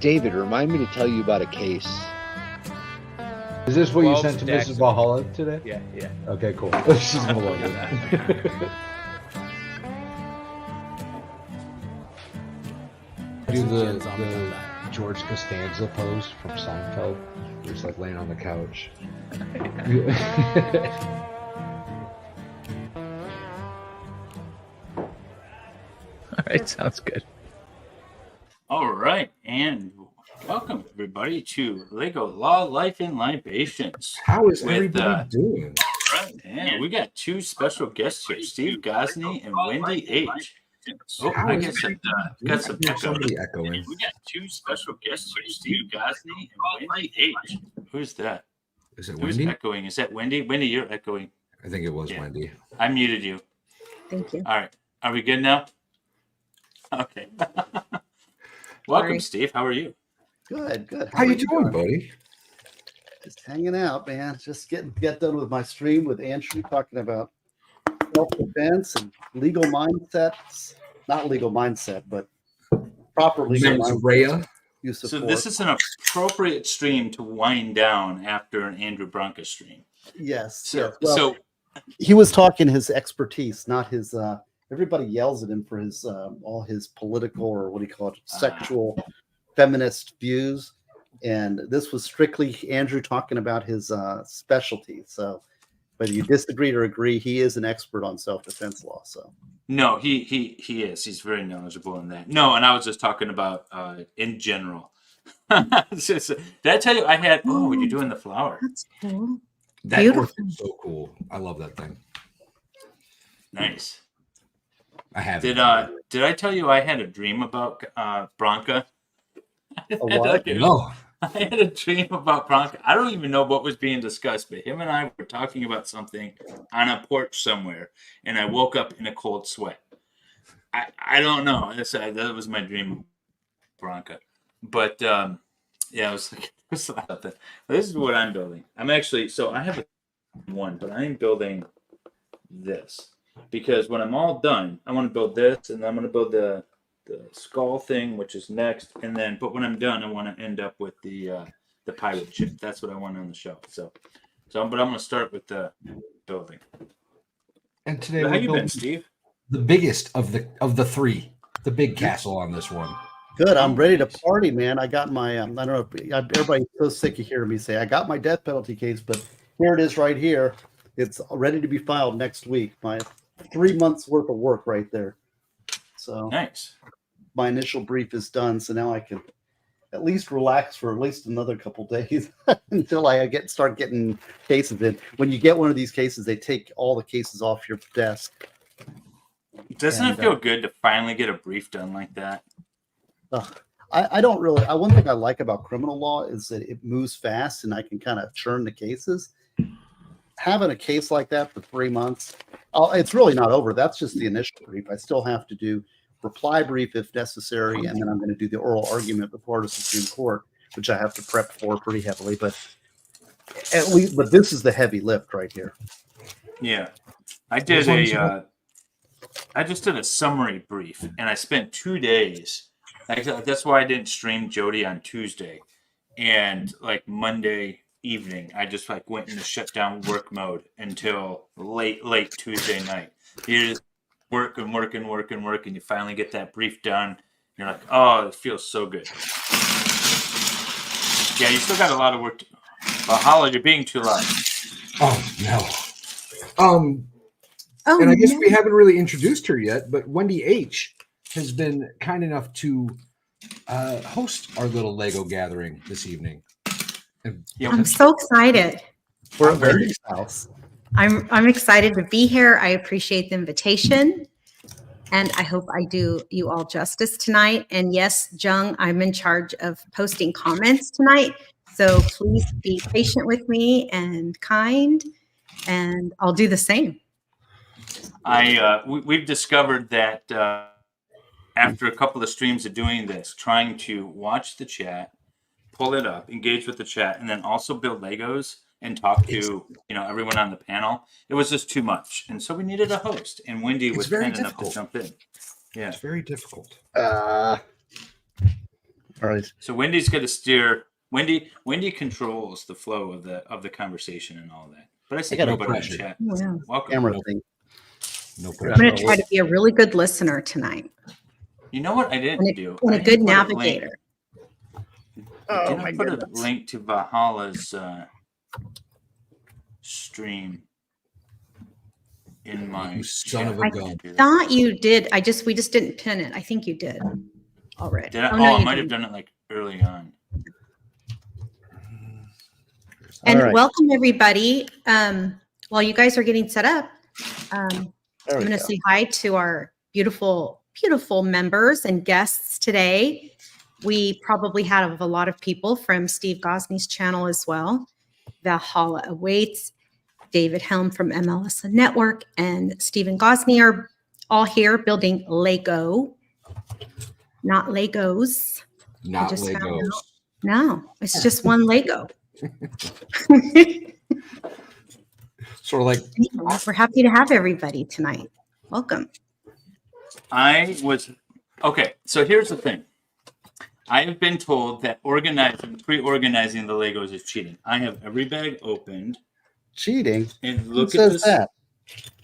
David, remind me to tell you about a case. Is this what you 12 sent to stacks Mrs. of- Valhalla today? Yeah. Okay, cool. She's gonna love it. Do the George Costanza pose from Seinfeld. Where he's like laying on the couch. All right, sounds good. All right, and welcome everybody to Lego Law, Life, and Libations. How is With, everybody doing? Right, and we got two special guests here, Steve Gosney and Wendy H. Oh, I guess got some echo. Somebody echoing. We got two special guests here, Steve Gosney and Wendy H. Who's that? Is it Who's Wendy? echoing? Is that Wendy? Wendy, you're echoing. I think it was Wendy. I muted you. Thank you. All right, are we good now? Okay. Welcome, Sorry. Steve. How are you? Good. How you doing, buddy? Just hanging out, man. Just get done with my stream with Andrew talking about self-defense and legal mindsets. Not legal mindset, but proper legal Mens mindset. rea. Use of So force. this is an appropriate stream to wind down after an Andrew Bronca stream. Yes. So, yes. Well, so he was talking his expertise, not his. Everybody yells at him for his all his political or what do you call it, sexual, feminist views, and this was strictly Andrew talking about his specialty. So, whether you disagree or agree, he is an expert on self-defense law. So, no, he is. He's very knowledgeable in that. No, and I was just talking about in general. Did I tell you I had? Oh, were you doing the flower? That's cool. That Beautiful. horse is so cool. I love that thing. Nice. I have. Did I tell you I had a dream about Bronca? what? No. I had a dream about Bronca. I don't even know what was being discussed, but him and I were talking about something on a porch somewhere, and I woke up in a cold sweat. I don't know. That was my dream of Bronca. But yeah, I was like, this is what I'm building. I'm actually, so I have one, but I'm building this. Because when I'm all done, I want to build this, and I'm going to build the skull thing, which is next, and then. But when I'm done, I want to end up with the pirate ship. That's what I want on the shelf. But I'm going to start with the building. And today How we're you been, building Steve? the biggest of the three, the big castle on this one. Good. I'm ready to party, man. I got my. I don't know. Everybody's so sick of hearing me say I got my death penalty case, but here it is, right here. It's ready to be filed next week. My 3 months worth of work right there. So Nice. my initial brief is done. So now I can at least relax for at least another couple days until I start getting cases in. When you get one of these cases, they take all the cases off your desk. Doesn't it feel good to finally get a brief done like that? I don't really. One thing I like about criminal law is that it moves fast and I can kind of churn the cases. Having a case like that for 3 months, it's really not over. That's just the initial brief. I still have to do reply brief if necessary, and then I'm going to do the oral argument before the Supreme Court, which I have to prep for pretty heavily. But at least, this is the heavy lift right here. Yeah, I did I just did a summary brief, and I spent 2 days. That's why I didn't stream Jody on Tuesday, and like Monday evening, I just like went into shutdown work mode until late Tuesday night. You just work, and you finally get that brief done. You're like, oh, it feels so good. Yeah, you still got a lot of work to do. Valhalla, you're being too loud. Oh no. And I guess we haven't really introduced her yet, but Wendy H has been kind enough to host our little Lego gathering this evening. I'm so excited. We're at Wendy's house. I'm excited to be here. I appreciate the invitation, and I hope I do you all justice tonight. And yes, Jung, I'm in charge of posting comments tonight, so please be patient with me and kind, and I'll do the same. We've discovered that after a couple of streams of doing this, trying to watch the chat, pull it up, engage with the chat, and then also build Legos and talk to everyone on the panel, it was just too much, and so we needed a host. And Wendy was kind enough to jump in. Yeah. It's very difficult. All right. So Wendy's going to steer. Wendy controls the flow of the conversation and all that. But I see got no nobody in pressure. chat. Oh, yeah. Welcome. Camera thing. No I'm pressure. going to try to be a really good listener tonight You know what I didn't do? and I a good didn't put navigator. I Oh, didn't my put a goodness. link to Valhalla's stream in my You son of chat. a gun. Thought you did. We just didn't pin it. I think you did already. Did I? Oh, Oh, no, I you might have didn't. done it like early on. And All right. welcome everybody. While you guys are getting set up, I'm There we going to go. say hi to our beautiful, beautiful members and guests today. We probably have a lot of people from Steve Gosney's channel as well. Valhalla Awaits, David Helm from MLS Network, and Stephen Gosney are all here building Lego, not Legos. Not just found Legos. out. No, it's just one Lego. Sort of like Anyway, we're happy to have everybody tonight. Welcome. Okay, so here's the thing. I have been told that pre-organizing the Legos is cheating. I have every bag opened Cheating. and Who look at says this that?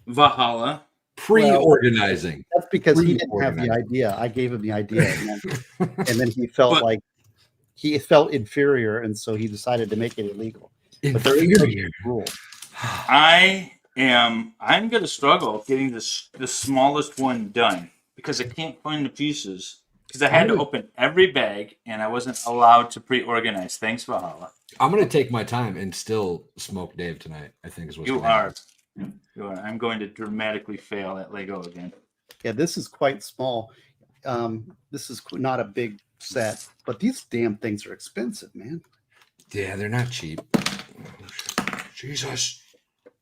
Valhalla. pre-organizing. That's because he didn't have the idea. I gave him the idea, and then he felt But- like he felt inferior, and so he decided to make it illegal. But there is no Inferior. rule. I'm going to struggle getting the smallest one done because I can't find the pieces because I had to open every bag and I wasn't allowed to pre-organize. Thanks, Valhalla. I'm gonna take my time and still smoke Dave tonight. I think is what's You gonna are. happen. You are. I'm going to dramatically fail at Lego again. Yeah, this is quite small. This is not a big set, but these damn things are expensive, man. Yeah, they're not cheap. Jesus.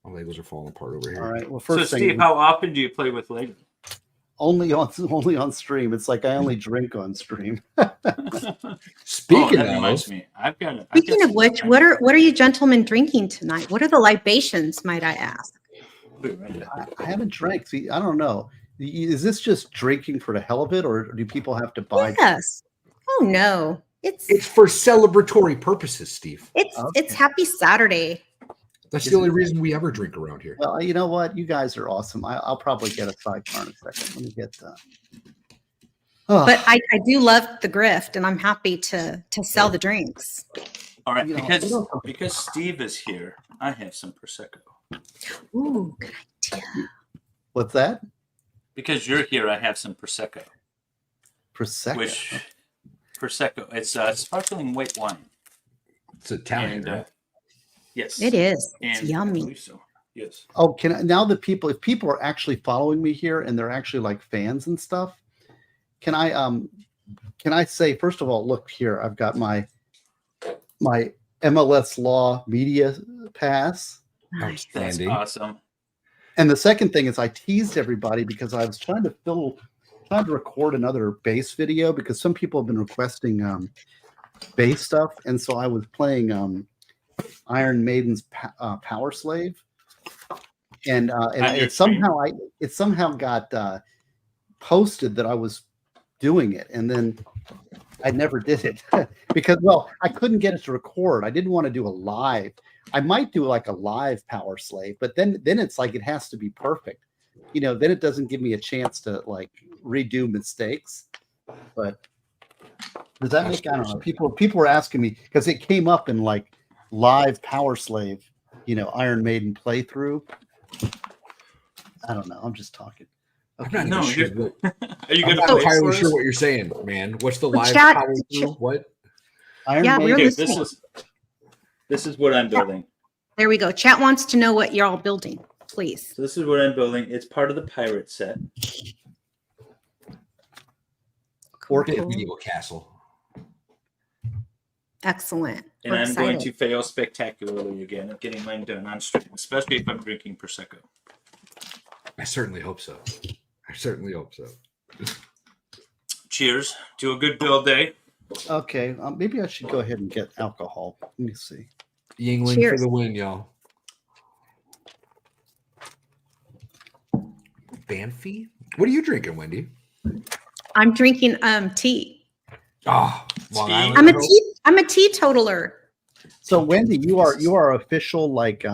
My Legos are falling apart over here. All right. Well, So, first Steve, thing, how often do you play with Lego? only on stream. It's like I only drink on stream. Speaking that of, reminds me, Speaking of which, what are you gentlemen drinking tonight? What are the libations, might I ask? I haven't drank. See, I don't know. Is this just drinking for the hell of it, or do people have to buy? Yes. Oh no. it's for celebratory purposes, Steve. It's Happy Saturday. That's the only reason we ever drink around here. Well, you know what? You guys are awesome. I'll probably get a sidecar in a second. Let me get that. Oh, But I do love the grift, and I'm happy to sell the drinks. All right, You know, because Steve is here, I have some prosecco. Ooh, good idea. what's that? Because you're here, I have some prosecco. Prosecco. Prosecco. It's sparkling white wine. It's Italian, And, right? yes, It is. It's And I yummy. believe so. Yes. Oh, if people are actually following me here and they're actually like fans and stuff, can I say, first of all, look here, I've got my MLS Law Media Pass. Nice. That's Outstanding. awesome. And the second thing is I teased everybody because I was trying to record another bass video because some people have been requesting bass stuff. And so I was playing Iron Maiden's Power Slave. And it somehow got posted that I was doing it. And then I never did it because, well, I couldn't get it to record. I didn't want to do a live. I might do like a live Power Slave, but then it's like it has to be perfect. You know, then it doesn't give me a chance to like redo mistakes. But does that make, I don't know. People were asking me because it came up in like live Power Slave, Iron Maiden playthrough. I don't know. I'm just talking. Okay. No, Sure. Are you I'm going to not play entirely for sure us? what you're saying, man. What's the Well, live chat- power through? What? Iron Yeah, Maiden. we're Okay, this is what I'm building. There we go. Chat wants to know what you're all building, please. So this is what I'm building. It's part of the pirate set. Or Big Cool. medieval castle. Excellent. And We're I'm going excited. to fail spectacularly again at getting mine done on stream, especially if I'm drinking Prosecco. I certainly hope so. Cheers to a good build day. Okay, maybe I should go ahead and get alcohol. Let me see. Yingling Cheers. for the win, y'all. Banffy? What are you drinking, Wendy? I'm drinking tea. Oh, Long Tea? Island. I'm a teetotaler. So Wendy, you are official, like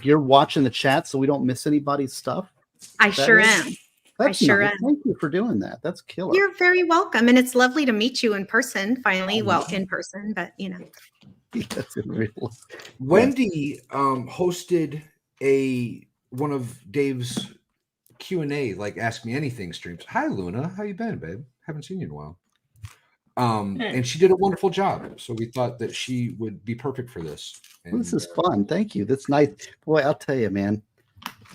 you're watching the chat so we don't miss anybody's stuff. I That sure is- am. That's sure nice. am. Thank you for doing that. That's killer. You're very welcome. And it's lovely to meet you in person finally. Oh, Well, yeah. in person, but That's in real. Wendy hosted one of Dave's Q&A, like Ask Me Anything streams. Hi, Luna. How you been, babe? Haven't seen you in a while. And she did a wonderful job. So we thought that she would be perfect for this. And, This is fun. Thank you. That's nice. Boy, I'll tell you, man.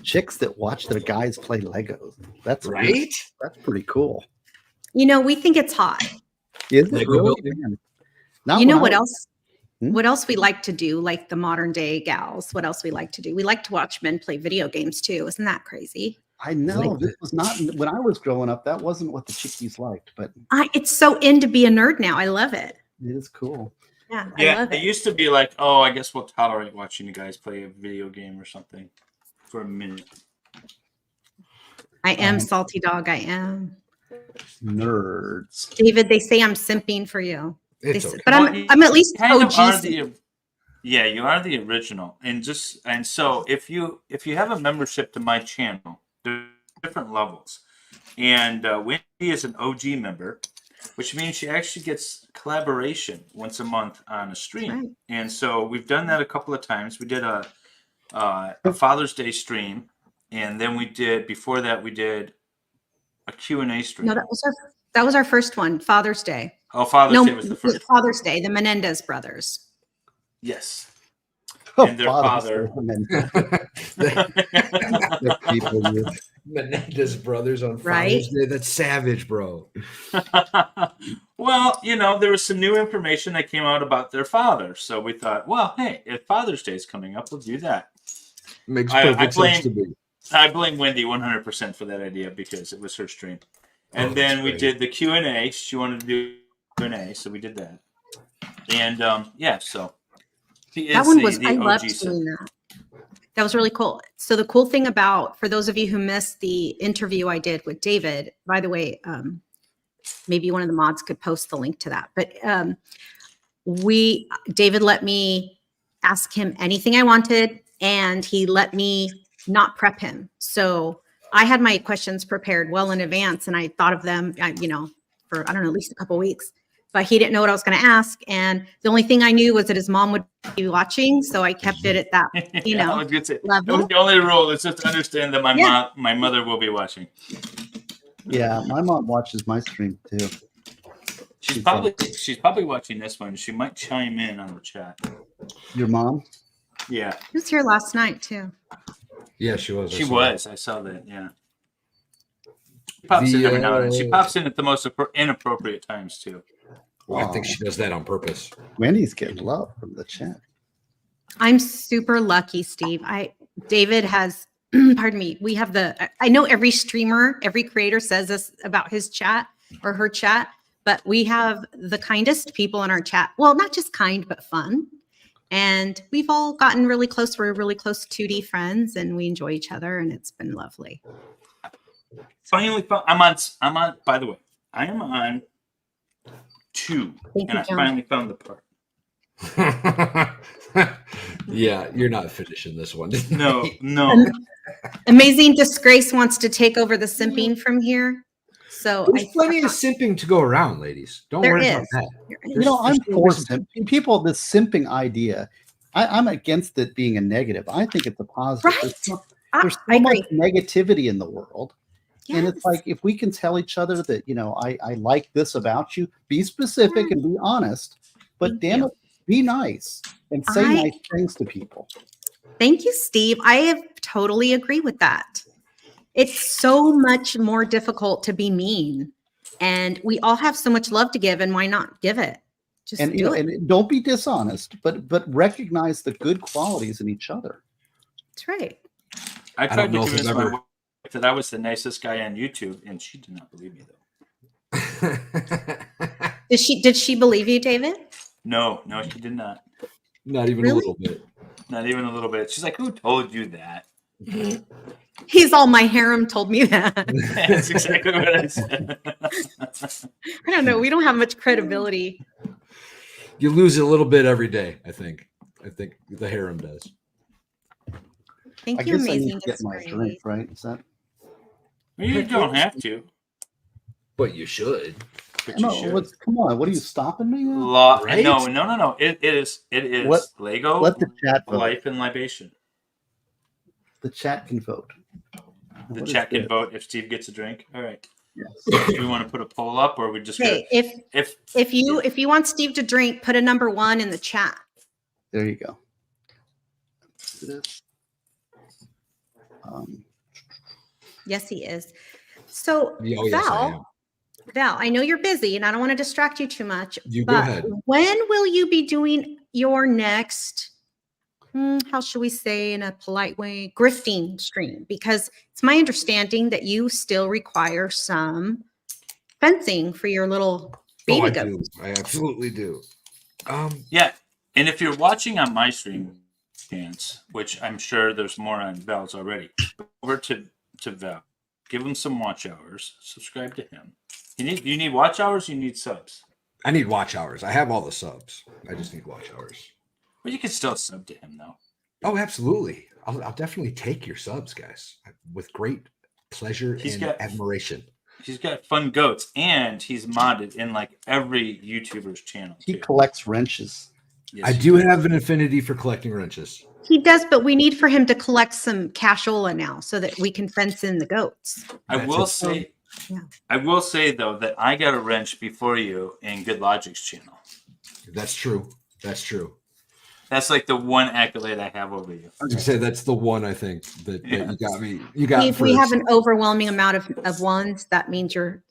Chicks that watch their guys play Legos. That's right. That's pretty cool. we think it's hot. Is it Lego really? building? Man. Not You know when what I- else? Hmm? What else we like to do, like the modern day gals? What else we like to do? We like to watch men play video games too. Isn't that crazy? I know Like this was not when I was growing up. That wasn't what the chickies liked, but It's so in to be a nerd now. I love it. it is cool. Yeah, I Yeah, love it it. used to be like, oh, I guess we'll tolerate watching you guys play a video game or something for a minute. I am salty dog. I am. Nerds. David, they say I'm simping for you. It's They okay. say- But Well, you I'm at least kind of are OG. you are the original, and so if you have a membership to my channel, there's different levels, and Wendy is an OG member, which means she actually gets collaboration once a month on a stream. Right. And so we've done that a couple of times. We did a Father's Day stream, and then before that we did a Q&A stream. No, that was our first one, Father's Day. Oh, Father's Day was the first. Father's Day, the Menendez brothers. Yes. Oh, And their father. The people with Menendez brothers on Right? Father's Day. That's savage, bro. Well, there was some new information that came out about their father. So we thought, well, hey, if Father's Day is coming up, we'll do that. Makes I perfect blame- sense to me. I blame Wendy 100% for that idea because it was her stream. And Oh, then that's we great. did the Q&A. She wanted to do Q&A, so we did that. And so she is That one was, the I OG loved son. doing that. That was really cool. So the cool thing about, for those of you who missed the interview I did with David, by the way, maybe one of the mods could post the link to that. But David let me ask him anything I wanted, and he let me not prep him. So I had my questions prepared well in advance, and I thought of them, for, I don't know, at least a couple of weeks. But he didn't know what I was going to ask. And the only thing I knew was that his mom would be watching. So I kept it at that, Yeah, I was gonna say, that level. was the only rule. Is just to understand that my mother will be watching. Yeah, my mom watches my stream too. She's probably watching this one. She might chime in on the chat. Your mom? Yeah, He was here last night too. Yeah, she was. she was. I saw that. Yeah. She pops in every now and then. She pops in at the most inappropriate times too. Well, I think she does that on purpose. Wendy's getting love from the chat. I'm super lucky, Steve. David has, pardon me, we have I know every streamer, every creator says this about his chat or her chat, but we have the kindest people in our chat. Well, not just kind, but fun. And we've all gotten really close. We're really close 2D friends, and we enjoy each other, and it's been lovely. Finally, I'm on. By the way, I am on 2, Thank and you, I John. finally found the part. Yeah, you're not finishing this one. No. Amazing Disgrace wants to take over the simping from here. So There's plenty of simping to go around, ladies. Don't There worry about is. that. I'm there's for no simp. People, this simping idea, I'm against it being a negative. I think it's a positive. Right. There's so I much agree. negativity in the world. And it's Yes. like, if we can tell each other that, I like this about you, be specific and be honest, but Thank damn you. it, be nice and say nice things to people. Thank you, Steve. I totally agree with that. It's so much more difficult to be mean, and we all have so much love to give, and why not give it? Just And, do it. and don't be dishonest, but recognize the good qualities in each other. That's right. I don't tried to know if convince I've my ever- wife that I was the nicest guy on YouTube, and she did not believe me though. Did she believe you, David? No, she did not. Not even Really? a little bit. Not even a little bit. She's like, "Who told you that?" He's all, my harem told me that. That's exactly what I said. I don't know. We don't have much credibility. You lose a little bit every day, I think. I think the harem does. Thank I you, guess I need amazing. to get my drink, right? Is that? You don't have to, But you should. but No, you should. come on. What are you stopping me? With? Right? No. It is Lego Let the chat vote. Life and Libation. The chat can vote. The What chat is can this? vote if Steve gets a drink. All right. Yes. Do we want to put a poll up, or we just Okay, if you want Steve to drink, put a number 1 in the chat. There you go. This. Yes, he is. So Oh, yes, I am. Val, I know you're busy and I don't want to distract you too much. You go but ahead. When will you be doing your next, how should we say in a polite way, grifting stream? Because it's my understanding that you still require some fencing for your little baby I goat. do. I absolutely do. Yeah, and if you're watching on my stream, chance, which I'm sure there's more on Val's already, over to Val. Give him some watch hours. Subscribe to him. You need watch hours. You need subs. I need watch hours. I have all the subs. I just need watch hours. But you can still sub to him though. Oh, absolutely. I'll definitely take your subs, guys, with great pleasure and admiration. He's got fun goats, and he's modded in like every YouTuber's channel. He collects wrenches. Yes, I do have an affinity for collecting wrenches. He does, but we need for him to collect some cashola now so that we can fence in the goats. I will say though that I got a wrench before you in Good Logic's channel. That's true. That's true. That's like the one accolade I have over you. I was gonna say that's the one I think that you got me. You got. If we have an overwhelming amount of ones, that means you're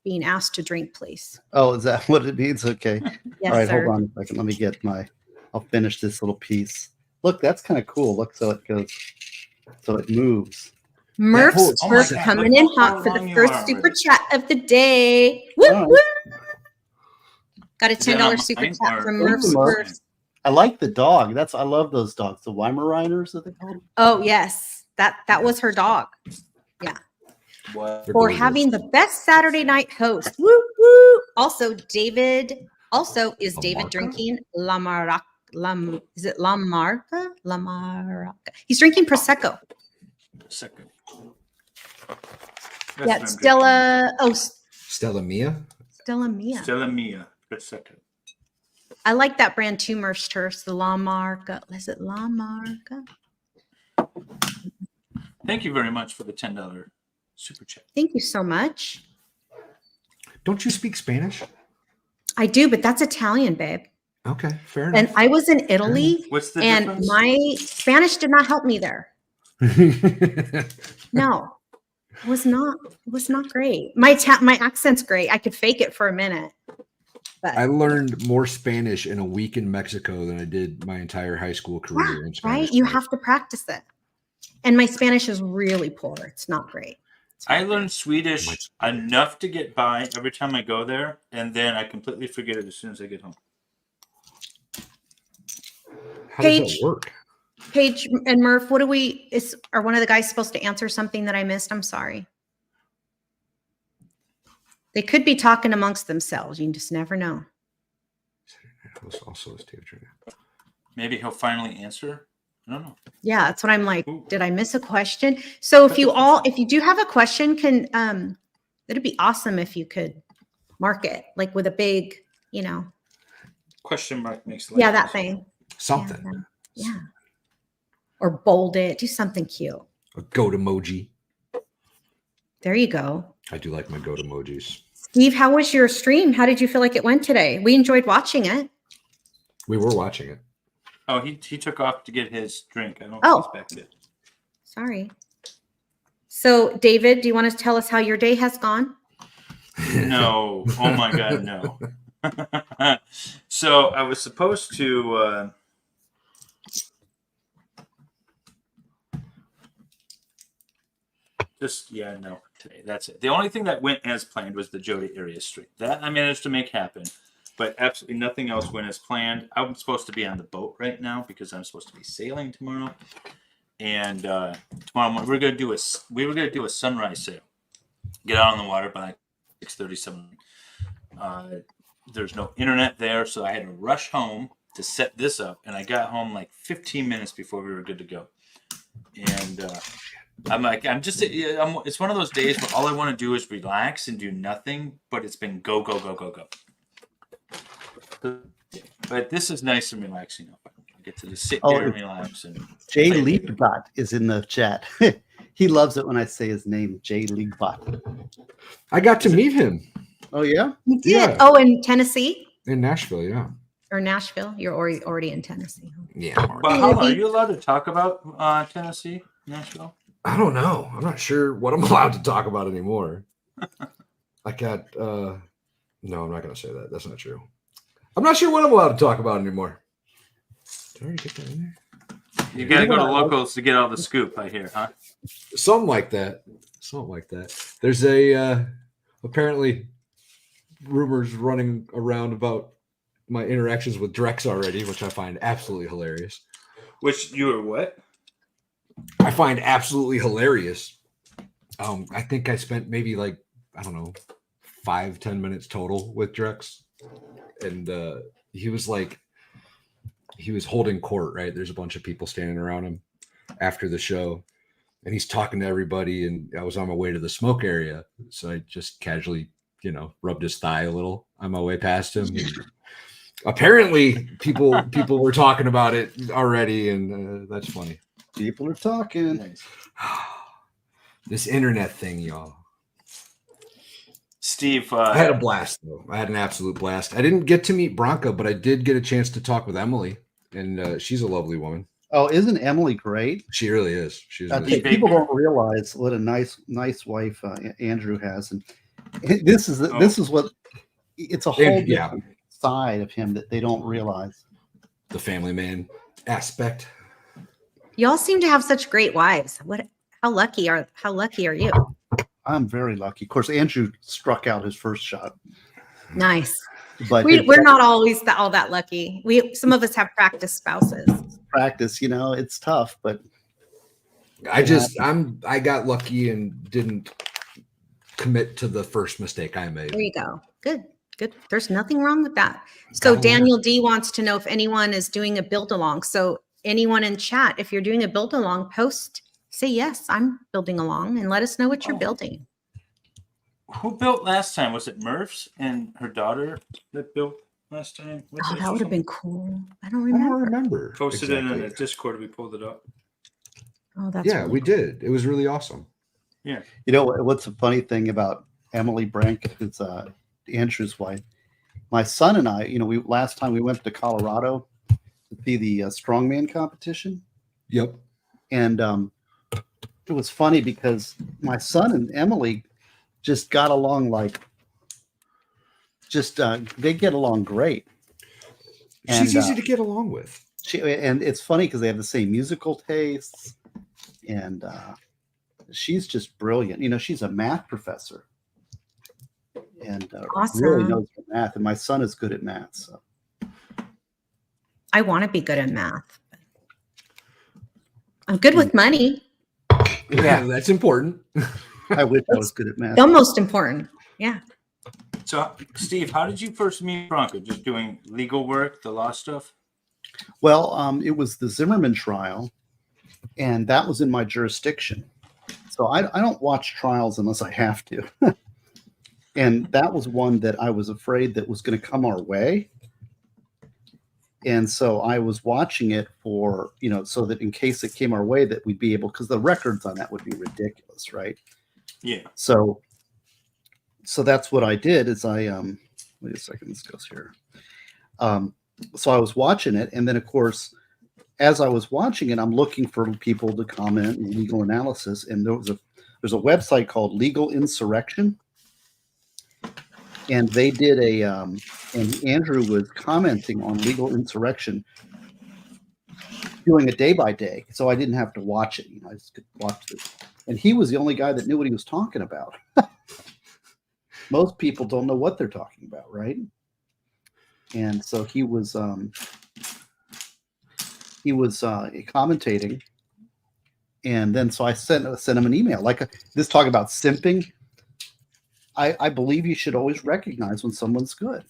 being asked to drink, please. Oh, is that what it means? Okay. Yes, All right, sir. hold on a second. Let me get I'll finish this little piece. Look, that's kind of cool. Look, so it goes, so it moves. Murph's Oh my Murph God, coming look in how hot for long the you first are super already. chat of the day. Woo, All right. woo. Got a Is that $10 on super mine chat or- from Ooh, Murph's Murph. Murphs. I like the dog. I love those dogs. The Weimaraners, are they called? Oh yes, that was her dog. What? For having the best Saturday night host. Woo woo. Also, David. Also, is David Lamarca? drinking La Maraca? Is it La Marca? La Maraca. He's drinking prosecco. Second. Yeah, Stella. Oh, Stella Mia. Stella Mia. Stella Mia. Prosecco. I like that brand too, Mersters. The La Marca. Is it La Marca? Thank you very much for the $10 super chat. Thank you so much. Don't you speak Spanish? I do, but that's Italian, babe. Okay, fair And enough. I was in Italy, What's the and difference? my Spanish did not help me there. No, it was not. It was not great. My accent's great. I could fake it for a minute. But I learned more Spanish in a week in Mexico than I did my entire high school career in Spanish. right, you have to practice it. And my Spanish is really poor. It's not great. I learned Swedish enough to get by every time I go there, and then I completely forget it as soon as I get home. How does Paige. that work? Paige and Murph, what do we? Are one of the guys supposed to answer something that I missed? I'm sorry. They could be talking amongst themselves. You just never know. Also, Steve Jr. Maybe he'll finally answer. I don't know. Yeah, that's what I'm like. Ooh. Did I miss a question? So if you do have a question, it'd be awesome if you could mark it like with a big, Question mark makes life yeah, that easier. thing. Something. Yeah. Or bold it. Do something cute. A goat emoji. There you go. I do like my goat emojis. Steve, how was your stream? How did you feel like it went today? We enjoyed watching it. We were watching it. Oh, he took off to get his drink. I don't Oh. think he's back yet. Sorry. So, David, do you want to tell us how your day has gone? No. Oh my God, no. So I was supposed to no today. That's it. The only thing that went as planned was the Jody area stream. That I managed to make happen, but absolutely nothing else went as planned. I'm supposed to be on the boat right now because I'm supposed to be sailing tomorrow. and tomorrow morning we were gonna do a sunrise sail. Get out on the water by 6:37. There's no internet there, so I had to rush home to set this up, and I got home like 15 minutes before we were good to go. And it's one of those days where all I want to do is relax and do nothing, but it's been go, go, go, go, go. But this is nice and relaxing. I get to just sit here and relax. And Jay Leapbot is in the chat. He loves it when I say his name, Jay Leapbot. I got to meet him. Oh, yeah? You did? Yeah. Oh, in Tennessee? In Nashville, yeah. Or Nashville? You're already in Tennessee. Yeah. But how are you allowed to talk about Tennessee, Nashville? I don't know. I'm not sure what I'm allowed to talk about anymore. I got no, I'm not gonna say that. That's not true. I'm not sure what I'm allowed to talk about anymore. Did I already get that in there? You gotta go to locals to get all the scoop, I hear, huh? Something like that. Something like that. There's a apparently rumors running around about my interactions with Drex already, which I find absolutely hilarious. Which you were what? I find absolutely hilarious. I think I spent maybe like, I don't know, 5-10 minutes total with Drex. And he was holding court, right? There's a bunch of people standing around him after the show. And he's talking to everybody. And I was on my way to the smoke area. So I just casually, rubbed his thigh a little on my way past him. Apparently, people were talking about it already. And that's funny. People are talking. This internet thing, y'all. Steve, I had a blast, though. I had an absolute blast. I didn't get to meet Bronca, but I did get a chance to talk with Emily, and she's a lovely woman. Oh, isn't Emily great? She really is. She's people don't realize what a nice wife Andrew has, and this is what it's a whole different side of him that they don't realize. The family man aspect. Y'all seem to have such great wives. How lucky are you? I'm very lucky. Of course, Andrew struck out his first shot. Nice. But we're not always all that lucky. Some of us have practice spouses. Practice, it's tough, but I got lucky and didn't commit to the first mistake I made. There you go. Good. There's nothing wrong with that. So Daniel D wants to know if anyone is doing a build along. So anyone in chat, if you're doing a build along, post, say yes, I'm building along, and let us know what you're building. Who built last time? Was it Murph's and her daughter that built last time? That would have been cool. I don't I don't remember. remember. Posted it in the Discord. We pulled it up. Oh, that's really we cool. did. It was really awesome. Yeah. What's the funny thing about Emily Brank? It's Andrew's wife. My son and I, last time we went to Colorado to see the strongman competition. Yep. And it was funny because my son and Emily just got along they get along great. She's easy to get along with. And it's funny because they have the same musical tastes, and she's just brilliant. She's a math professor, and awesome. really knows her math. And my son is good at math, so I want to be good at math. I'm good with money. Yeah, that's important. I wish I was good at math. The most important. Yeah. So, Steve, how did you first meet Bronca? Just doing legal work, the law stuff? Well, it was the Zimmerman trial, and that was in my jurisdiction. So I don't watch trials unless I have to. And that was one that I was afraid that was going to come our way. And so I was watching it for, so that in case it came our way that we'd be able, because the records on that would be ridiculous, right? Yeah. So that's what I did is wait a second, this goes here. So I was watching it, and then of course, as I was watching it, I'm looking for people to comment and legal analysis, and there's a website called Legal Insurrection, and they did and Andrew was commenting on Legal Insurrection, doing it day by day, so I didn't have to watch it. I just could watch it, and he was the only guy that knew what he was talking about. Most people don't know what they're talking about, right? And so he was commentating, And then so I sent him an email like this talk about simping. I believe you should always recognize when someone's good.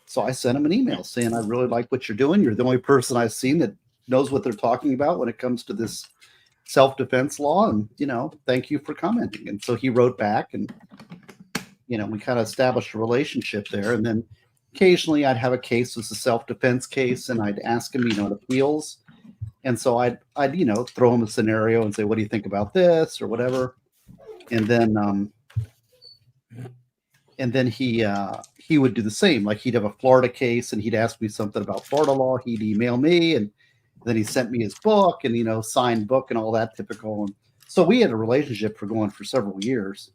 So I sent him an email saying, I really like what you're doing. You're the only person I've seen that knows what they're talking about when it comes to this self-defense law. And, thank you for commenting. And so he wrote back and, we kind of established a relationship there. And then occasionally I'd have a case that's a self-defense case and I'd ask him, it appeals. And so I'd throw him a scenario and say, what do you think about this or whatever? And then he would do the same. Like he'd have a Florida case and he'd ask me something about Florida law. He'd email me and then he sent me his book and, signed book and all that typical. And so we had a relationship going for several years.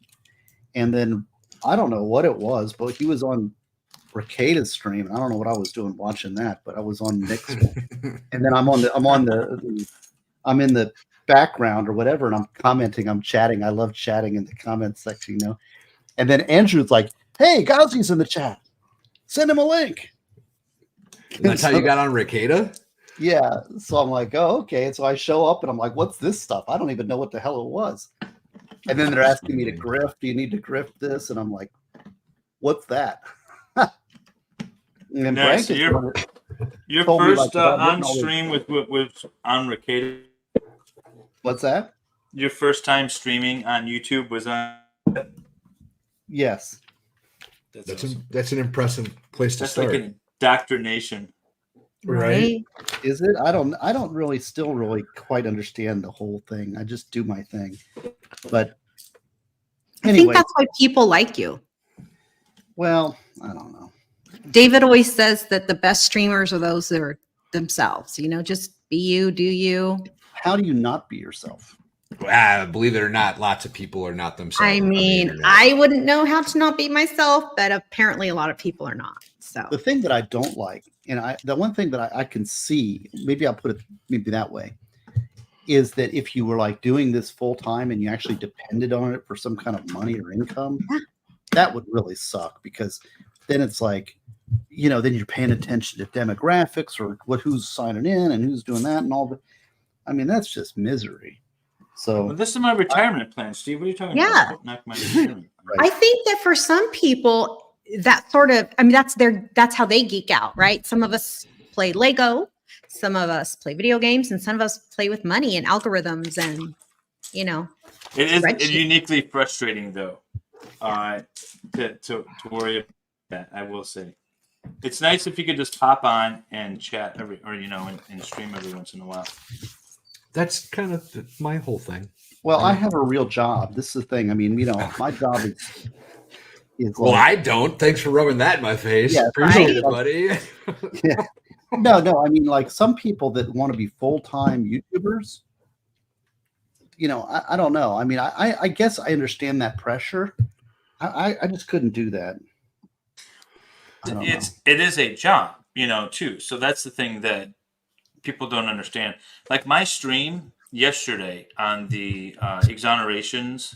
And then I don't know what it was, but he was on Recada's stream. I don't know what I was doing watching that, but I was on Nick's one. And then I'm in the background or whatever. And I'm commenting, I'm chatting. I love chatting in the comments section, And then Andrew's like, hey, Gosney's in the chat. Send him a link. And that's how you got on Ricada? Yeah. So I'm like, oh, okay. And so I show up and I'm like, what's this stuff? I don't even know what the hell it was. And then they're asking me to grift. Do you need to grift this? And I'm like, what's that? And then nice. Frank your told me, first like, on stream with on Ricada. What's that? Your first time streaming on YouTube was on. Yes. That's an impressive place to start. Like an indoctrination. Right. Is it? I don't really still really quite understand the whole thing. I just do my thing. But anyway. I think that's why people like you. Well, I don't know. David always says that the best streamers are those that are themselves. Just be you, do you. How do you not be yourself? Believe it or not, lots of people are not themselves. I mean, I wouldn't know how to not be myself, but apparently a lot of people are not. So the thing that I don't like, and the one thing that I can see, maybe I'll put it maybe that way, is that if you were like doing this full time and you actually depended on it for some kind of money or income, that would really suck because then it's like, then you're paying attention to demographics or who's signing in and who's doing that and all that. I mean, that's just misery. So this is my retirement plan, Steve. What are you talking about? Knock my retirement. Right. I think that for some people, that sort of, that's how they geek out, right? Some of us play Lego, some of us play video games, and some of us play with money and algorithms and, It is uniquely frustrating though, to worry about that. I will say, it's nice if you could just pop on and chat and stream every once in a while. That's kind of my whole thing. Well, I have a real job. This is the thing. I mean, my job is well, I don't. Thanks for rubbing that in my face. Yeah, appreciate it, buddy. Yeah. No. I mean, like some people that want to be full-time YouTubers, I don't know. I mean, I guess I understand that pressure. I just couldn't do that. It is a job, too. So that's the thing that people don't understand. Like my stream yesterday on the exonerations,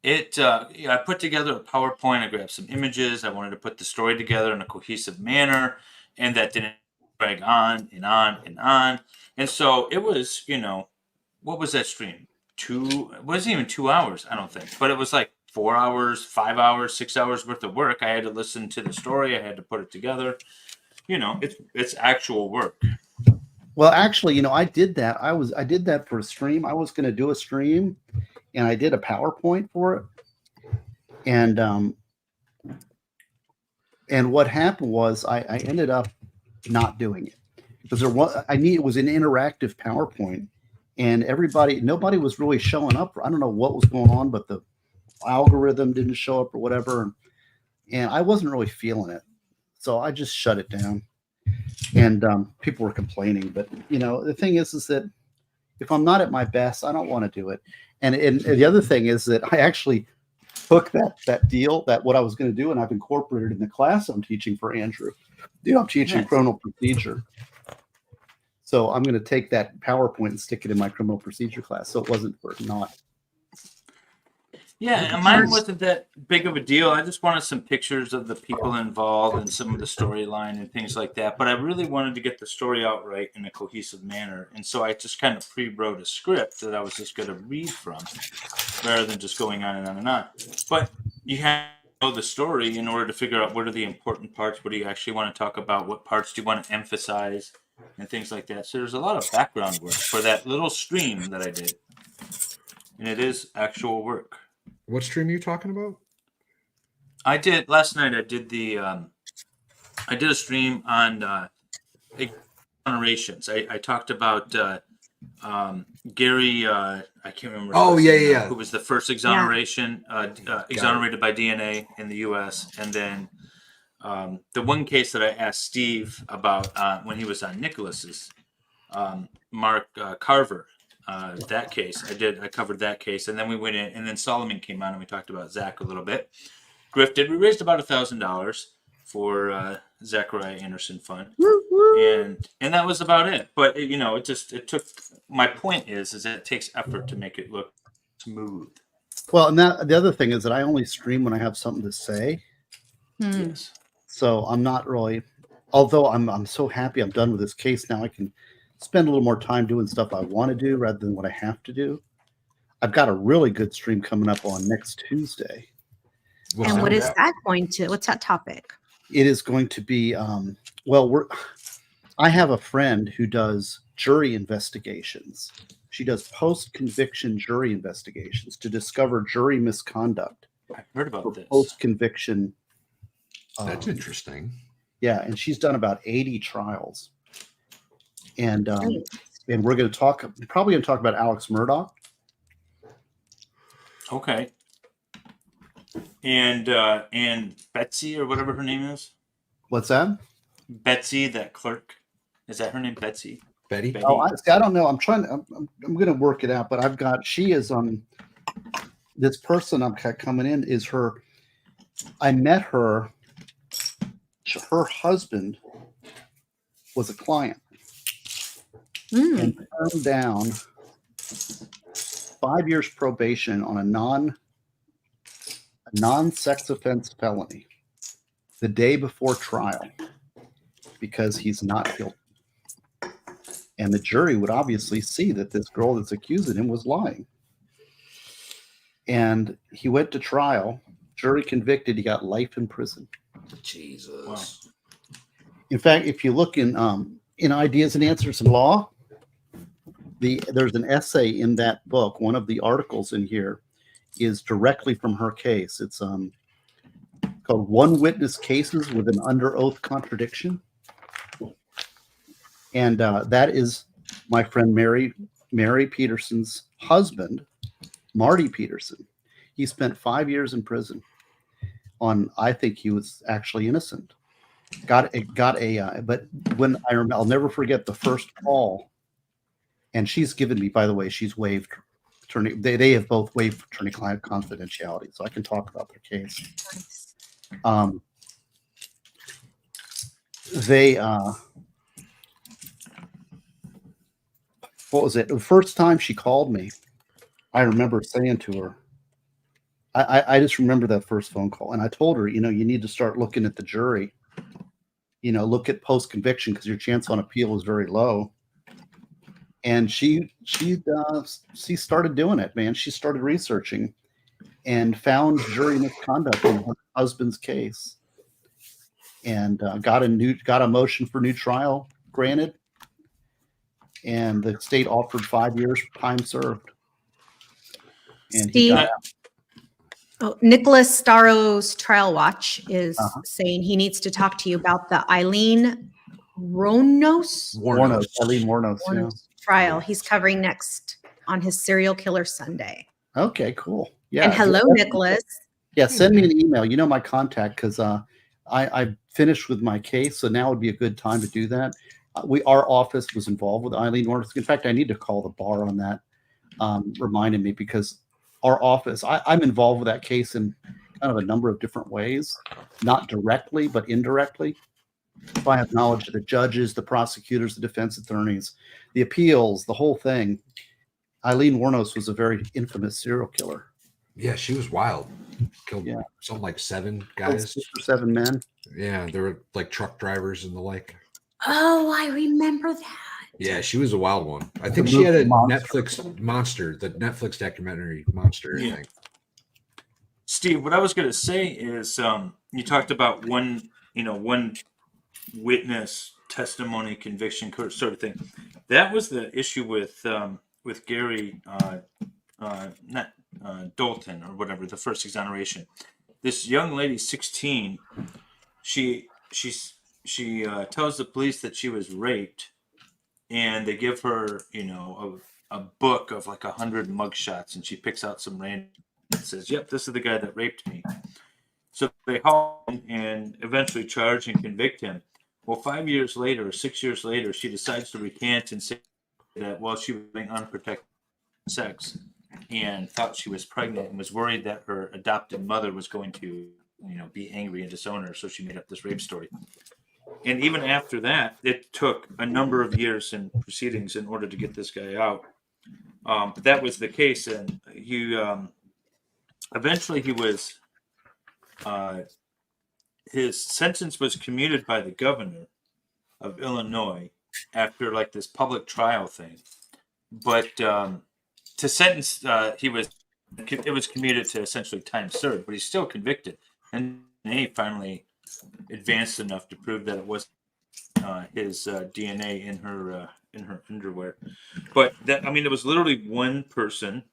I put together a PowerPoint. I grabbed some images. I wanted to put the story together in a cohesive manner, and that didn't drag on and on and on. And so it was, what was that stream? It wasn't even 2 hours, I don't think, but it was like 4 hours, 5 hours, 6 hours worth of work. I had to listen to the story. I had to put it together. It's actual work. Well, actually, I did that. I did that for a stream. I was going to do a stream, and I did a PowerPoint for it. And what happened was I ended up not doing it because it was an interactive PowerPoint, and nobody was really showing up. I don't know what was going on, but the algorithm didn't show up or whatever, and I wasn't really feeling it, so I just shut it down. And people were complaining, but the thing is that if I'm not at my best, I don't want to do it. And the other thing is that I actually took that deal, that what I was going to do, and I've incorporated in the class I'm teaching for Andrew. I'm teaching criminal procedure, so I'm going to take that PowerPoint and stick it in my criminal procedure class. So it wasn't for not. Yeah, and mine wasn't that big of a deal. I just wanted some pictures of the people involved and some of the storyline and things like that. But I really wanted to get the story out right in a cohesive manner. And so I just kind of pre-wrote a script that I was just going to read from rather than just going on and on and on. But you have to know the story in order to figure out what are the important parts, what do you actually want to talk about, what parts do you want to emphasize, and things like that. So there's a lot of background work for that little stream that I did. And it is actual work. What stream are you talking about? I did last night. I did a stream on generations. I talked about Gary. I can't remember. Oh, his name yeah. now, who was the first exoneration, exonerated by DNA in the U.S. And then the one case that I asked Steve about when he was on Nicholas's, Mark Carver. That case, I covered that case, and then we went in, and then Solomon came on, and we talked about Zach a little bit. Griff did. We raised about $1,000 for Zachariah Anderson Fund, and that was about it. But it took. My point is that it takes effort to make it look smooth. Well, and the other thing is that I only stream when I have something to say. Yes. So I'm not really. Although I'm so happy I'm done with this case now, I can spend a little more time doing stuff I want to do rather than what I have to do. I've got a really good stream coming up on next Tuesday. And what is that going to? What's that topic? It is going to be I have a friend who does jury investigations. She does post-conviction jury investigations to discover jury misconduct. I heard about this. Post-conviction. That's interesting. Yeah, and she's done about 80 trials. And we're going to probably going to talk about Alex Murdaugh. Okay. And Betsy or whatever her name is. What's that? Betsy, that clerk. Is that her name, Betsy? Betty? Oh, I don't know. I'm going to work it out, but she is on this person I'm coming in is her. I met her. Her husband was a client. And turned down 5 years probation on a non-sex offense felony the day before trial because he's not guilty. And the jury would obviously see that this girl that's accusing him was lying. And he went to trial, jury convicted, he got life in prison. Jesus. Wow. In fact, if you look in Ideas and Answers in Law, there's an essay in that book. One of the articles in here is directly from her case. It's called One Witness Cases with an Under Oath Contradiction. And that is my friend Mary Peterson's husband, Marty Peterson. He spent 5 years in prison on, I think he was actually innocent. But when I'll never forget the first call. And she's given me, by the way, she's waived attorney. They have both waived attorney-client confidentiality, so I can talk about their case. What was it? The first time she called me, I remember saying to her, I just remember that first phone call, and I told her, you need to start looking at the jury. Look at post-conviction because your chance on appeal is very low. And she started doing it, man. She started researching and found jury misconduct in her husband's case, and got a motion for new trial granted, and the state offered 5 years time served. And Nicholas Staro's Trial Watch is saying he needs to talk to you about the Eileen Wuornos trial he's covering next on his Serial Killer Sunday. Okay, cool. Yeah. And hello, Nicholas. Yeah, send me an email. You know my contact because I finished with my case, so now would be a good time to do that. Our office was involved with Eileen Wuornos. In fact, I need to call the bar on that, reminding me because our office, I'm involved with that case in kind of a number of different ways, not directly, but indirectly. If I have knowledge of the judges, the prosecutors, the defense attorneys, the appeals, the whole thing. Eileen Wuornos was a very infamous serial killer. Yeah, she was wild. Killed Yeah. something like 7 Killed guys. 6 or 7 men. Yeah, they were like truck drivers and the like. Oh, I remember that. Yeah, she was a wild one. I The think she had a movie Monster. Netflix Monster, the Netflix documentary Monster, I Yeah. think. Steve, what I was going to say is, you talked about one witness testimony, conviction, sort of thing. That was the issue with Gary, not Dalton or whatever, the first exoneration. This young lady, 16, she tells the police that she was raped, and they give her, a book of like 100 mugshots, and she picks out some random and says, "Yep, this is the guy that raped me." So they haul him and eventually charge and convict him. Well, 5 years later, or 6 years later, she decides to recant and say that, well, she was having unprotected sex and thought she was pregnant and was worried that her adopted mother was going to, be angry and disown her. So she made up this rape story. And even after that, it took a number of years in proceedings in order to get this guy out. But that was the case, and he eventually he was. His sentence was commuted by the governor of Illinois after like this public trial thing. But to sentence, it was commuted to essentially time served, but he's still convicted. And he finally advanced enough to prove that it was his DNA in her underwear. But it was literally one person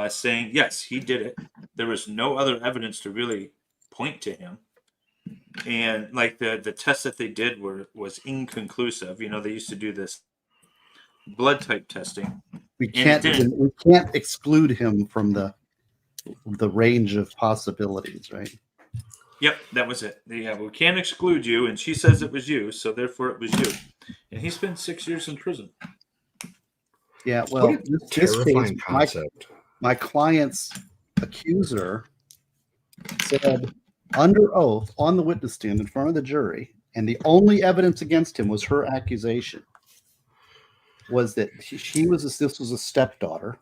saying yes, he did it. There was no other evidence to really point to him, and like the tests that they did was inconclusive. They used to do this blood type testing. We can't exclude him from the range of possibilities, right? Yep, that was it. Yeah, we can't exclude you, and she says it was you, so therefore it was you. And he spent 6 years in prison. Yeah, well, this Terrifying case, concept. my client's accuser said under oath on the witness stand in front of the jury, and the only evidence against him was her accusation, was that this was a stepdaughter,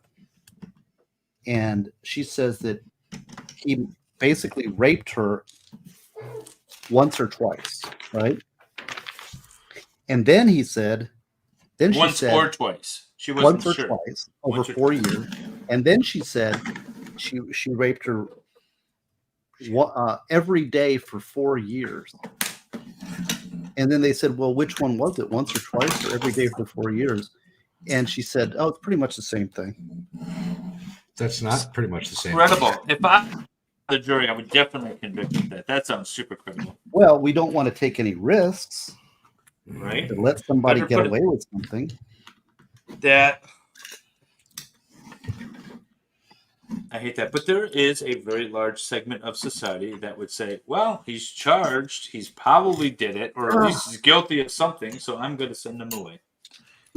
and she says that he basically raped her once or twice, right? And then he said, once or twice. She wasn't once or twice over 4 years, and then she said she raped her every day for 4 years. And then they said, well, which one was it, once or twice or every day for 4 years? And she said, oh, it's pretty much the same thing. That's not pretty much the same. Incredible. If I were the jury, I would definitely convict that. That sounds super credible. Well, we don't want to take any risks, right? To let somebody get away with something. I hate that. But there is a very large segment of society that would say, well, he's charged, he's probably did it, or at least he's guilty of something, so I'm going to send him away.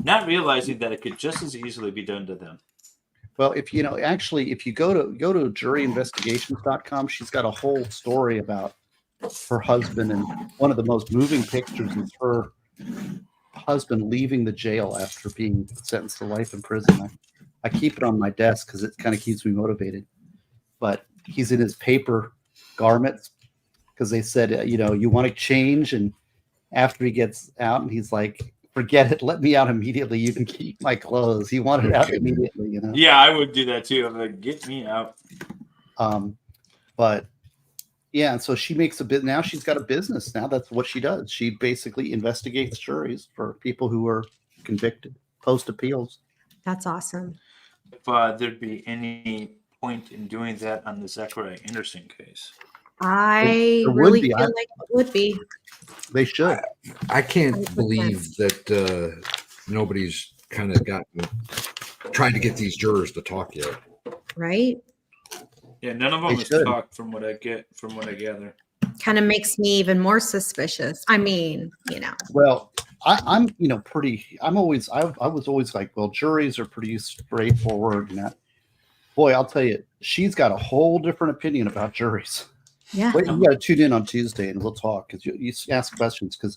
Not realizing that it could just as easily be done to them. Well, if you go to juryinvestigations.com, she's got a whole story about her husband, and one of the most moving pictures is her husband leaving the jail after being sentenced to life in prison. I keep it on my desk because it kind of keeps me motivated. But he's in his paper garments because they said, you want to change. And after he gets out, and he's like, forget it. Let me out immediately. You can keep my clothes. He wanted out immediately, Yeah, I would do that too. I'm like, get me out. But yeah, and so she makes a bit. Now she's got a business. Now that's what she does. She basically investigates juries for people who are convicted, post appeals. That's awesome. If there'd be any point in doing that on the Zachariah Anderson case, I really feel like it would be. They should. I can't believe that nobody's kind of trying to get these jurors to talk yet. Right? Yeah, none of them has talked from what I gather. Kind of makes me even more suspicious. I mean, Well, I was always like, well, juries are pretty straightforward and that. Boy, I'll tell you, she's got a whole different opinion about juries. Yeah. Wait, you got to tune in on Tuesday and we'll talk because you ask questions because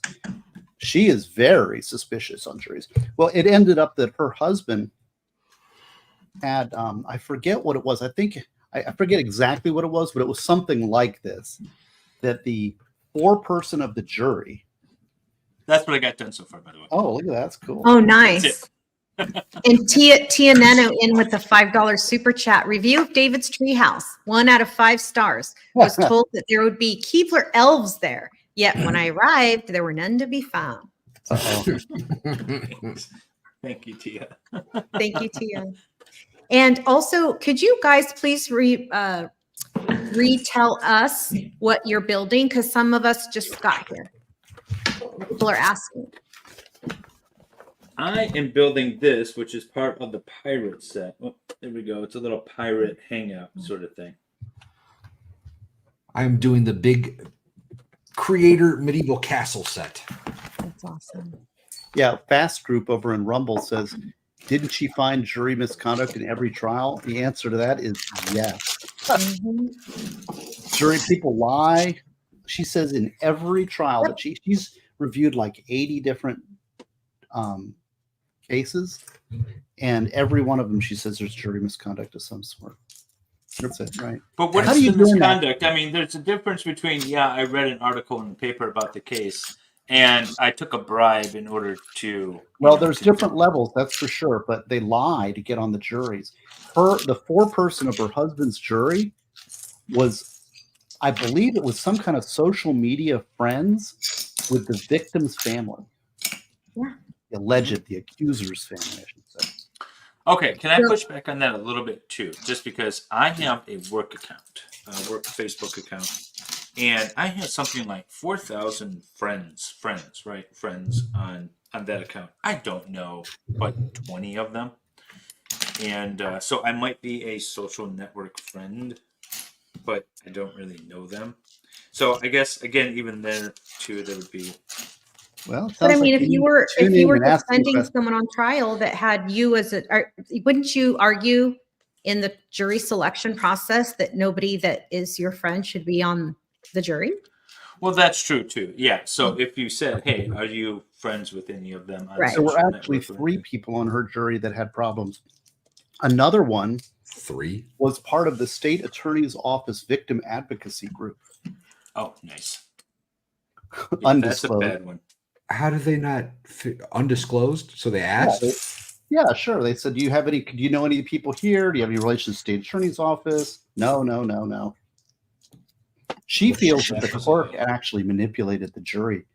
she is very suspicious on juries. Well, it ended up that her husband had, I forget what it was. I think I forget exactly what it was, but it was something like this, that the foreperson of the jury. That's what I got done so far, by the way. Oh, look at that. That's cool. Oh, That's nice. it. And Tia Neno in with the $5 super chat. Review of David's Treehouse. 1 out of 5 stars. I was told that there would be Keebler elves there. Yet when I arrived, there were none to be found. Thank you, Tia. Thank you, Tia. And also, could you guys please retell us what you're building? Because some of us just got here. People are asking. I am building this, which is part of the pirate set. Oh, there we go. It's a little pirate hangout sort of thing. I'm doing the big creator medieval castle set. That's awesome. Yeah, Fast Group over in Rumble says, didn't she find jury misconduct in every trial? The answer to that is yes. Jury people lie. She says in every trial that she's reviewed like 80 different cases, and every one of them she says there's jury misconduct of some sort. That's it, right? But what is the misconduct? I mean, there's a difference between, I read an article in the paper about the case, and I took a bribe in order to... Well, there's different levels, that's for sure, but they lie to get on the juries. The foreperson of her husband's jury was, I believe it was some kind of social media friends with the victim's family. Yeah. The accuser's family, I should say. Okay, can I push back on that a little bit too? Just because I have a work account, a work Facebook account, and I have something like 4,000 friends on that account. I don't know but 20 of them, and so I might be a social network friend, but I don't really know them. So I guess again, even there too, there would be. Well, but I mean, if you were defending someone on trial that had you as wouldn't you argue in the jury selection process that nobody that is your friend should be on the jury? Well, that's true too. Yeah. So if you said, "Hey, are you friends with any of them?" Right. So we're actually 3 people on her jury that had problems. Another one, 3, was part of the state attorney's office victim advocacy group. Oh, nice. Undisclosed. That's a bad one. How do they not undisclosed? So they asked. Yeah, sure. They said, do you know any people here? Do you have any relations to the state attorney's office? No. She feels that the clerk actually manipulated the jury.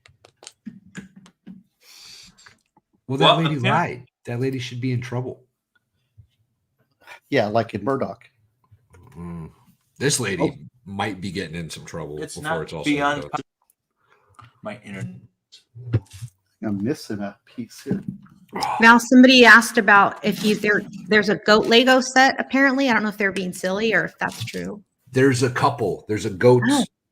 Well, that lady lied. That lady should be in trouble. Yeah, like in Murdoch. This lady might be getting in some trouble before it's all beyond my internet. I'm missing a piece here. Now, somebody asked about if there's a goat Lego set. Apparently, I don't know if they're being silly or if that's true. There's a couple. There's a goat.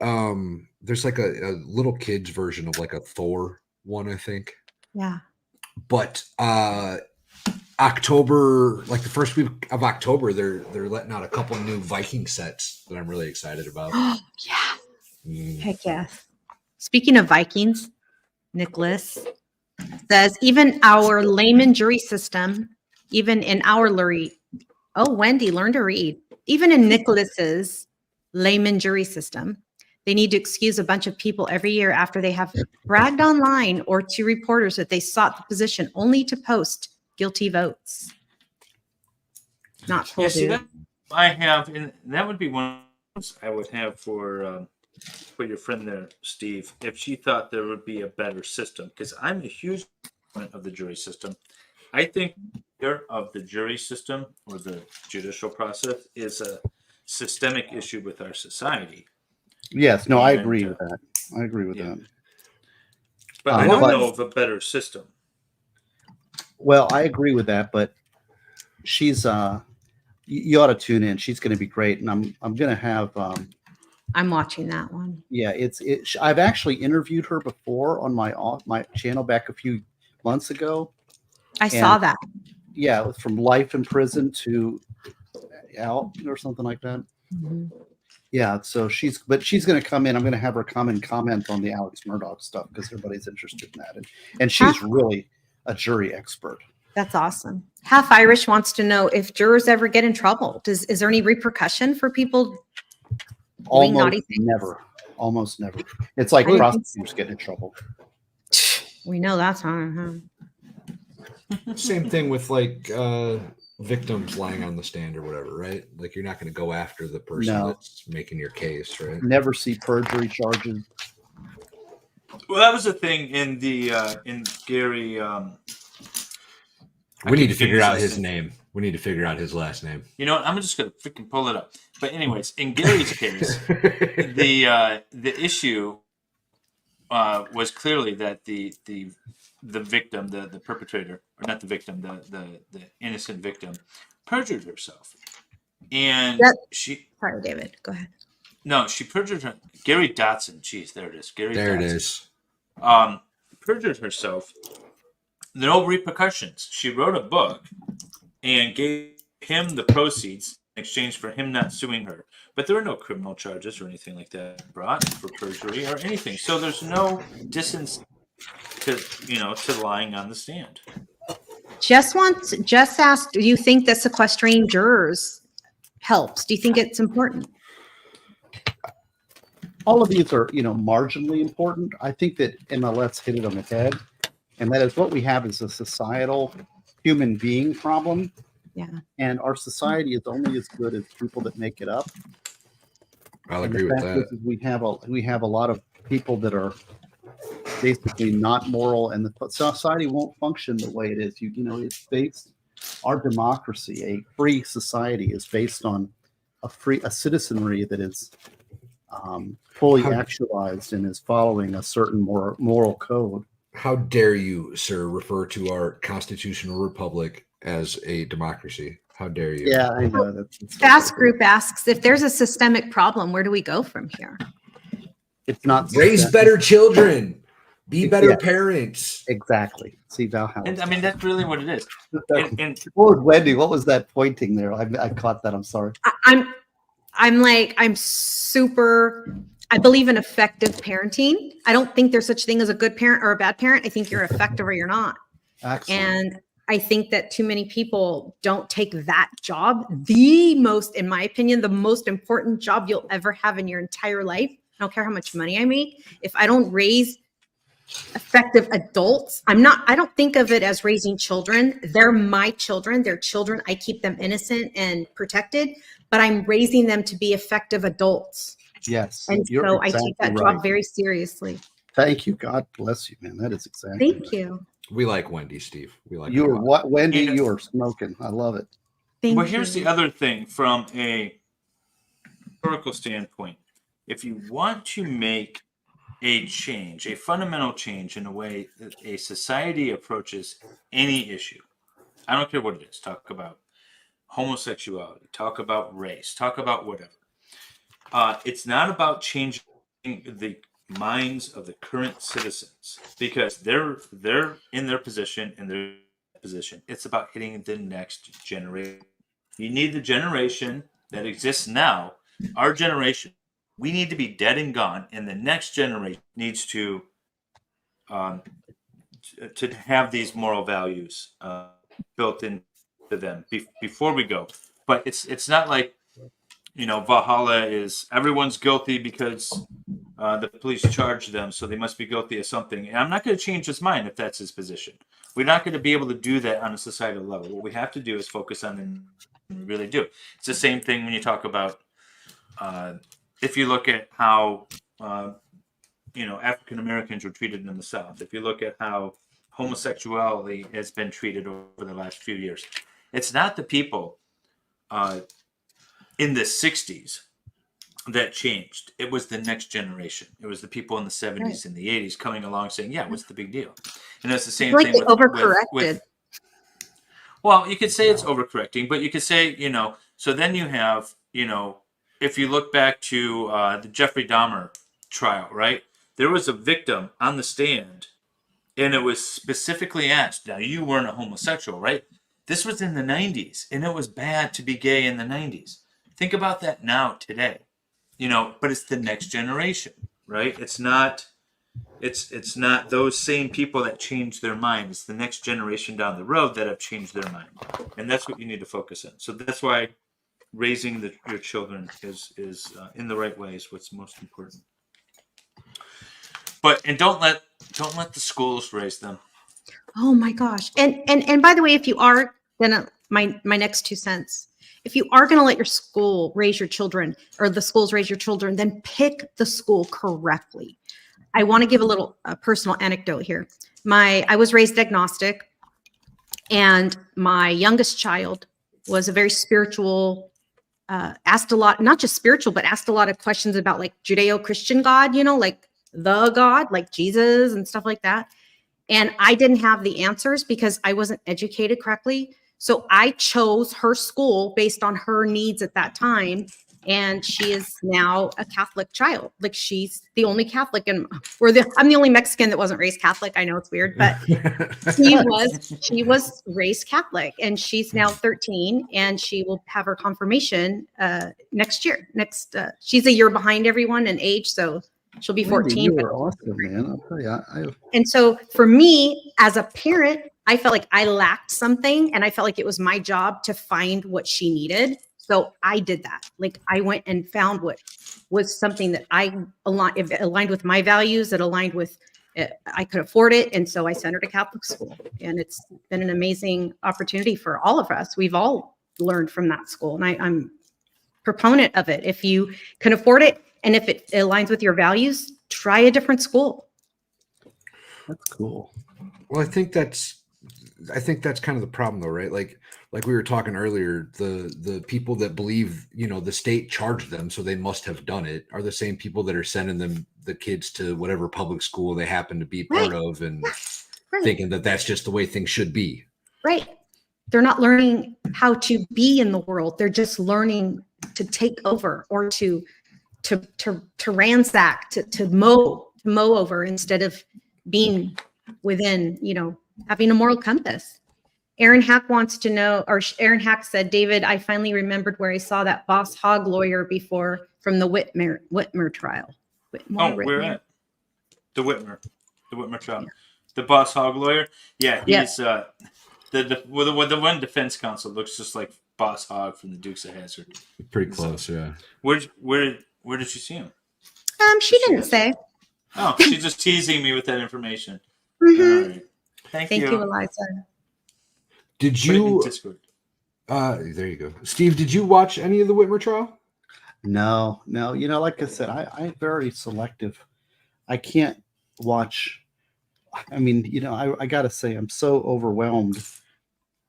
There's like a little kids version of like a Thor one, I think. Yeah. But October, like the first week of October, they're letting out a couple new Viking sets that I'm really excited about. Oh yeah. Heck yes. Speaking of Vikings, Nicholas says, even our layman jury system, even in our Wendy, learn to read. Even in Nicholas's layman jury system, they need to excuse a bunch of people every year after they have bragged online or to reporters that they sought the position only to post guilty votes. Not cool, that I have, and that would be one I would have for your friend there, Steve, if she thought there would be a better system, because I'm a huge fan of the jury system. I think of the jury system or the judicial process is a systemic issue with our society. Yes, no, I agree with that. I agree with that. But I don't know of a better system. Well, I agree with that, but she's you ought to tune in. She's going to be great, and I'm going to have. I'm watching that one. Yeah, I've actually interviewed her before on my channel back a few months ago. I saw that. Yeah, it was from life in prison to out or something like that. Mm-hmm. Yeah, so she's going to come in. I'm going to have her come and comment on the Alex Murdaugh stuff because everybody's interested in that, and she's really a jury expert. That's awesome. Half Irish wants to know if jurors ever get in trouble. Is there any repercussion for people doing naughty Almost things? never. Almost never. It's like I didn't think prosecutors get in trouble. We know that's Same thing with like victims lying on the stand or whatever, right? Like you're not going to go after the person No. that's making your case, right? Never see perjury charges. Well, that was the thing in the in Gary. We need to keep figure getting out his this- name. We need to figure out his last name. You know what? I'm just gonna freaking pull it up. But anyways, in Gary's case, the issue was clearly that the victim, the perpetrator, or not the victim, the innocent victim, perjured herself, and she. Sorry, David. Go ahead. No, she perjured her. Gary Dotson. Jeez, there it is. Gary. There Dotson. it is. Perjured herself. No repercussions. She wrote a book and gave him the proceeds in exchange for him not suing her. But there were no criminal charges or anything like that brought for perjury or anything. So there's no distance to lying on the stand. Jess asked, do you think that sequestering jurors helps? Do you think it's important? All of these are, marginally important. I think that MLS hit it on the head, and that is what we have is a societal human being problem. Yeah. And our society is only as good as people that make it up. I'll And agree the with fact that. is we have a lot of people that are basically not moral, and the society won't function the way it is. It's based, our democracy, a free society, is based on a citizenry that is fully actualized and is following a certain moral code. How dare you, sir, refer to our constitutional republic as a democracy? How dare you? Yeah, I know. That's Fast Group asks, if there's a systemic problem, where do we go from here? It's not Raise better children. Be better Yeah. parents. Exactly. See Valhalla. And I mean, that's really what it is. And What was Wendy? What was that pointing there? I caught that. I'm sorry. I believe in effective parenting. I don't think there's such thing as a good parent or a bad parent. I think you're effective or you're not. Excellent. And I think that too many people don't take that job. In my opinion, the most important job you'll ever have in your entire life. I don't care how much money I make. If I don't raise effective adults, I don't think of it as raising children. They're my children. They're children. I keep them innocent and protected, but I'm raising them to be effective adults. Yes. And you're so I take that exactly right. job very seriously. Thank you. God bless you, man. That is exactly. Thank you. We like Wendy, Steve. We like You her are a lot. what, Wendy? Yeah. You are smoking. I love it. Thank Well, you. here's the other thing from a historical standpoint. If you want to make a change, a fundamental change in the way that a society approaches any issue, I don't care what it is, talk about homosexuality, talk about race, talk about whatever. It's not about changing the minds of the current citizens because they're in their position and their position. It's about hitting the next generation. You need the generation that exists now, our generation. We need to be dead and gone, and the next generation needs to have these moral values built into them before we go. But it's not like Valhalla is everyone's guilty because the police charged them, so they must be guilty of something. And I'm not going to change his mind if that's his position. We're not going to be able to do that on a societal level. What we have to do is focus on and we really do. It's the same thing when you talk about if you look at how African Americans were treated in the South. If you look at how homosexuality has been treated over the last few years, it's not the people in the 60s that changed. It was the next generation. It was the people in the 70s and the 80s coming along saying, yeah, what's the big deal? And that's the same thing They overcorrected. Well, you could say it's overcorrecting, but you could say, so then you have, if you look back to the Jeffrey Dahmer trial, right? There was a victim on the stand and it was specifically asked, now you weren't a homosexual, right? This was in the 90s and it was bad to be gay in the 90s. Think about that now, today, but it's the next generation, right? It's not, It's not those same people that change their mind. It's the next generation down the road that have changed their mind, and that's what you need to focus on. So that's why raising your children is in the right way is what's most important. And don't let the schools raise them. Oh my gosh. And by the way, if you are gonna my next 2 cents, if you are gonna let your school raise your children or the schools raise your children, then pick the school correctly. I want to give a little personal anecdote here. I was raised agnostic, and my youngest child was a very spiritual, asked a lot, not just spiritual, but asked a lot of questions about like Judeo-Christian God, like the God, like Jesus and stuff like that. And I didn't have the answers because I wasn't educated correctly. So I chose her school based on her needs at that time. And she is now a Catholic child. Like she's the only Catholic, and I'm the only Mexican that wasn't raised Catholic. I know it's weird, but she was raised Catholic, and she's now 13, and she will have her confirmation next year. She's a year behind everyone in age, so she'll be 14. You were awesome, man. I'll tell you. And so for me, as a parent, I felt like I lacked something, and I felt like it was my job to find what she needed. So I did that. Like I went and found what was something that it aligned with my values. It aligned with, I could afford it. And so I sent her to Catholic school, and it's been an amazing opportunity for all of us. We've all learned from that school, and I'm a proponent of it. If you can afford it, and if it aligns with your values, try a different school. That's cool. Well, I think that's kind of the problem though, right? Like we were talking earlier, the people that believe, the state charged them, so they must have done it, are the same people that are sending the kids to whatever public school they happen to be part of, and thinking that that's just the way things should be. Right. They're not learning how to be in the world. They're just learning to take over or to ransack, to mow over, instead of being within, having a moral compass. Aaron Hack wants to know, or Aaron Hack said, David, I finally remembered where I saw that Boss Hogg lawyer before from the Whitmer trial. Where at? The Whitmer trial. Yeah. The Boss Hogg lawyer? Yeah, he's the one defense counsel looks just like Boss Hogg from the Dukes of Hazzard. Pretty close, yeah. Where did you see him? She didn't say. Oh, she's just teasing me with that information. Mm-hmm. All right. Thank you, Eliza. Did you? There you go, Steve. Did you watch any of the Whitmer trial? No. Like I said, I'm very selective. I can't watch. I mean, I got to say, I'm so overwhelmed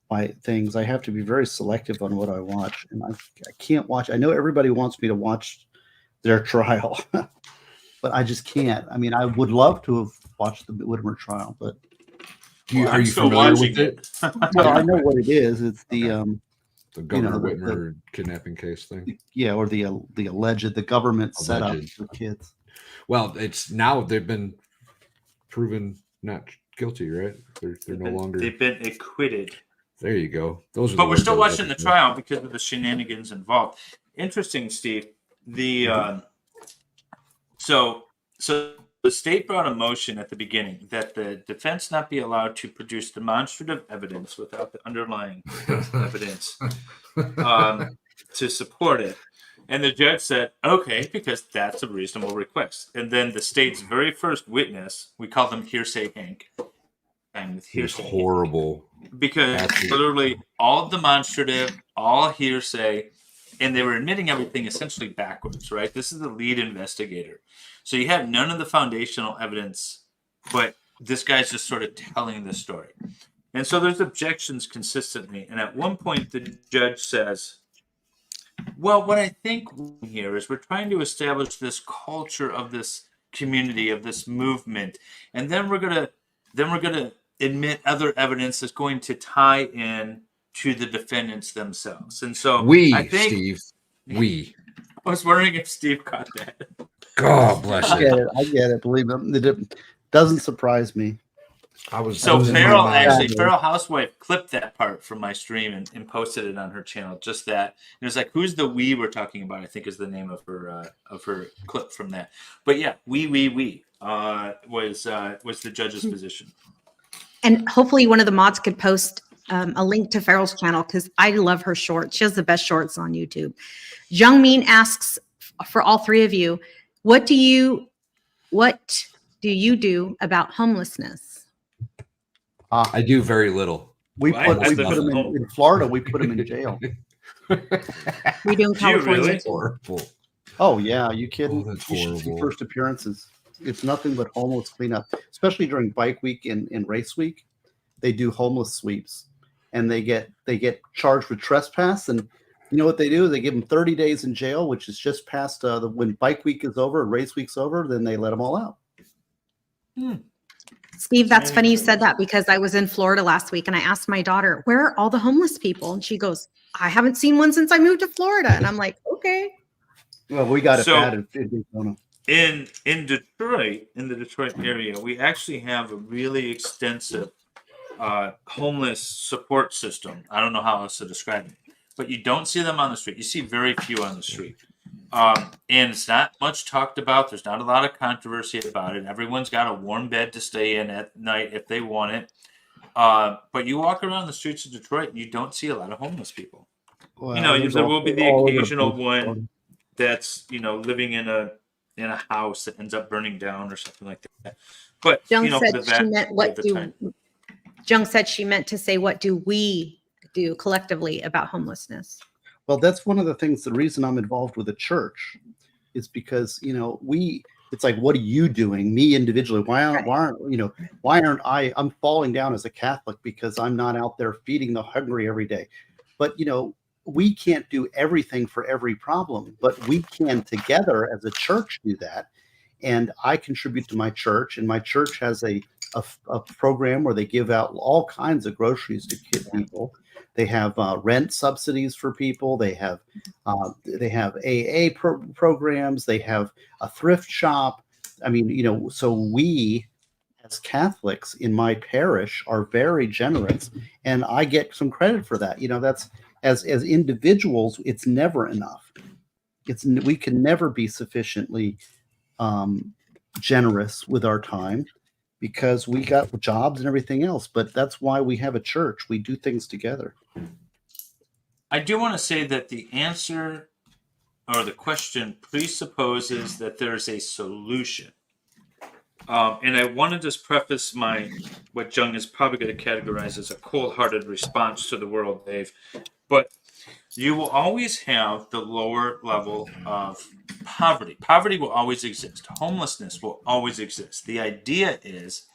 by things. I have to be very selective on what I watch, and I can't watch. I know everybody wants me to watch their trial, but I just can't. I mean, I would love to have watched the Whitmer trial, but. Are you familiar with it? Well, I know what it is. It's the Governor Whitmer kidnapping case thing. Yeah, or the alleged, the government set up for kids. Well, it's now they've been proven not guilty, right? They're no longer. They've been acquitted. There you go. But we're still watching the trial because of the shenanigans involved. Interesting, Steve. So the state brought a motion at the beginning that the defense not be allowed to produce demonstrative evidence without the underlying evidence to support it. And the judge said, okay, because that's a reasonable request. And then the state's very first witness, we call them Hearsay Hank. And with Hearsay horrible. Hank, because literally all demonstrative, all hearsay, and they were admitting everything essentially backwards, right? This is the lead investigator. So you have none of the foundational evidence, but this guy's just sort of telling the story. And so there's objections consistently. And at one point, the judge says, well, what I think here is we're trying to establish this culture of this community, of this movement. And then we're going to admit other evidence that's going to tie in to the defendants themselves. And so Steve. I was wondering if Steve caught that. God bless you. I get it. Believe me, it doesn't surprise me. So in my mind. Feral Housewife clipped that part from my stream and posted it on her channel. Just that. And it was like, "Who's the we we're talking about?" I think is the name of her clip from that. But yeah, we was the judge's position. And hopefully one of the mods could post a link to Farrell's channel because I love her shorts. She has the best shorts on YouTube. Jung Min asks for all three of you, what do you do about homelessness? I do very little. We put them in Florida. We put them in jail. We do in California. Really? Horrible. Oh yeah, you kidding? That's You should see horrible. first appearances. It's nothing but homeless cleanup, especially during bike week and race week. They do homeless sweeps, and they get charged with trespass. And you know what they do? They give them 30 days in jail, which is just past when bike week is over, race week's over. Then they let them all out. Steve, that's funny you said that because I was in Florida last week and I asked my daughter, where are all the homeless people? And she goes, I haven't seen one since I moved to Florida. And I'm like, okay. Well, we got it So- bad in Daytona. In Detroit, in the Detroit area, we actually have a really extensive homeless support system. I don't know how else to describe it, but you don't see them on the street. You see very few on the street. And it's not much talked about. There's not a lot of controversy about it. Everyone's got a warm bed to stay in at night if they want it. But you walk around the streets of Detroit and you don't see a lot of homeless people. Well, There will be the all over the occasional place. one that's, living in a house that ends up burning down or something like that. But Jung for said the she vast meant majority what of the do time. Jung said she meant to say what do we do collectively about homelessness? Well, that's one of the things. The reason I'm involved with a church is because it's like, what are you doing, me individually? Why aren't I? I'm falling down as a Catholic because I'm not out there feeding the hungry every day. But we can't do everything for every problem, but we can together as a church do that. And I contribute to my church, and my church has a program where they give out all kinds of groceries to people. They have rent subsidies for people. They have AA programs. They have a thrift shop. I mean, so we as Catholics in my parish are very generous, and I get some credit for that. That's as individuals, it's never enough. We can never be sufficiently generous with our time because we got jobs and everything else. But that's why we have a church. We do things together. I do want to say that the answer or the question presupposes that there's a solution. And I want to just preface what Jung is probably going to categorize as a cold-hearted response to the world, Dave. But you will always have the lower level of poverty. Poverty will always exist. Homelessness will always exist. The idea is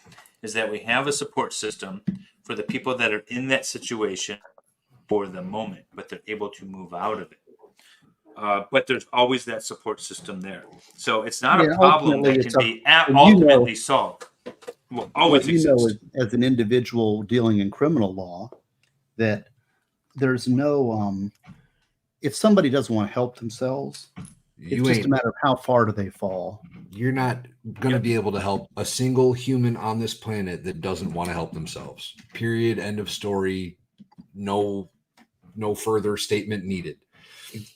that we have a support system for the people that are in that situation for the moment, but they're able to move out of it. But there's always that support system there. So it's not a problem that can be ultimately solved. Will always exist. As an individual dealing in criminal law, that there's no if somebody doesn't want to help themselves, it's just a matter of how far do they fall. You're not going to be able to help a single human on this planet that doesn't want to help themselves. Period. End of story. No further statement needed.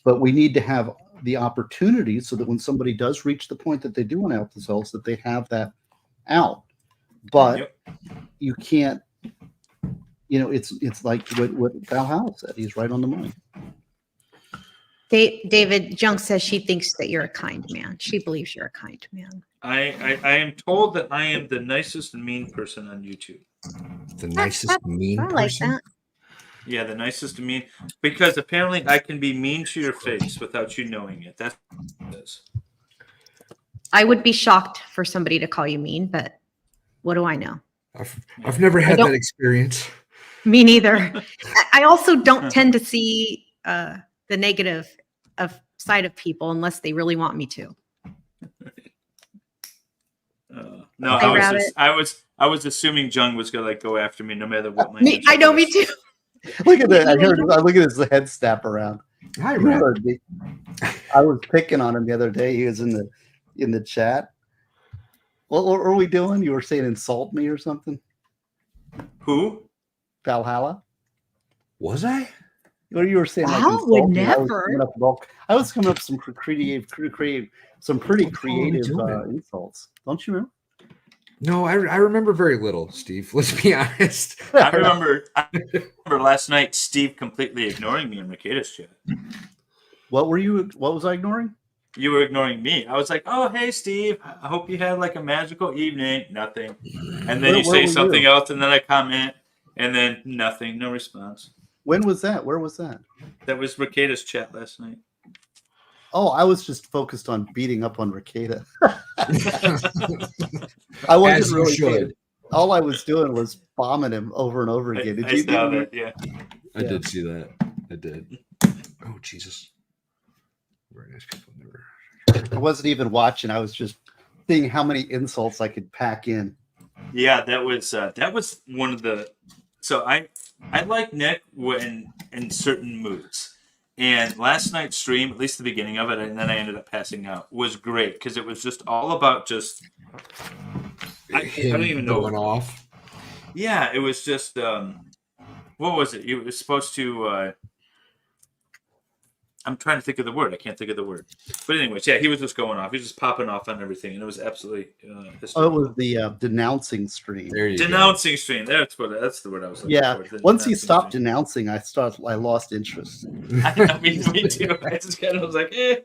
But we need to have the opportunity so that when somebody does reach the point that they do want to help themselves, that they have that out. But you can't, it's like what Valhalla said. He's right on the money. David, Jung says she thinks that you're a kind man. She believes you're a kind man. I am told that I am the nicest and mean person on YouTube. The nicest mean I like person? that. Yeah, the nicest and mean, because apparently I can be mean to your face without you knowing it. That's what it is. I would be shocked for somebody to call you mean, but what do I know? I've never had that experience. Me neither. I also don't tend to see the negative side of people unless they really want me to. No, I was assuming Jung was gonna go after me no matter what. I know, me too. Look at that! Look at his head snap around. Hi, You heard me. I was picking on him the other day. He was in the chat. What were we doing? You were saying insult me or something? Who? Valhalla? Was I? What you were saying? Like Val would insulting, never. I was coming up with some some pretty What the hell are we creative doing? insults. Don't you remember? No, I remember very little, Steve. Let's be honest. I remember last night Steve completely ignoring me in Makeda's chat. What was I ignoring? You were ignoring me. I was like, "Oh, hey, Steve. I hope you had like a magical evening." Nothing. And then you say something else, and then I comment, and then nothing. No response. When was that? Where was that? That was Makeda's chat last night. Oh, I was just focused on beating up on Rakeda. I wasn't As you really should. all I was doing was bombing him over and over again. Did I you saw that? Yeah. I did see that. I did. Oh, Jesus. Very nice people. I wasn't even watching. I was just seeing how many insults I could pack in. Yeah, that was one of the. So I like Nick when in certain moods. And last night's stream, at least the beginning of it, and then I ended up passing out, was great because it was just all about just. I don't even know. Going off. Yeah, it was just. What was it? It was supposed to. I'm trying to think of the word. I can't think of the word. But anyways, yeah, he was just going off. He was just popping off on everything, and it was absolutely. It was the denouncing stream. There you denouncing stream. That's the word I was looking for. Once he stopped denouncing, I lost interest. I mean, me too. I just kind of was like, eh.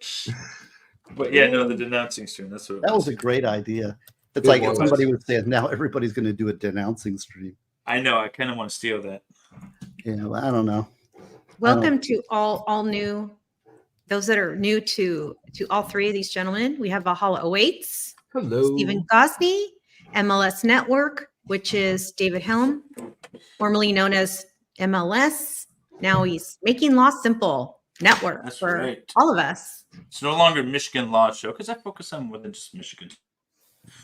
But yeah, no, the denouncing stream. That's what. That was a great idea. It's It like was. if somebody would say, now everybody's going to do a denouncing stream. I know. I kind of want to steal that. Yeah, well, I don't know. Welcome to all new, those that are new to all three of these gentlemen. We have Valhalla Awaits, Hello. Steve Gosney, MLS Network, which is David Helm, formerly known as MLS. Now he's Making Law Simple Network. That's for right. all of us. It's no longer Michigan Law Show because I focus on more than just Michigan.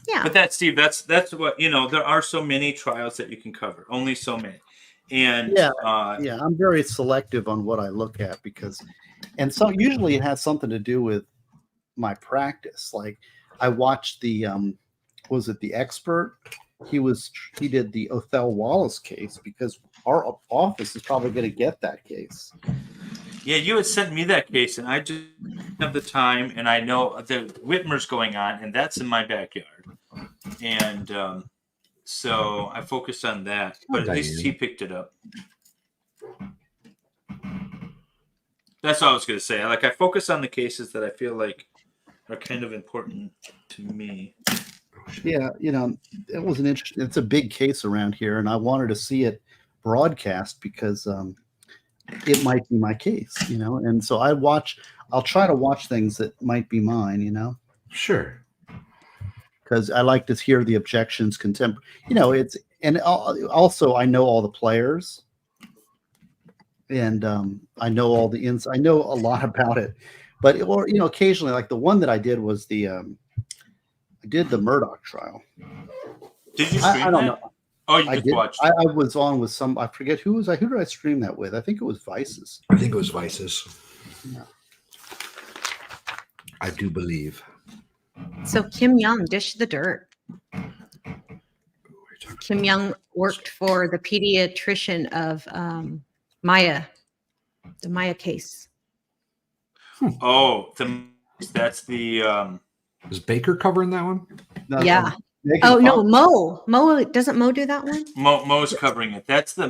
Yeah. But that, Steve, that's what, there are so many trials that you can cover, only so many. And I'm very selective on what I look at and so usually it has something to do with my practice. Like I watched the, was it The Expert? He did the Othell Wallace case because our office is probably going to get that case. Yeah, you had sent me that case, and I just have the time, and I know the Whitmer's going on, and that's in my backyard. And so I focused on that, but at least he picked it up. That's all I was going to say. Like I focus on the cases that I feel like are kind of important to me. Yeah, it was it's a big case around here, and I wanted to see it broadcast because it might be my case, and so I'll try to watch things that might be mine, Sure. Because I like to hear the objections and also I know all the players and I know all the I know a lot about it, but occasionally, like the one that I did was I did the Murdoch trial. Did you stream I don't that? know. Oh, you I just did. watched. I was on with I forget who did I stream that with? I think it was Vices. I think it was Vices. Yeah. I do believe. So Kim Young, dish the dirt. Kim Young worked for the pediatrician of Maya, the Maya case. Oh, that's the. Is Baker covering that one? No, Yeah. Megan No, Fox. Mo doesn't Mo do that one? Mo's covering it. That's the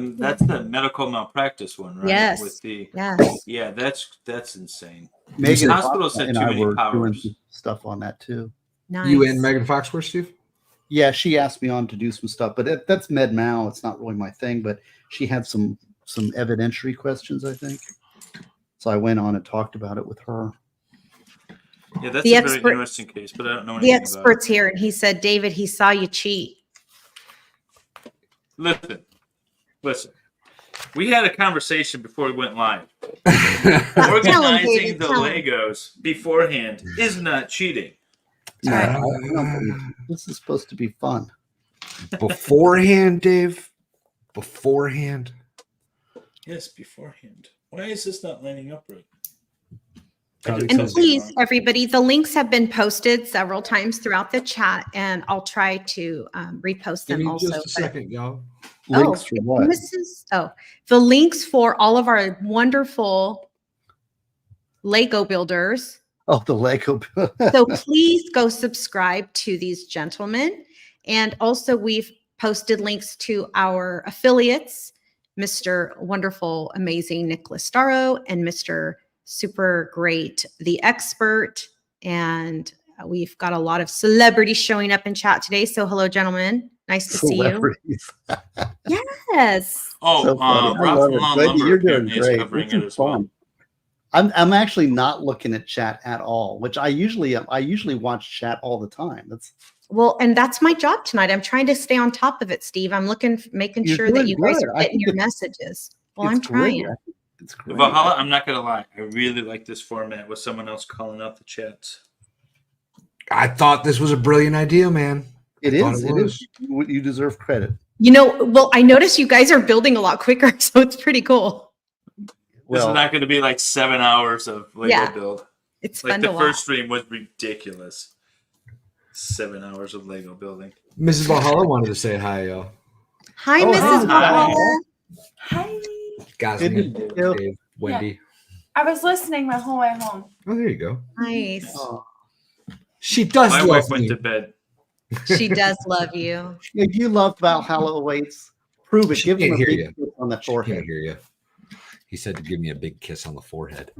medical malpractice one, right? Yes. With the Yes. yeah, that's insane. Megan Hospitals Fox have and too I many were powers. doing stuff on that too. Nice. You and Megan Foxworth, Steve? Yeah, she asked me on to do some stuff, but that's med mal. It's not really my thing, but she had some evidentiary questions, I think. So I went on and talked about it with her. Yeah, that's The a expert- very interesting case, but I don't know The anything expert's here, and he said, David, he saw you cheat. about it. Listen. We had a conversation before we went live. Tell him, Organizing David, the tell him. Legos beforehand is not cheating. No, I don't believe this is supposed to be fun. Beforehand, Dave. Beforehand. Yes, beforehand. Why is this not lining up right? Probably And because- please, everybody, the links have been posted several times throughout the chat, and I'll try to repost Give them me also. just a second, y'all. Links for what? The links for all of our wonderful Lego builders. Oh, the Lego. So please go subscribe to these gentlemen. And also we've posted links to our affiliates, Mr. Wonderful, Amazing Nicholas Starro and Mr. Super Great, the Expert. And we've got a lot of celebrities showing up in chat today. So hello, gentlemen. Nice to see you. Yes. Oh, So funny. I love it. Lawn Wendy, Lumber you're doing apparently is great. covering This it is as well. fun. I'm actually not looking at chat at all, which I usually watch chat all the time. And that's my job tonight. I'm trying to stay on top of it, Steve. I'm making You're sure that doing you guys good. are I getting think your messages. Well, I'm it's great. trying. I think it's great. Valhalla, I'm not gonna lie. I really like this format with someone else calling out the chats. I thought this was a brilliant idea, man. It I thought is. it It was. is. You deserve credit. I noticed you guys are building a lot quicker, so it's pretty cool. This is not going to be like 7 hours of Lego build. It's like fun the to first watch. stream was ridiculous. 7 hours of Lego building. Mrs. Valhalla wanted to say hi, y'all. Hi, Oh, Mrs. hi. Valhalla. Hi. Gosney, Good. Dave, Wendy. I was listening my whole way home. Oh, there you go. Nice. Oh, She does My love wife went me. to bed. She does love you. if you love Valhalla Awaits, prove it. She Give him can't a hear big you. kiss on the Can't forehead. hear you. He said to give me a big kiss on the forehead.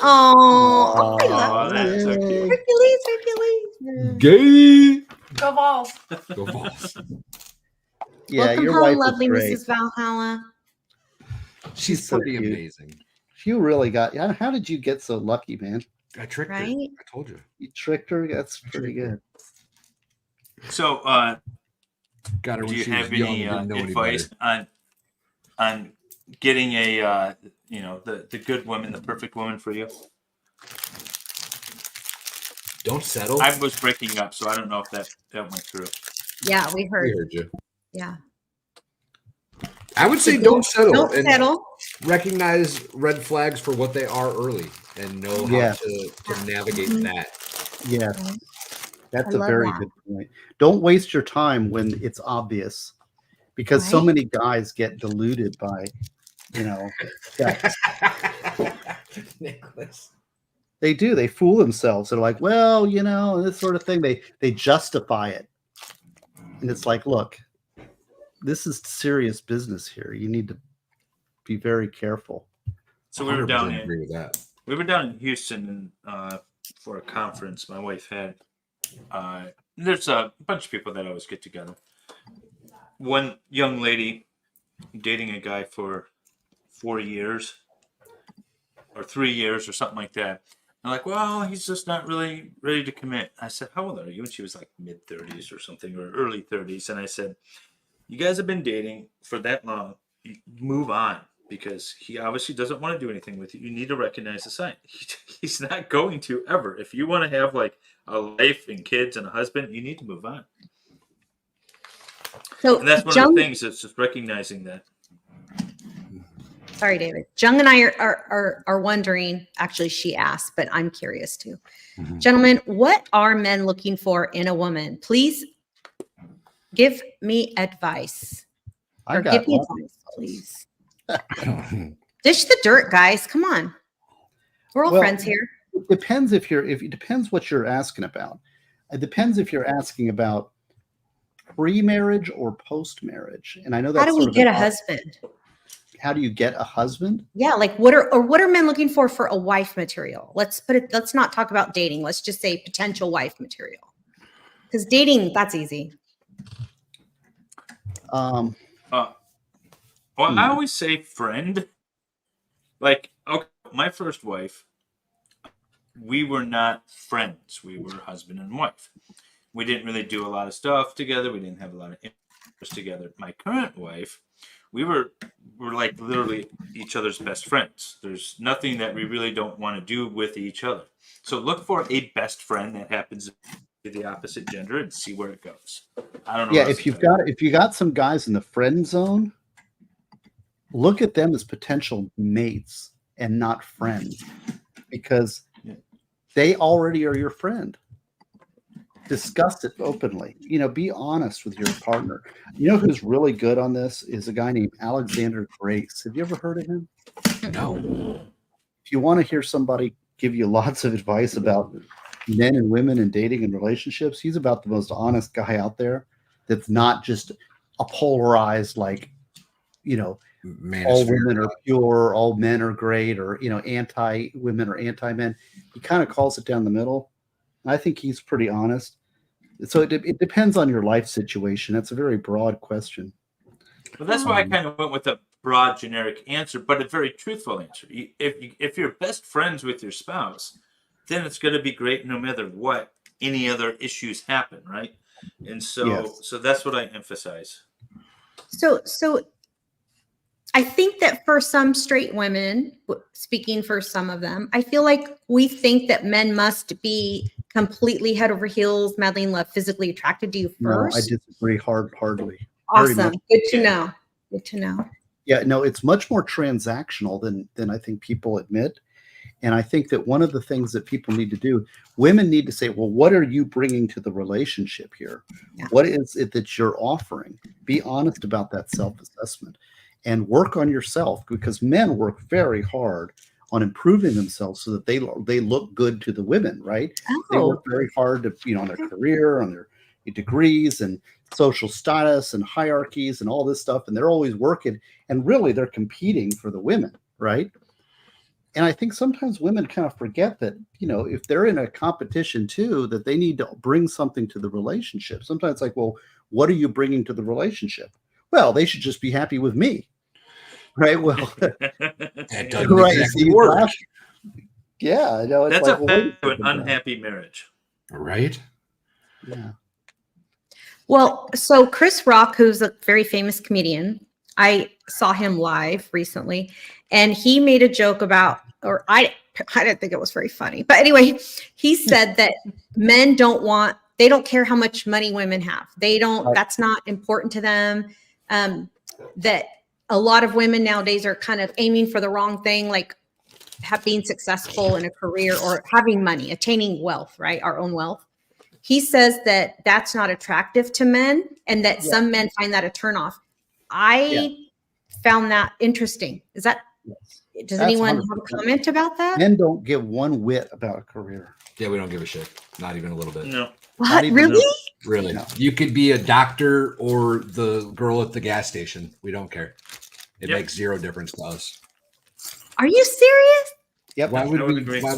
Oh, I love Oh, that's so cute. Hercules. Gay. Go Vols. Go balls. Yeah, Welcome your home, wife lovely is great. Mrs. Valhalla. She's so pretty cute. amazing. You really got. How did you get so lucky, man? I tricked her. Right? I told you. You tricked her. That's pretty good. So, Got her do when you she have was young any and didn't know any advice better. on getting a the good woman, the perfect woman for you? Don't settle. I was breaking up, so I don't know if that went through. Yeah, we We heard. heard you. Yeah. I would say don't settle. Don't and settle. recognize red flags for what they are early and know how Yes. to navigate Mhm. that. Yes, that's I a love very that. good point. Don't waste your time when it's obvious, because so Right? many guys get deluded by, sex. Nicholas. They do. They fool themselves. They're like, well, this sort of thing. They justify it, and it's like, look, this is serious business here. You need to be very careful. So we were down 100% agree with that. in Houston and for a conference my wife had. There's a bunch of people that always get together. One young lady dating a guy for 4 years or 3 years or something like that. I'm like, well, he's just not really ready to commit. I said, how old are you? And she was like mid-30s or something, or early 30s. And I said, you guys have been dating for that long. Move on, because he obviously doesn't want to do anything with you. You need to recognize the sign. He's not going to ever. If you want to have like a life and kids and a husband, you need to move on. So And that's one of the things. It's just recognizing that. Sorry, David. Jung and I are wondering, actually she asked, but I'm curious too. Mhm. Gentlemen, what are men looking for in a woman? Please give me advice. I Or got give me one. advice, please. Dish the dirt, guys. Come on. We're all Well, friends here. It depends it depends what you're asking about. It depends if you're asking about pre-marriage or post-marriage. And I know that's How do we sort of get a an odd- husband? How do you get a husband? Yeah, like what are men looking for a wife material? Let's not talk about dating. Let's just say potential wife material. Because dating, that's easy. Well, I always say friend. Like, okay, my first wife, we were not friends. We were husband and wife. We didn't really do a lot of stuff together. We didn't have a lot of interest together. My current wife, we're like literally each other's best friends. There's nothing that we really don't want to do with each other. So look for a best friend that happens to be the opposite gender and see where it goes. I don't know. Yeah, if you got some guys in the friend zone, look at them as potential mates and not friends, because they already are your friend. discuss it openly. Be honest with your partner. You know who's really good on this is a guy named Alexander Grace. Have you ever heard of him? No. If you want to hear somebody give you lots of advice about men and women and dating and relationships, he's about the most honest guy out there. That's not just a polarized, like, all women are pure, all men are great, or anti women or anti men. He kind of calls it down the middle. I think he's pretty honest. So it depends on your life situation. That's a very broad question. Well, that's why I kind of went with a broad, generic answer, but a very truthful answer. If you're best friends with your spouse, then it's going to be great no matter what any other issues happen, right? And so that's what I emphasize. So I think that for some straight women, speaking for some of them, I feel like we think that men must be completely head over heels, madly in love, physically attracted to you first. No, I disagree hardly. Awesome. Good to know. Good to know. Yeah, no, it's much more transactional than I think people admit. And I think that one of the things that people need to do, women need to say, well, what are you bringing to the relationship here? Yeah. What is it that you're offering? Be honest about that self-assessment and work on yourself, because men work very hard on improving themselves so that they look good to the women, right? Oh. They work very hard to, on their career, on their degrees and social status and hierarchies and all this stuff. And they're always working, and really they're competing for the women, right? And I think sometimes women kind of forget that, if they're in a competition too, that they need to bring something to the relationship. Sometimes it's like, well, what are you bringing to the relationship? Well, they should just be happy with me. Right. Well, that doesn't exactly work. Yeah. I know. It's that's like, an unhappy marriage. Right. Yeah. Well, so Chris Rock, who's a very famous comedian, I saw him live recently, and he made a joke about, or I didn't think it was very funny, but anyway, he said that men they don't care how much money women have. They don't, right. That's not important to them. That a lot of women nowadays are kind of aiming for the wrong thing, like being successful in a career or having money, attaining wealth, right? Our own wealth. He says that that's not attractive to men, and that some men find that a turnoff. I found that interesting. Does that's anyone 100%. Have a comment about that? Men don't give one whit about a career. Yeah, we don't give a shit. Not even a little bit. No. What? Really? Really? No. You could be a doctor or the girl at the gas station. We don't care. It makes zero difference to us. Are you serious? Yep.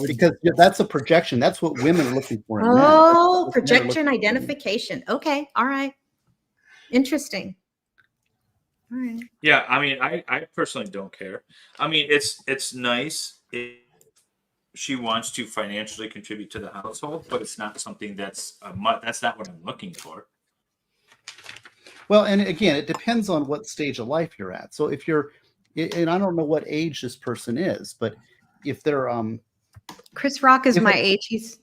Because that's a projection. That's what women are looking for in men. Oh, projection identification. Okay. All right. Interesting. All right. Yeah, I mean, I personally don't care. I mean, it's nice if she wants to financially contribute to the household, but it's not something that's not what I'm looking for. Well, and again, it depends on what stage of life you're at. So if you're, and I don't know what age this person is, but if they're Chris Rock is my age. He's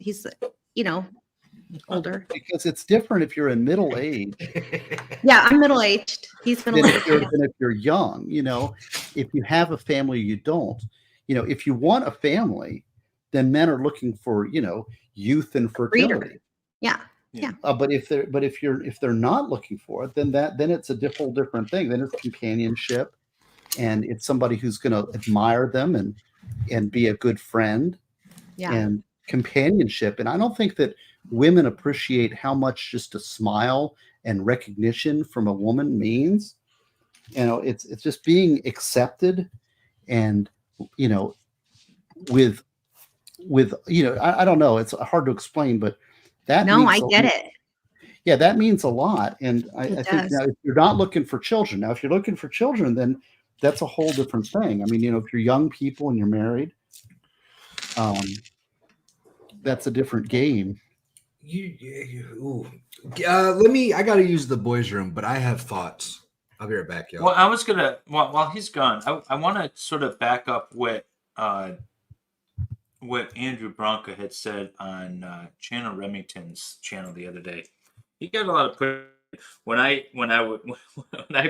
older. Because it's different if you're in middle age. Yeah, I'm middle aged. He's middle aged. Than if you're young, if you have a family, you don't. If you want a family, then men are looking for, youth and fertility. Yeah. Yeah. But if they're not looking for it, then it's a whole different thing. Then it's companionship, and it's somebody who's going to admire them and be a good friend. Yeah. And companionship. And I don't think that women appreciate how much just a smile and recognition from a woman means. It's just being accepted, and with I don't know, it's hard to explain, but that I get it. Yeah, that means a lot. And I think now if you're not looking for children, if you're looking for children, then that's a whole different thing. I mean, if you're young people and you're married, that's a different game. I got to use the boys' room, but I have thoughts. I'll be right back, y'all. Well, I was gonna while he's gone, I want to sort of back up what Andrew Bronca had said on Channel Remington's channel the other day. He got a lot of push when I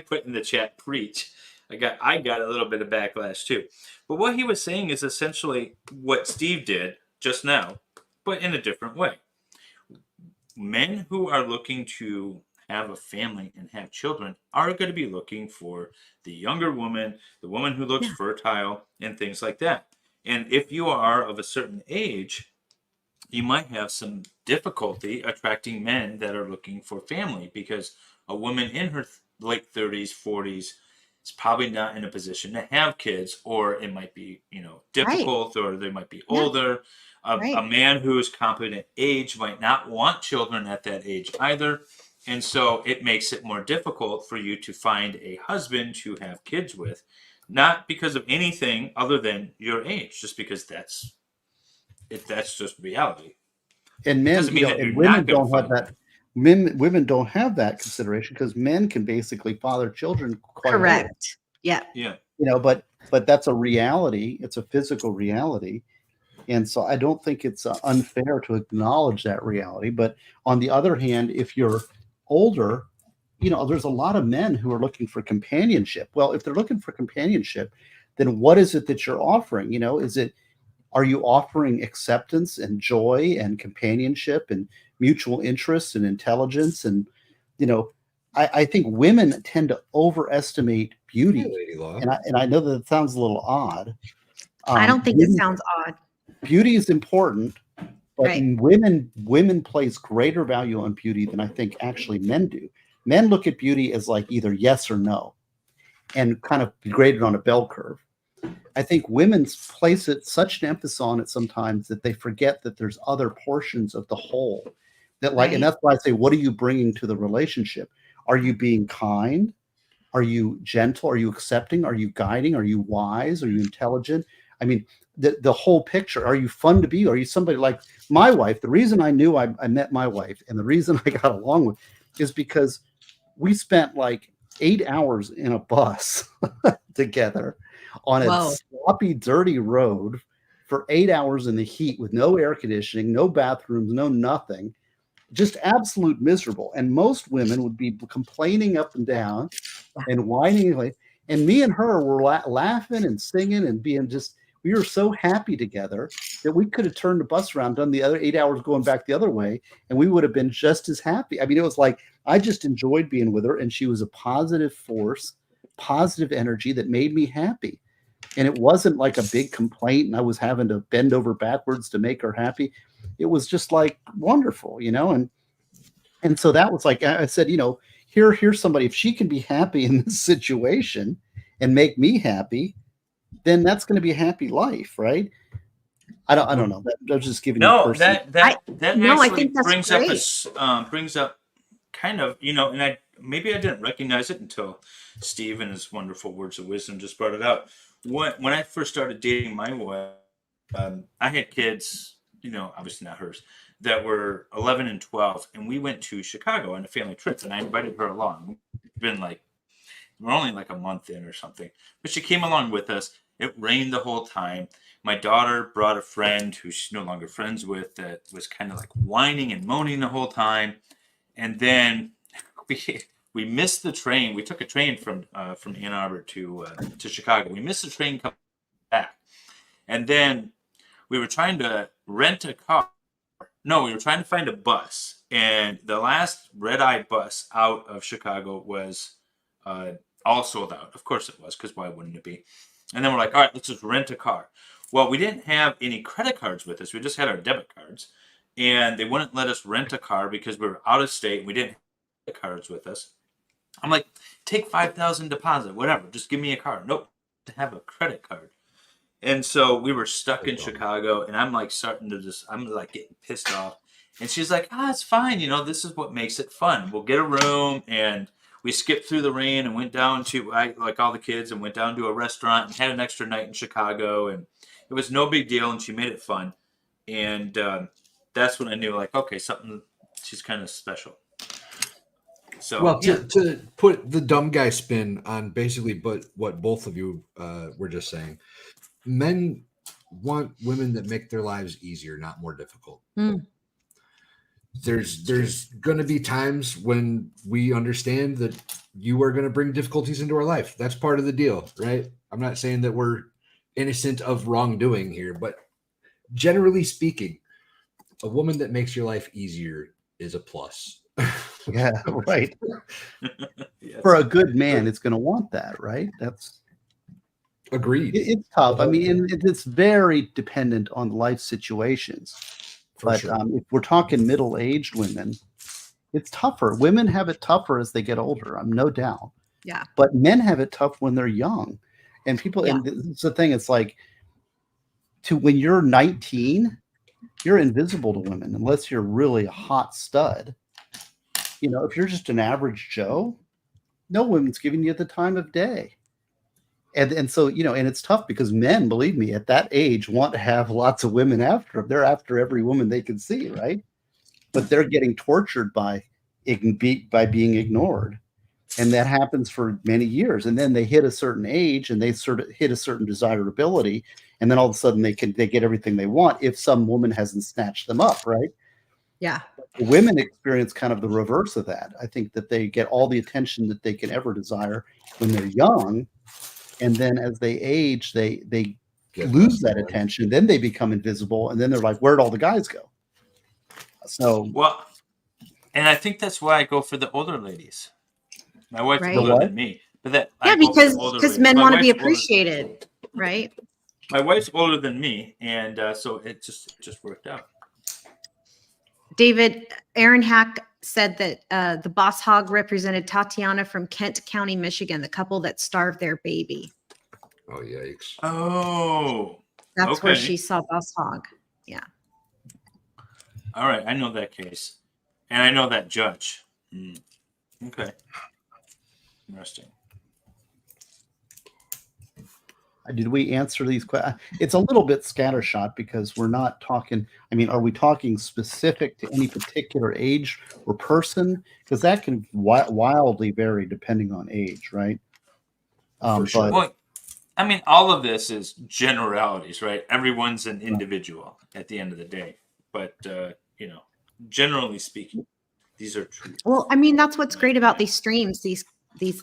put in the chat preach. I got a little bit of backlash too. But what he was saying is essentially what Steve did just now, but in a different way. men who are looking to have a family and have children are going to be looking for the younger woman, the woman who looks Yeah. fertile, and things like that. And if you are of a certain age, you might have some difficulty attracting men that are looking for family because a woman in her late 30s, 40s is probably not in a position to have kids, or it might be, Right. difficult, or they might be Yeah. older. A Right. man who is competent age might not want children at that age either. And so it makes it more difficult for you to find a husband to have kids with, not because of anything other than your age, just because that's just reality. And men, Doesn't mean that you're and not women going to don't have find that. Women don't have that consideration because men can basically father children quite early. Correct. Yeah. Yeah. But that's a reality. It's a physical reality. And so I don't think it's unfair to acknowledge that reality. But on the other hand, if you're older, there's a lot of men who are looking for companionship. Well, if they're looking for companionship, then what is it that you're offering? Are you offering acceptance and joy and companionship and mutual interest and intelligence? And, I think women tend to overestimate beauty. Hey, Lady Law. And I know that it sounds a little odd. I don't think it sounds odd. Beauty is important, but Right. women place greater value on beauty than I think actually men do. Men look at beauty as like either yes or no, and kind of graded on a bell curve. I think women place such an emphasis on it sometimes that they forget that there's other portions of the whole that Right. and that's why I say, what are you bringing to the relationship? Are you being kind? Are you gentle? Are you accepting? Are you guiding? Are you wise? Are you intelligent? I mean, the whole picture. Are you fun to be? Are you somebody like my wife? The reason I knew I met my wife and the reason I got along with is because we spent like 8 hours in a bus together on a Whoa. sloppy, dirty road for 8 hours in the heat with no air conditioning, no bathrooms, no nothing. Just absolute miserable. And most women would be complaining up and down and whining. And me and her were laughing and singing and we were so happy together that we could have turned the bus around, done the other 8 hours going back the other way, and we would have been just as happy. I mean, it was like I just enjoyed being with her, and she was a positive force, positive energy that made me happy. And it wasn't like a big complaint, and I was having to bend over backwards to make her happy. It was just like wonderful, and so that was like I said, here's somebody. If she can be happy in this situation and make me happy, then that's going to be a happy life, right? I don't know. I was just giving you No, personal. that No, I actually think that's brings great. brings up kind of, and I didn't recognize it until Steve and his wonderful words of wisdom just brought it out. When I first started dating my wife, I had kids, obviously not hers, that were 11 and 12, and we went to Chicago on a family trip, and I invited her along. We're only like a month in or something, but she came along with us. It rained the whole time. My daughter brought a friend who she's no longer friends with that was kind of like whining and moaning the whole time. And then we missed the train. We took a train from Ann Arbor to Chicago. We missed the train coming back, and then we were trying to rent a car. No, we were trying to find a bus, and the last red-eye bus out of Chicago was all sold out. Of course it was, because why wouldn't it be? And then we're like, all right, let's just rent a car. Well, we didn't have any credit cards with us. We just had our debit cards. And they wouldn't let us rent a car because we were out of state. We didn't have credit cards with us. I'm like, take 5,000 deposit, whatever. Just give me a car. Nope, to have a credit card. And so we were stuck in Chicago, and I'm like I'm like getting pissed off. And she's like, it's fine. This is what makes it fun. We'll get a room, and we skipped through the rain and went down to, like all the kids, and went down to a restaurant and had an extra night in Chicago. And it was no big deal, and she made it fun. And that's when I knew, like, okay, she's kind of special. So, well, to put the dumb guy spin on basically what both of you were just saying, men want women that make their lives easier, not more difficult. Mm. There's going to be times when we understand that you are going to bring difficulties into our life. That's part of the deal, right? I'm not saying that we're innocent of wrongdoing here, but generally speaking, a woman that makes your life easier is a plus. Yeah, right. Yes. For a good man, it's going to want that, right? That's Agreed. it's tough. I mean, and it's very dependent on life situations. For But sure. if we're talking middle-aged women, it's tougher. Women have it tougher as they get older. I'm no doubt. Yeah. But men have it tough when they're young, and people. Yeah. And this is the thing. It's like when you're 19, you're invisible to women unless you're really a hot stud. You know, if you're just an average Joe, no woman's giving you the time of day. And so, you know, and it's tough because men, believe me, at that age want to have lots of women after them. They're after every woman they can see, right? But they're getting tortured by being ignored. And that happens for many years. And then they hit a certain age and they sort of hit a certain desirability. And then all of a sudden they get everything they want if some woman hasn't snatched them up, right? Yeah. Women experience kind of the reverse of that. I think that they get all the attention that they can ever desire when they're young. And then as they age, they lose that attention. Then they become invisible. And then they're like, where'd all the guys go? So, Well, and I think that's why I go for the older ladies. My wife's Right. older What? than me, but that Yeah, I go for the older because ladies. men My want to be wife's older- appreciated, right? My wife's older than me, and so it just worked out. David, Aaron Hack said that the boss hog represented Tatiana from Kent County, Michigan, the couple that starved their baby. Oh, yikes. Oh, That's where Okay. she saw boss hog. all right. I know that case, and I know that judge. Okay, interesting. did we answer these questions? It's a little bit scattershot because we're not talking. I mean, are we talking specific to any particular age or person? Because that can wildly vary depending on age, right? For sure. Well, I mean, all of this is generalities, right? Everyone's an individual at the end of the day, but you know, generally speaking, these are true. Well, I mean, that's what's great about these streams, these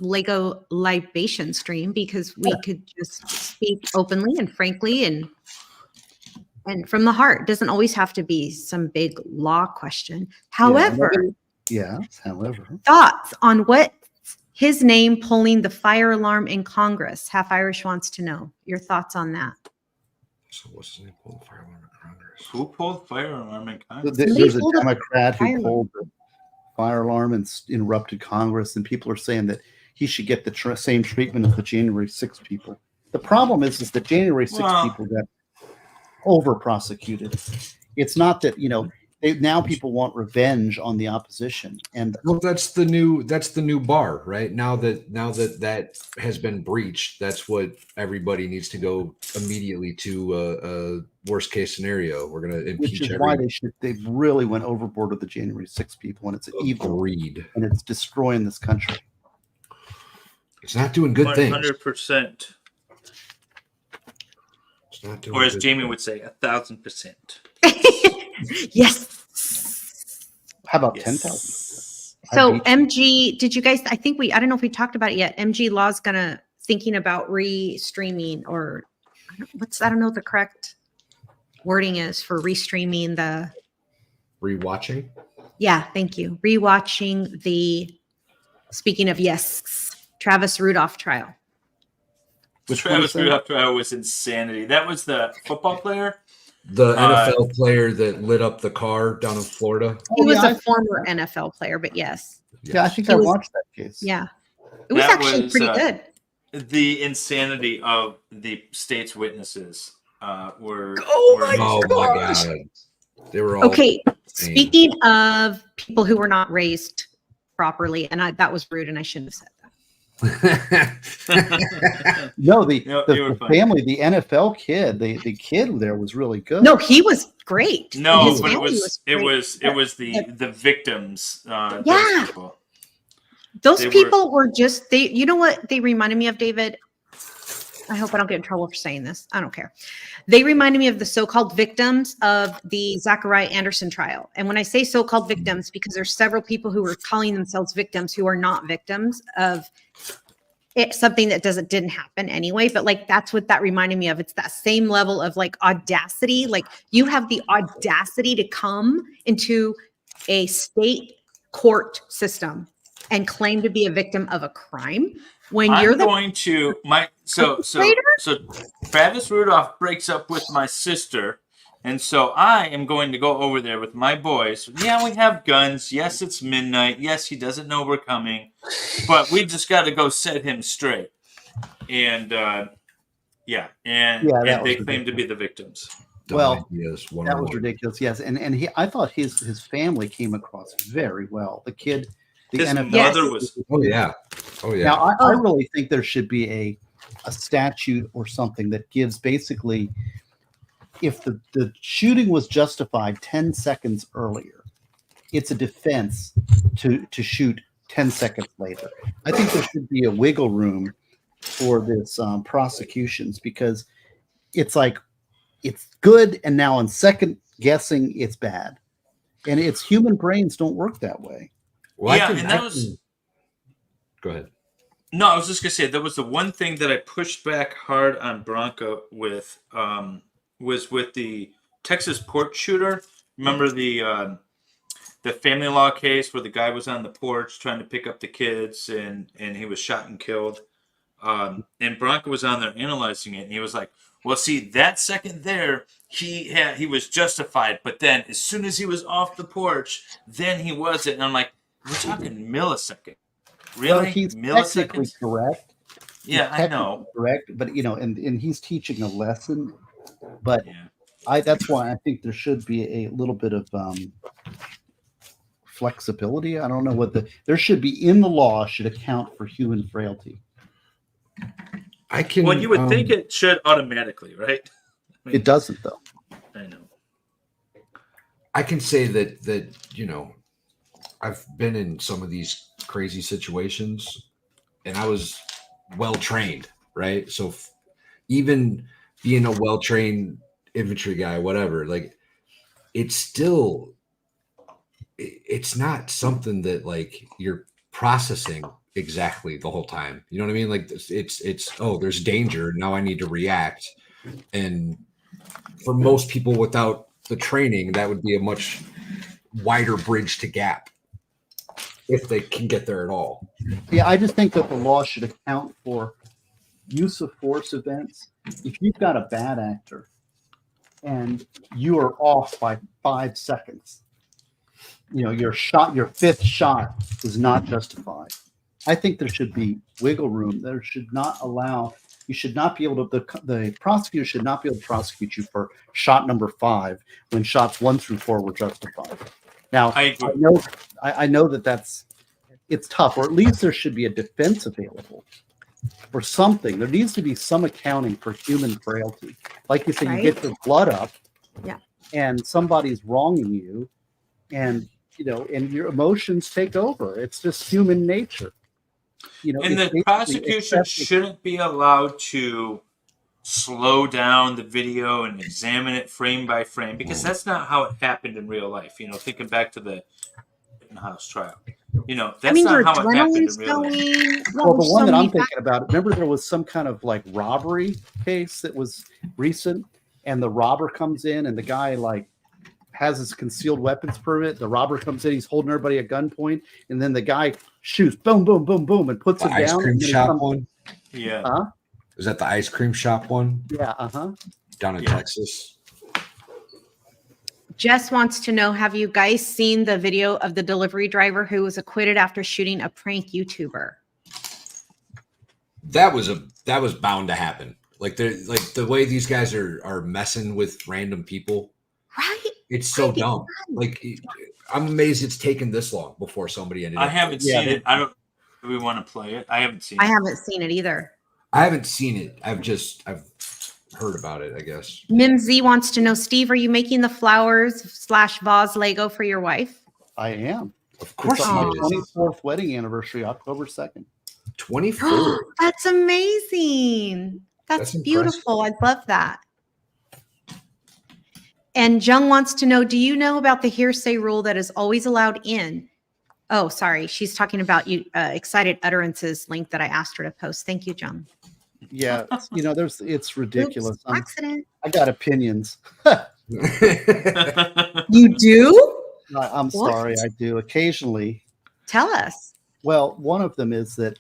Lego libation stream, because we could just speak openly and frankly and from the heart. It doesn't always have to be some big law question. However, however, thoughts on what his name pulling the fire alarm in Congress? Half Irish wants to know your thoughts on that. So what's his name? Pull the fire alarm in Congress. Who pulled fire alarm in Congress? there's a pulled a Democrat fire who alarm. pulled the fire alarm and interrupted Congress, and people are saying that he should get the same treatment as the January 6 people. The problem is the January 6 people got over prosecuted. It's not that, you know, now people want revenge on the opposition, and Well, that's the new bar, right? Now that has been breached, that's what everybody needs to go immediately to a worst case scenario. We're going to which impeach is why they really went overboard with the January 6 people, and it's evil Agreed. and it's destroying this country. It's not doing good things. 100%. It's not doing Or as good Jamie things. would say, 1,000%. Yes. How about Yes. 10,000? So MG, did you guys, I don't know if we talked about it yet. MG Law's thinking about re-streaming, or I don't know what the correct wording is for re-streaming the. Rewatching. Yeah, thank you. Rewatching speaking of Travis Rudolph trial. Travis Rudolph trial was insanity. That was the football player. The NFL player that lit up the car down in Florida. He was a former NFL player, but yes. Yeah, I think I watched that case. Yeah. It was actually pretty good. The insanity of the state's witnesses were. Oh my God. They were all Okay. insane. Speaking of people who were not raised properly, and that was rude, and I shouldn't have said that. No, the you were family, the NFL kid, the kid there was really good. No, he was great. No, His but family it was the victims. Yeah. Those people were just you know what they reminded me of, David? I hope I don't get in trouble for saying this. I don't care. They reminded me of the so-called victims of the Zachariah Anderson trial. And when I say so-called victims, because there's several people who were calling themselves victims who are not victims of something that didn't happen anyway. But like, that's what that reminded me of. It's that same level of like audacity. Like, you have the audacity to come into a state court system and claim to be a victim of a crime when you're so Travis Rudolph breaks up with my sister, and so I am going to go over there with my boys. Yeah, we have guns. Yes, it's midnight. Yes, he doesn't know we're coming, but we just got to go set him straight. And and they claim to be the victims. Well, that was ridiculous. Yes, and I thought his family came across very well. The kid, his mother was. Oh yeah. Now I really think there should be a statute or something that gives basically, if the shooting was justified 10 seconds earlier, it's a defense to shoot 10 seconds later. I think there should be a wiggle room for this prosecutions, because it's like, it's good, and now on second guessing, it's bad. And it's human brains don't work that way. Well, go ahead. No, I was just gonna say there was the one thing that I pushed back hard on Bronco with was with the Texas porch shooter. Remember the family law case where the guy was on the porch trying to pick up the kids and he was shot and killed. And Bronco was on there analyzing it, and he was like, well, see, that second there, he was justified, but then as soon as he was off the porch, then he wasn't. And I'm like, we're talking millisecond. Really? Well, he's technically correct. Yeah, I know. Correct, but and he's teaching a lesson. But that's why I think there should be a little bit of flexibility. I don't know there should be in the law should account for human frailty. Well, you would think it should automatically, right? I mean, it doesn't, though. I know. I can say that I've been in some of these crazy situations, and I was well trained, right? So even being a well trained infantry guy, whatever, like it's not something that like you're processing exactly the whole time. You know what I mean? Like it's there's danger. Now I need to react. And for most people without the training, that would be a much wider bridge to gap if they can get there at all. Yeah, I just think that the law should account for use of force events. If you've got a bad actor and you are off by 5 seconds, your fifth shot is not justified. I think there should be wiggle room. You should not be able to, the prosecutor should not be able to prosecute you for shot number 5 when shots 1 through 4 were justified. Now, I know it's tough, or at least there should be a defense available or something. There needs to be some accounting for human frailty. Like you said, right? You get your blood up, and somebody's wronging you, and and your emotions take over. It's just human nature. And the prosecution shouldn't be allowed to slow down the video and examine it frame by frame, because that's not how it happened in real life. Thinking back to the Rittenhouse trial, that's not how it happened in real life. Well, the one that I'm thinking about, remember there was some kind of like robbery case that was recent, and the robber comes in and the guy has his concealed weapons permit. The robber comes in, he's holding everybody at gunpoint, and then the guy shoots, boom, boom, boom, boom, and puts him down. Ice cream shop one? Yeah. Is that the ice cream shop one? Yeah, Down in Texas. Jess wants to know, have you guys seen the video of the delivery driver who was acquitted after shooting a prank YouTuber? That was bound to happen. Like the way these guys are messing with random people. Right. It's so dumb. Like, I'm amazed it's taken this long before somebody ended up. I haven't seen it. Do we want to play it? I haven't seen it. I haven't seen it either. I haven't seen it. I've heard about it, I guess. Mimsy wants to know, Steve, are you making the flowers/vase Lego for your wife? I am. Of course. It's my 24th wedding anniversary, October 2nd. 24. That's amazing. That's beautiful. I love that. And Jung wants to know, do you know about the hearsay rule that is always allowed in? Oh, sorry. She's talking about excited utterances link that I asked her to post. Thank you, Jung. Yeah. It's ridiculous. Oops, accident. I got opinions. You do? I'm What? sorry, I do occasionally. Tell us. Well, one of them is that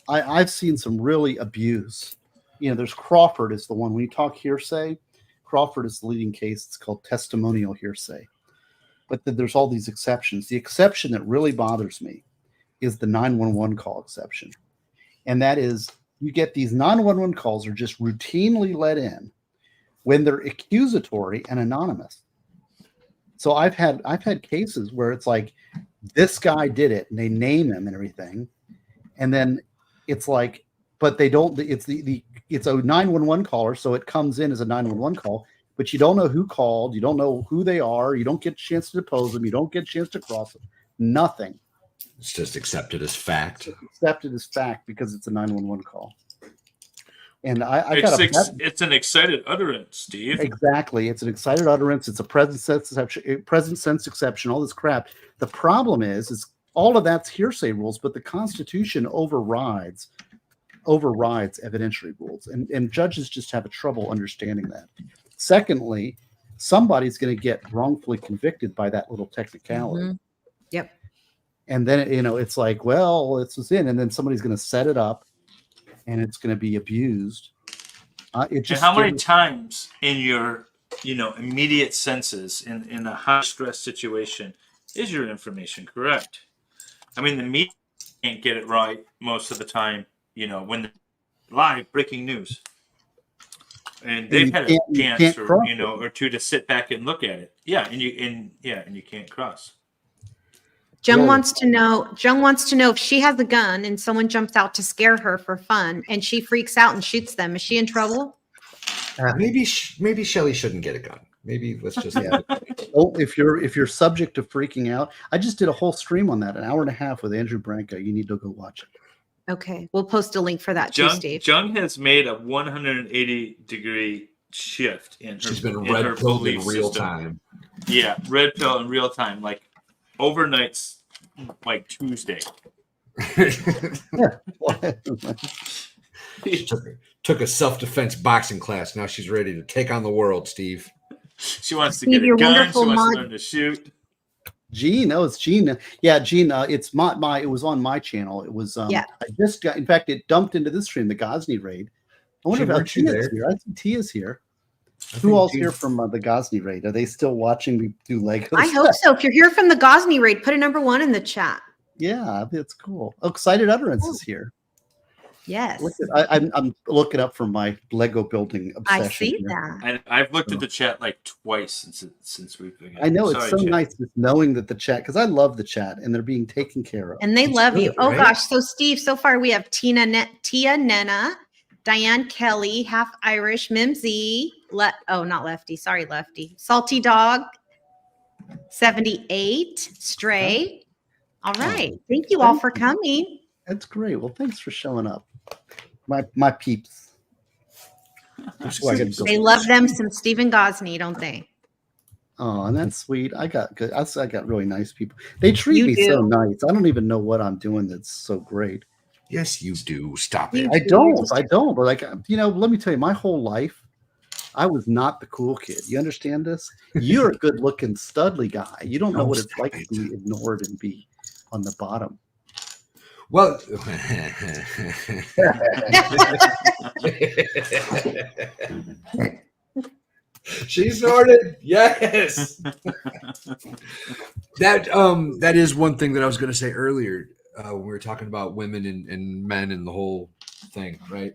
I've seen some really abuse. There's Crawford is the one. When you talk hearsay, Crawford is the leading case. It's called testimonial hearsay. But there's all these exceptions. The exception that really bothers me is the 911 call exception. And that is, you get these 911 calls are just routinely let in when they're accusatory and anonymous. So I've had cases where it's like, this guy did it, and they name him and everything, and then it's like, but they don't. It's it's a 911 caller, so it comes in as a 911 call, but you don't know who called, you don't know who they are, you don't get a chance to depose them, you don't get a chance to cross them, nothing. It's just accepted as fact. It's accepted as fact because it's a 911 call. And it's an excited utterance, Steve. Exactly. It's an excited utterance. It's a present sense exception, all this crap. The problem is all of that's hearsay rules, but the Constitution overrides evidentiary rules. And judges just have a trouble understanding that. Secondly, somebody's going to get wrongfully convicted by that little technicality. Mm-hmm. Yep. And then, it's like, well, this was in, and then somebody's going to set it up and it's going to be abused. And how many times in your, immediate senses in a high stress situation is your information correct? I mean, the media can't get it right most of the time, when they're live breaking news. And they've had a chance or two to sit back and look at it. Yeah, and you can't cross. Jung wants to know if she has a gun and someone jumps out to scare her for fun and she freaks out and shoots them. Is she in trouble? Maybe Shelley shouldn't get a gun. Maybe let's just if you're subject to freaking out, I just did a whole stream on that, an hour and a half with Andrew Branca. You need to go watch it. Okay, we'll post a link for that too, Steve. Jung has made a 180-degree shift in her. She's been red pilled in real time. Yeah, red pill in real time, like overnights, like Tuesday. She took a self-defense boxing class. Now she's ready to take on the world, Steve. She wants to get a gun. She wants to learn to shoot. Gene, it's Gene. Yeah, Gene. It's my. It was on my channel. It was. I just got. In fact, it dumped into this stream, the Gosney raid. I wonder if Tia's here. I think Tia's here. Who all's here from the Gosney raid? Are they still watching me do Legos? I hope so. If you're here from the Gosney raid, put a number 1 in the chat. Yeah, it's cool. Oh, Excited Utterance is here. Yes. I'm looking up for my Lego building obsession. I see that. I've looked at the chat like twice since we've been. I know it's so nice just knowing that the chat, because I love the chat and they're being taken care of. And they love you. Oh gosh. So Steve, so far we have Tia Nena, Diane Kelly, half Irish, Mimsy, not Lefty, sorry, Lefty. Salty Dog, 78, Stray. All right. Thank you all for coming. That's great. Well, thanks for showing up. My peeps. They love them some Stephen Gosney, don't they? Oh, and that's sweet. I got really nice people. They treat me so nice. I don't even know what I'm doing that's so great. Yes, you do. Stop it. I don't. But let me tell you, my whole life, I was not the cool kid. You understand this? You're a good-looking, studly guy. You don't know what it's like to be ignored and be on the bottom. Well, she snorted. Yes. That is one thing that I was going to say earlier when we were talking about women and men and the whole thing, right?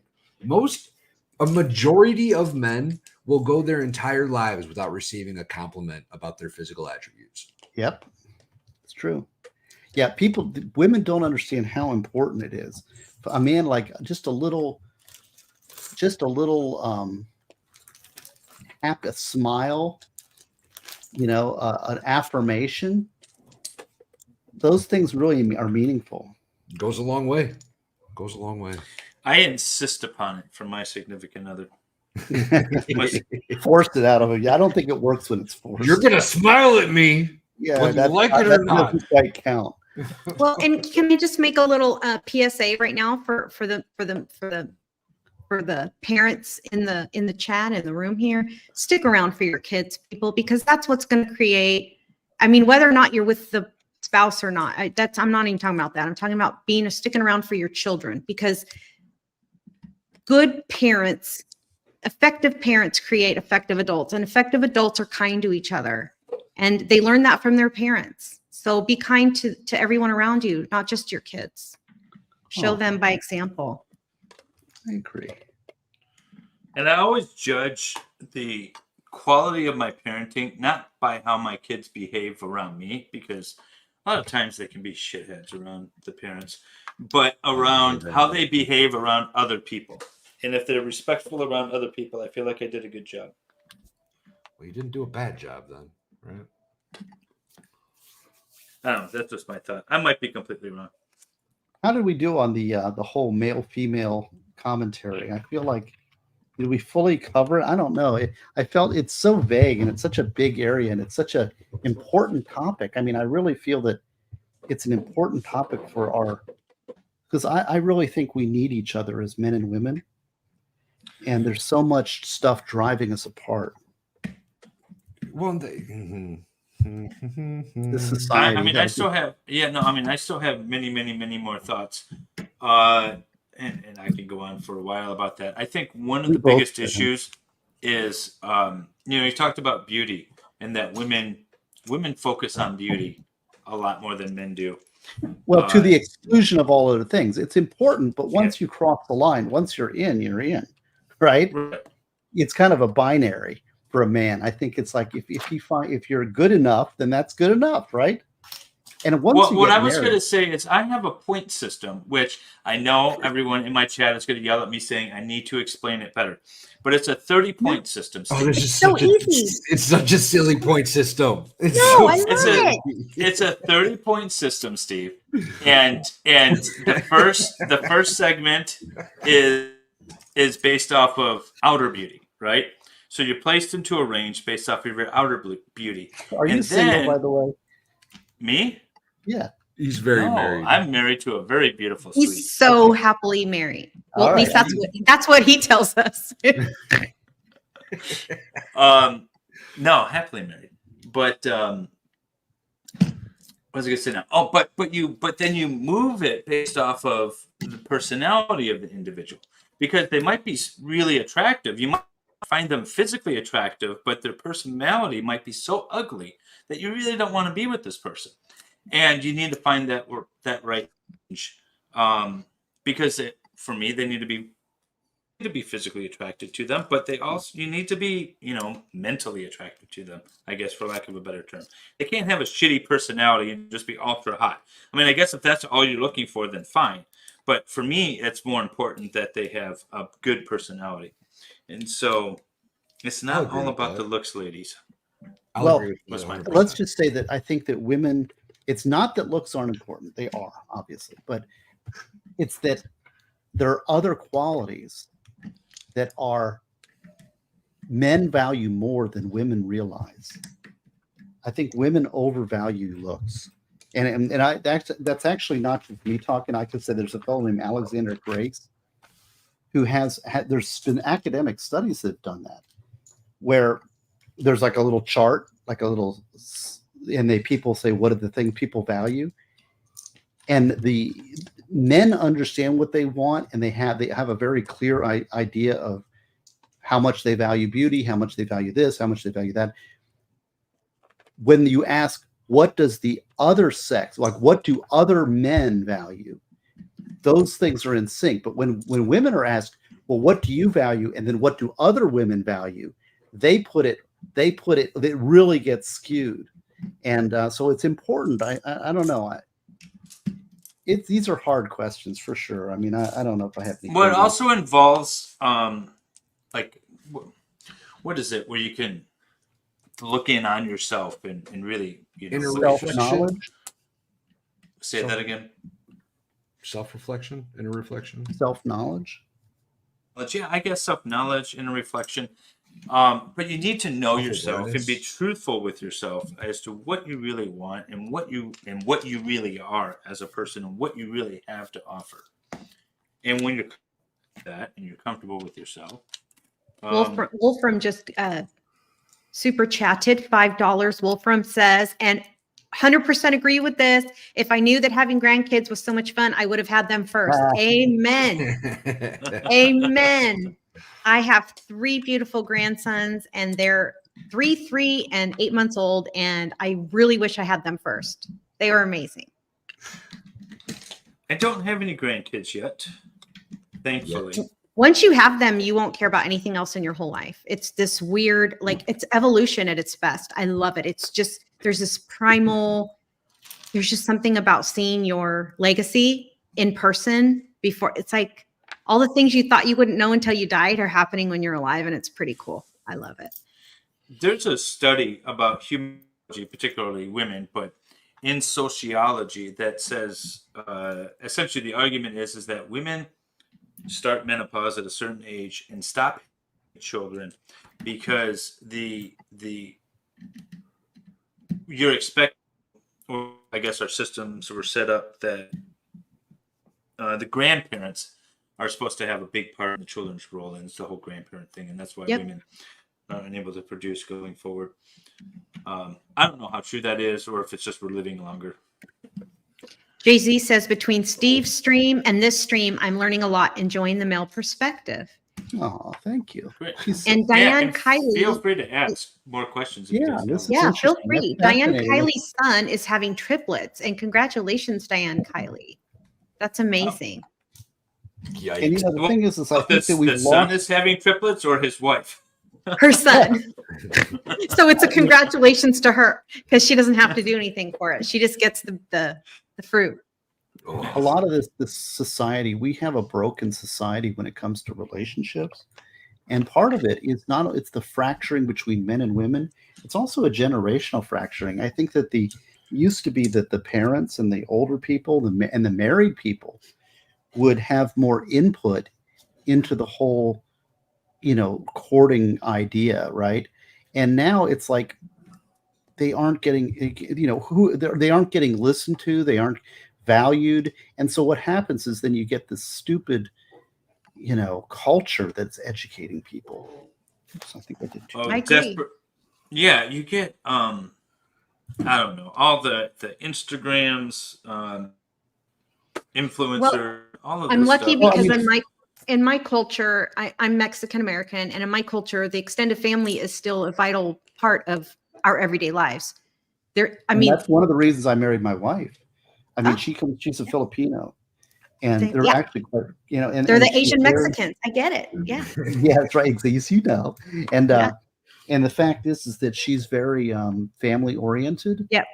A majority of men will go their entire lives without receiving a compliment about their physical attributes. Yep, it's true. Yeah, women don't understand how important it is. A man, like just a little happy, a smile, an affirmation. Those things really are meaningful. Goes a long way. I insist upon it from my significant other. Forced it out of him. I don't think it works when it's forced. You're gonna smile at me. Yeah, whether you like it or not. Doesn't quite count. Well, and can we just make a little PSA right now for the parents in the chat in the room here? Stick around for your kids, people, because that's what's going to create I mean, whether or not you're with the spouse or not, I'm not even talking about that. I'm talking about sticking around for your children, because good parents, effective parents create effective adults, and effective adults are kind to each other, and they learn that from their parents. So be kind to everyone around you, not just your kids. Show them by example. I agree. And I always judge the quality of my parenting not by how my kids behave around me, because a lot of times they can be shitheads around the parents, but around how they behave around other people. And if they're respectful around other people, I feel like I did a good job. Well, you didn't do a bad job then, right? I don't know. That's just my thought. I might be completely wrong. How did we do on the whole male-female commentary? I feel like, did we fully cover it? I don't know. I felt it's so vague, and it's such a big area, and it's such an important topic. I mean, I really feel that it's an important topic for because I really think we need each other as men and women, and there's so much stuff driving us apart. Well, The society. I mean, I still have, I still have many, many, many more thoughts. And I can go on for a while about that. I think one of the biggest issues is, you talked about beauty, and that women focus on beauty a lot more than men do. Well, to the exclusion of all other things. It's important, but once you cross the line, once you're in, right? It's kind of a binary for a man. I think it's like if you're good enough, then that's good enough, right? And once what I was going to say is I have a point system, which I know everyone in my chat is going to yell at me saying I need to explain it better. But it's a 30-point system. Oh, it's so easy. It's such a silly point system. It's a 30-point system, Steve. And the first segment is based off of outer beauty, right? So you're placed into a range based off of your outer beauty. Are you single, by the way? Me? Yeah. He's very married. I'm married to a very beautiful sweet. He's so happily married. Well, at least that's what he tells us. No, happily married. But what was I gonna say now? Oh, but then you move it based off of the personality of the individual, because they might be really attractive. You might find them physically attractive, but their personality might be so ugly that you really don't want to be with this person. And you need to find that right range, because for me, they need to be physically attracted to them, but you need to be mentally attracted to them, I guess, for lack of a better term. They can't have a shitty personality and just be ultra hot. I mean, I guess if that's all you're looking for, then fine. But for me, it's more important that they have a good personality, and so it's not all about the looks, ladies. Well, let's just say that I think that women, it's not that looks aren't important. They are, obviously. But it's that there are other qualities that men value more than women realize. I think women overvalue looks. And that's actually not just me talking. I could say there's a fellow named Alexander Grace who there's been academic studies that have done that, where there's like a little chart, and people say, what are the things people value? And the men understand what they want, and they have a very clear idea of how much they value beauty, how much they value this, how much they value that. When you ask, what does the other sex, like what do other men value? Those things are in sync. But when women are asked, well, what do you value? And then what do other women value? It really gets skewed. And so it's important. I don't know. These are hard questions for sure. I mean, I don't know if I have any. Well, it also involves, what is it, where you can look in on yourself and really, self-knowledge. Say that again. Self-reflection, inner reflection. Self-knowledge. Yeah, I guess self-knowledge, inner reflection. But you need to know yourself and be truthful with yourself as to what you really want and what you really are as a person and what you really have to offer. And when you're comfortable with yourself. Wolfram just super chatted, $5. Wolfram says, and 100% agree with this. If I knew that having grandkids was so much fun, I would have had them first. Amen. Amen. I have 3 beautiful grandsons, and they're 3, 3, and 8 months old, and I really wish I had them first. They were amazing. I don't have any grandkids yet, thankfully. Once you have them, you won't care about anything else in your whole life. It's this weird, like, it's evolution at its best. I love it. It's just, there's this primal, there's just something about seeing your legacy in person before. It's like all the things you thought you wouldn't know until you died are happening when you're alive, and it's pretty cool. I love it. There's a study about human, particularly women, but in sociology that says essentially the argument is that women start menopause at a certain age and stop having children because you're expecting, or I guess our systems were set up that the grandparents are supposed to have a big part in the children's role, and it's the whole grandparent thing, and that's why women are unable to produce going forward. I don't know how true that is, or if it's just we're living longer. Jay-Z says, between Steve's stream and this stream, I'm learning a lot, enjoying the male perspective. Oh, thank you. Great. And Diane and Kiley. Feel free to ask more questions. If you guys have them. Yeah, feel interesting. free. That's Diane fascinating. Kiley's son is having triplets, and congratulations, Diane Kiley. That's amazing. Yikes. And the thing is I think that The we've son lost. is having triplets, or his wife? Her son. So it's a congratulations to her because she doesn't have to do anything for it. She just gets the fruit. A lot of this society, we have a broken society when it comes to relationships. And part of it is it's the fracturing between men and women. It's also a generational fracturing. I think that used to be that the parents and the older people and the married people would have more input into the whole, courting idea, right? And now it's like they aren't getting, they aren't getting listened to. They aren't valued. And so what happens is then you get this stupid, culture that's educating people. So I think I did too. I agree. Yeah, you get I don't know, all the Instagrams, influencer, all of this I'm lucky stuff. because in my culture, I'm Mexican American, and in my culture, the extended family is still a vital part of our everyday lives. That's one of the reasons I married my wife. I mean, she's a Filipino, and they're actually quite, and they're the Asian Mexicans. I get it. Yeah. Yeah, that's right. And and the fact is that she's very family oriented. Yep.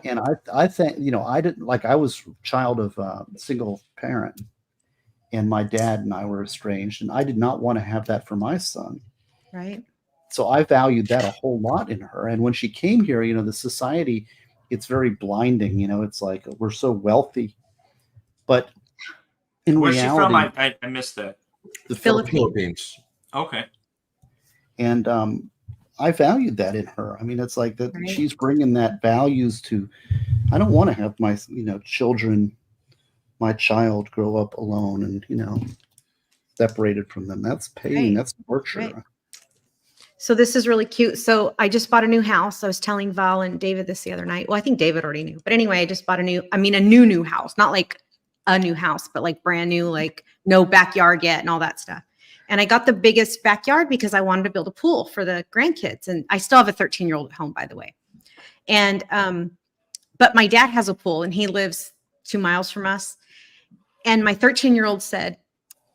And I think I didn't I was a child of a single parent, and my dad and I were estranged, and I did not want to have that for my son. Right. So I valued that a whole lot in her. And when she came here, the society, it's very blinding. It's like we're so wealthy, but in Where's reality, she from? I missed that. The Philippines. Okay. And I valued that in her. I mean, it's like that she's bringing that values to. I don't want to have my my child grow up alone and separated from them. That's pain. That's torture. Right. So this is really cute. So I just bought a new house. I was telling Val and David this the other night. Well, I think David already knew. But anyway, I just bought a new house. Not like a new house, but like brand new, like no backyard yet and all that stuff. And I got the biggest backyard because I wanted to build a pool for the grandkids. And I still have a 13-year-old at home, by the way. And but my dad has a pool, and he lives 2 miles from us. And my 13-year-old said,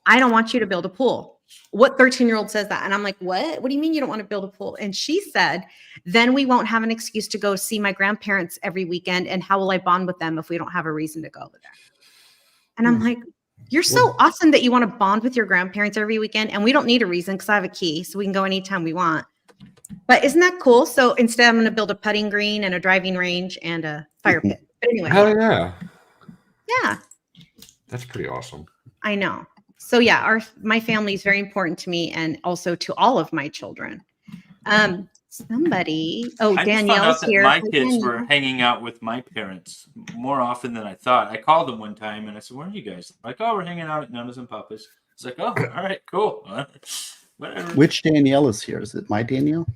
I don't want you to build a pool. What 13-year-old says that? And I'm like, what? What do you mean you don't want to build a pool? And she said, then we won't have an excuse to go see my grandparents every weekend. And how will I bond with them if we don't have a reason to go over there? And I'm like, you're so awesome that you want to bond with your grandparents every weekend. And we don't need a reason because I have a key, so we can go anytime we want. But isn't that cool? So instead, I'm going to build a putting green and a driving range and a fire pit. But anyway. Hell yeah. Yeah. That's pretty awesome. I know. So yeah, my family is very important to me, and also to all of my children. Danielle's here. My kids were hanging out with my parents more often than I thought. I called them one time and I said, "Where are you guys?" Like, "Oh, we're hanging out at Nana's and Papa's." It's like, "Oh, all right, cool." Whatever. Which Danielle is here? Is it my Danielle?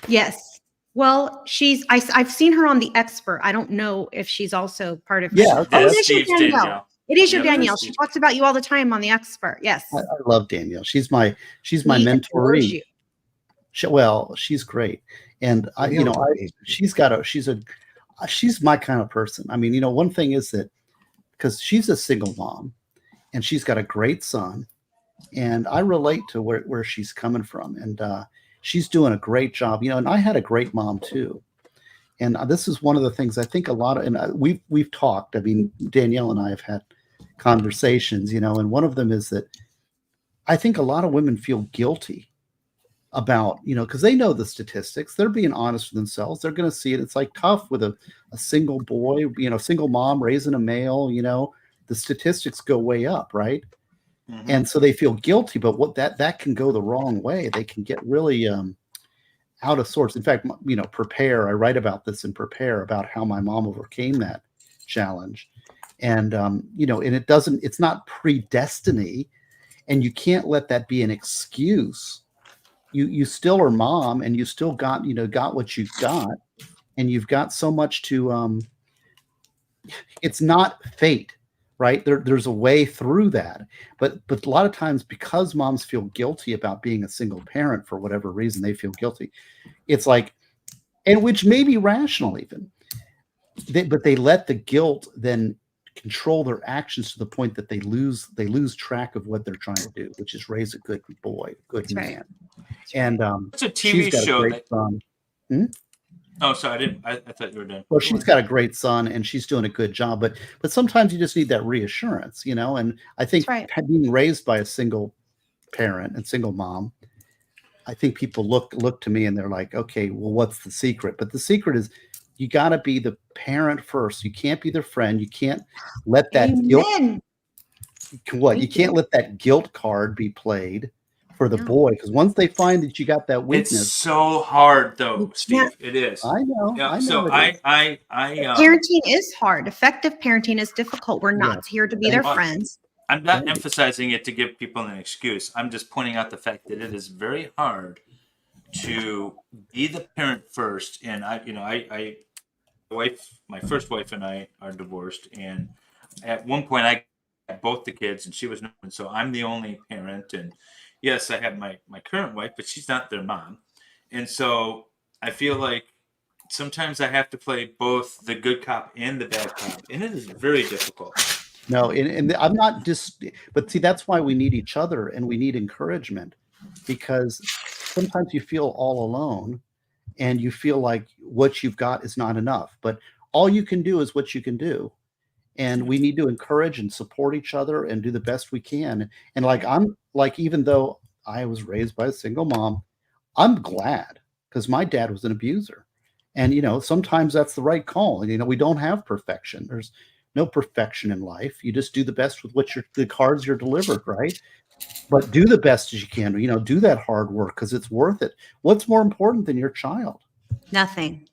Yes. Well, I've seen her on The Expert. I don't know if she's also part of. Yeah, Oh, That's it is your Steve's Danielle. Danielle. It is your Yeah, that's Danielle. She Steve. talks about you all the time on The Expert. Yes. I love Danielle. She's my She adores mentoree. you. She's great, and she's my kind of person. I mean, one thing is that because she's a single mom, and she's got a great son, and I relate to where she's coming from, and she's doing a great job. And I had a great mom too, and this is one of the things I think a lot of, and we've talked. I mean, Danielle and I have had conversations, and one of them is that I think a lot of women feel guilty about, because they know the statistics. They're being honest with themselves. They're going to see it. It's like tough with a single boy, single mom raising a male, the statistics go way up, right? Mm-hmm. And so they feel guilty, but what that can go the wrong way. They can get really out of sorts. In fact, Prepare, I write about this in Prepare about how my mom overcame that challenge. And, and it's not predestiny, and you can't let that be an excuse. You still are mom, and you still got what you've got, and you've got so much to, it's not fate, right? There's a way through that. But a lot of times, because moms feel guilty about being a single parent for whatever reason, they feel guilty. It's like, and which may be rational even, but they let the guilt then control their actions to the point that they lose shock of what they're trying to do, which is raise a good boy, good That's man. Right. And it's a TV show. Oh, sorry, I thought you were done. Well, she's got a great son, and she's doing a good job. But sometimes you just need that reassurance, And I think being raised by a single parent and single mom, I think people look to me and they're like, okay, well, what's the secret? But the secret is you got to be the parent first. You can't be their friend. You can't let that guilt. You can't let that guilt card be played for the boy, because once they find that you got that weakness, it's so hard though, Steve. It is. I know. Yeah, I know. So parenting is hard. Effective parenting is difficult. We're not here to be their friends. I'm not emphasizing it to give people an excuse. I'm just pointing out the fact that it is very hard to be the parent first. And my first wife and I are divorced, and at one point I had both the kids, and she was not, and so I'm the only parent. And yes, I have my current wife, but she's not their mom, and so I feel like sometimes I have to play both the good cop and the bad cop, and it is very difficult. No, and I'm not but see, that's why we need each other, and we need encouragement, because sometimes you feel all alone, and you feel like what you've got is not enough. But all you can do is what you can do. And we need to encourage and support each other and do the best we can. And even though I was raised by a single mom, I'm glad, because my dad was an abuser. And, sometimes that's the right call. And, we don't have perfection. There's no perfection in life. You just do the best with the cards you're delivered, right? But do the best as you can, do that hard work, because it's worth it. What's more important than your child? Nothing.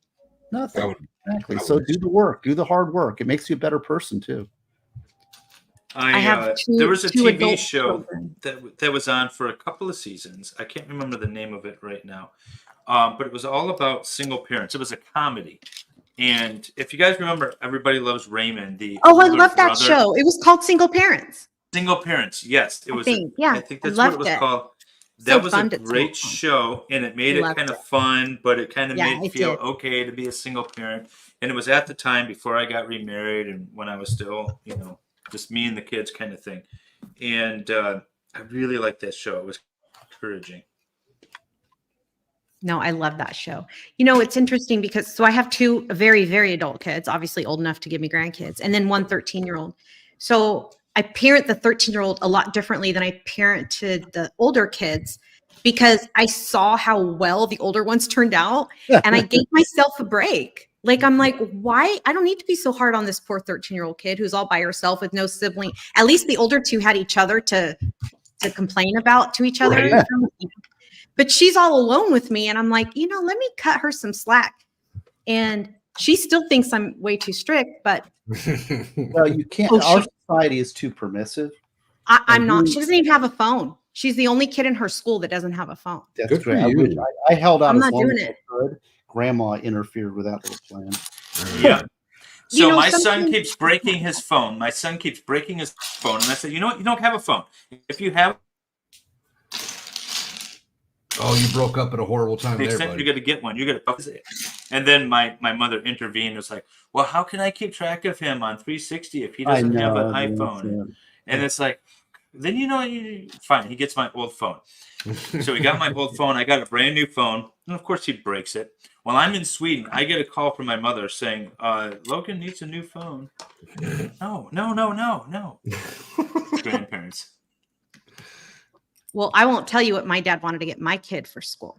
Exactly. So do the work, do the hard work. It makes you a better person too. I have there was a TV show that was on for a couple of seasons. I can't remember the name of it right now. But it was all about single parents. It was a comedy. And if you guys remember, Everybody Loves Raymond. I love that show. It was called Single Parents. Single Parents. Yes, it was. I think that's what it was called. That was a great show, and it made it kind of fun, but it kind of made it feel okay to be a single parent. And it was at the time before I got remarried, and when I was still, just me and the kids kind of thing. And I really liked that show. It was encouraging. No, I love that show. It's interesting because I have two very, very adult kids, obviously old enough to give me grandkids, and then one 13-year-old. So I parent the 13-year-old a lot differently than I parented the older kids, because I saw how well the older ones turned out, and I gave myself a break. I'm like, why? I don't need to be so hard on this poor 13-year-old kid who's all by herself with no sibling. At least the older two had each other to complain about to each other. Right. But she's all alone with me, and I'm like, let me cut her some slack. And she still thinks I'm way too strict, but well, you can't. Our society is too permissive. I'm not. She doesn't even have a phone. She's the only kid in her school that doesn't have a phone. That's Good for great. you. I held out I'm as not long doing as I it. could. Grandma interfered with that little plan. Yeah. So You know, my son something- keeps breaking his phone. My son keeps breaking his phone, and I said, you know what? You don't have a phone. If you have Oh, you broke up at a horrible time the there, extent buddy. you're going to get one, you're going to. And then my mother intervened. And was like, well, how can I keep track of him on 360 if he doesn't have an iPhone? And it's like, then fine. He gets my old phone. So he got my old phone. I got a brand new phone, and of course he breaks it. While I'm in Sweden, I get a call from my mother saying, "Logan needs a new phone." No. Grandparents. Well, I won't tell you what my dad wanted to get my kid for school.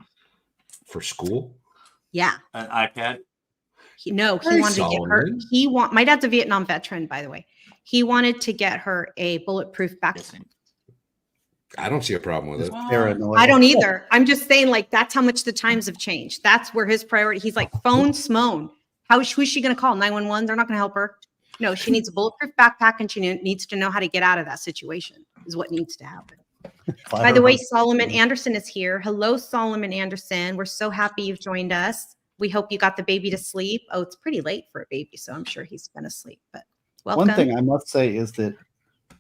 For school? Yeah. An iPad. He Hey, wanted to get her. Solomon. My dad's a Vietnam veteran, by the way. He wanted to get her a bulletproof backpack. I don't see a problem with it. Paranoid. I don't either. I'm just saying, like, that's how much the times have changed. That's where his priority. He's like, phone smone. Who's she going to call? 911? They're not going to help her. No, she needs a bulletproof backpack, and she needs to know how to get out of that situation. Is what needs to happen. By the way, Solomon Anderson is here. Hello, Solomon Anderson. We're so happy you've joined us. We hope you got the baby to sleep. Oh, it's pretty late for a baby, so I'm sure he's going to sleep. But welcome. One thing I must say is that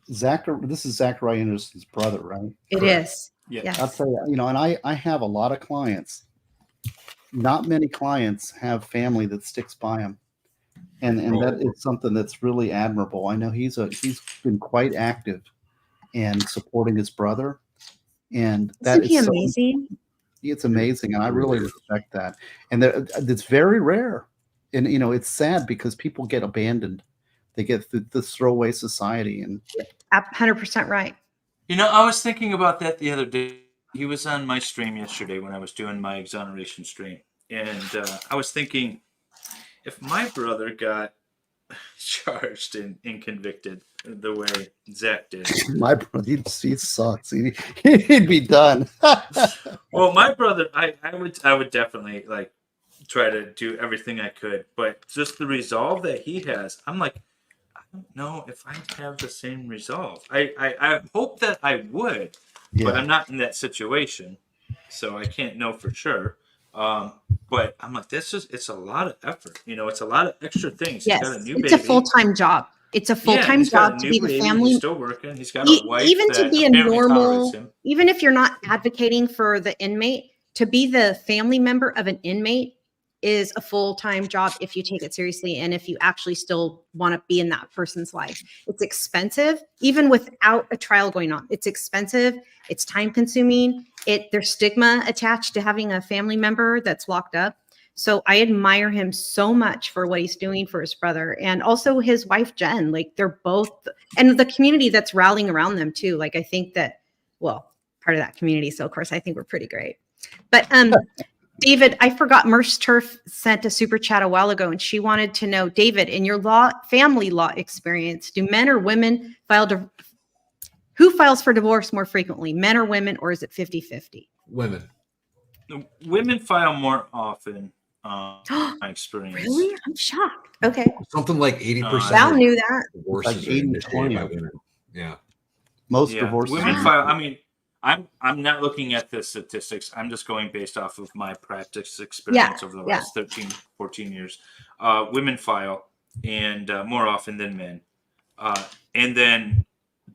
this is Zachariah Anderson's brother, right? It is. Yeah. Yes. I'll tell you, and I have a lot of clients. Not many clients have family that sticks by them. And that is something that's really admirable. I know he's been quite active and supporting his brother. And that Isn't he is amazing? it's amazing. And I really respect that. And it's very rare. And, it's sad because people get abandoned. They get this throwaway society. And 100% right. I was thinking about that the other day. He was on my stream yesterday when I was doing my exoneration stream. And I was thinking, if my brother got charged and convicted the way Zach did. My brother, he sucks. He'd be done. Well, my brother, I would definitely try to do everything I could, but just the resolve that he has, I'm like, I don't know if I have the same resolve. I hope that I would, but I'm not in that situation, so I can't know for sure. But I'm like, it's a lot of effort. It's a lot of extra things. Yes, He's got a new it's baby. a full-time job. It's a full-time job to be the family. He's still working. He's got a wife Even that to be a apparently normal, tolerates him. even if you're not advocating for the inmate, to be the family member of an inmate is a full-time job if you take it seriously and if you actually still want to be in that person's life. It's expensive, even without a trial going on. It's expensive. It's time-consuming. There's stigma attached to having a family member that's locked up. So I admire him so much for what he's doing for his brother and also his wife, Jen. Like, they're both, and the community that's rallying around them too. Like, I think that, well, part of that community. So of course I think we're pretty great. But David, I forgot Merce Turf sent a super chat a while ago and she wanted to know, David, in your family law experience, do men or women who files for divorce more frequently, men or women, or is it 50-50? Women. Women file more often. My experience. Really? I'm shocked. Okay. Something like 80%. Val knew that. Divorces Like are initiated 80-20. by women. Yeah. Most Yeah, divorces. women file. I mean, I'm not looking at the statistics. I'm just going based off of my practice experience over the last 13, 14 years. Women file and more often than men.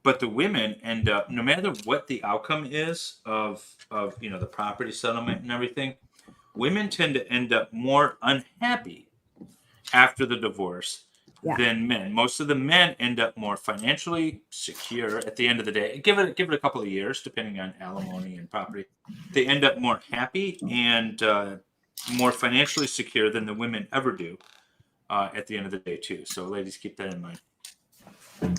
But the women end up, no matter what the outcome is of the property settlement and everything, women tend to end up more unhappy after the divorce than men. Most of the men end up more financially secure at the end of the day. Give it a couple of years, depending on alimony and property. They end up more happy and more financially secure than the women ever do at the end of the day, too. So, ladies, keep that in mind.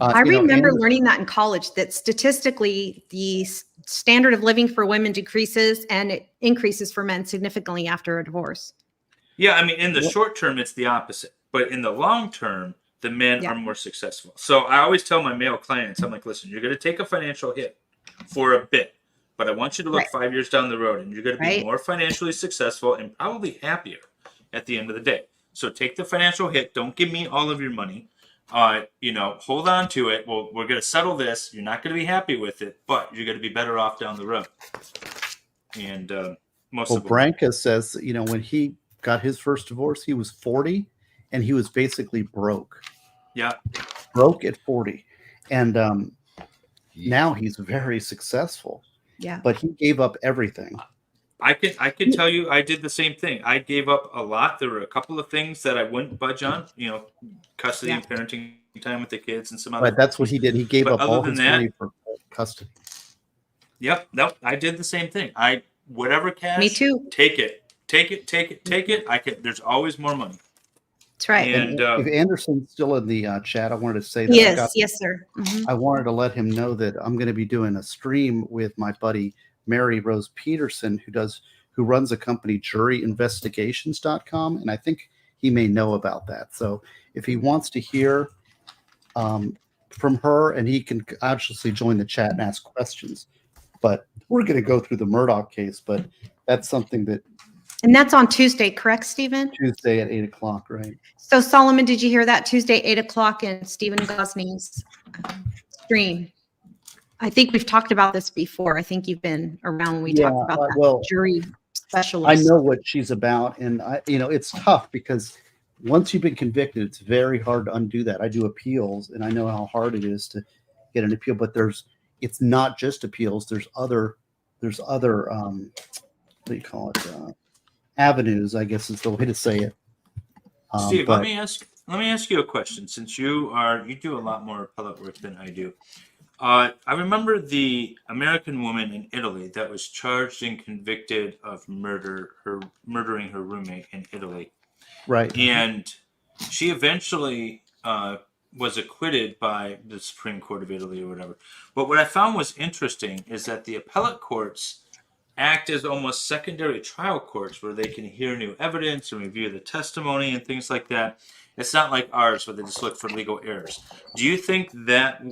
I remember learning that in college, that statistically the standard of living for women decreases and it increases for men significantly after a divorce. Yeah, I mean, in the short term, it's the opposite. But in the long term, the men are more successful. So I always tell my male clients, I'm like, listen, you're going to take a financial hit for a bit, but I want you to look 5 years down the road and you're going to be more financially successful and probably happier at the end of the day. So take the financial hit. Don't give me all of your money. hold on to it. Well, we're going to settle this. You're not going to be happy with it, but you're going to be better off down the road. And most Well, of them. Branca says, when he got his first divorce, he was 40 and he was basically broke. Yeah. Broke at 40. And now he's very successful. Yeah. But he gave up everything. I can tell you I did the same thing. I gave up a lot. There were a couple of things that I wouldn't budge on, custody and parenting time with the kids and some other. Right, that's what he did. He gave up all his money for custody. Yep, I did the same thing. Whatever cash. Me too. Take it. There's always more money. That's right. And if Anderson's still in the chat, I wanted to say that. Yes, sir. Mm-hmm. I wanted to let him know that I'm going to be doing a stream with my buddy Mary Rose Peterson, who runs a company, juryinvestigations.com, and I think he may know about that. So if he wants to hear from her, and he can obviously join the chat and ask questions. But we're going to go through the Murdoch case, but that's something that. And that's on Tuesday, correct, Stephen? Tuesday at 8:00, right? So Solomon, did you hear that? Tuesday, 8:00 in Stephen Gosney's stream. I think we've talked about this before. I think you've been around when we talked about that jury specialist. I know what she's about, and it's tough because once you've been convicted, it's very hard to undo that. I do appeals, and I know how hard it is to get an appeal. But it's not just appeals. There's other what do you call it? Avenues, I guess is the way to say it. Steve, let me ask you a question. Since you do a lot more appellate work than I do. I remember the American woman in Italy that was charged and convicted of murdering her roommate in Italy. Right. And she eventually was acquitted by the Supreme Court of Italy or whatever. But what I found was interesting is that the appellate courts act as almost secondary trial courts where they can hear new evidence and review the testimony and things like that. It's not like ours where they just look for legal errors. Do you think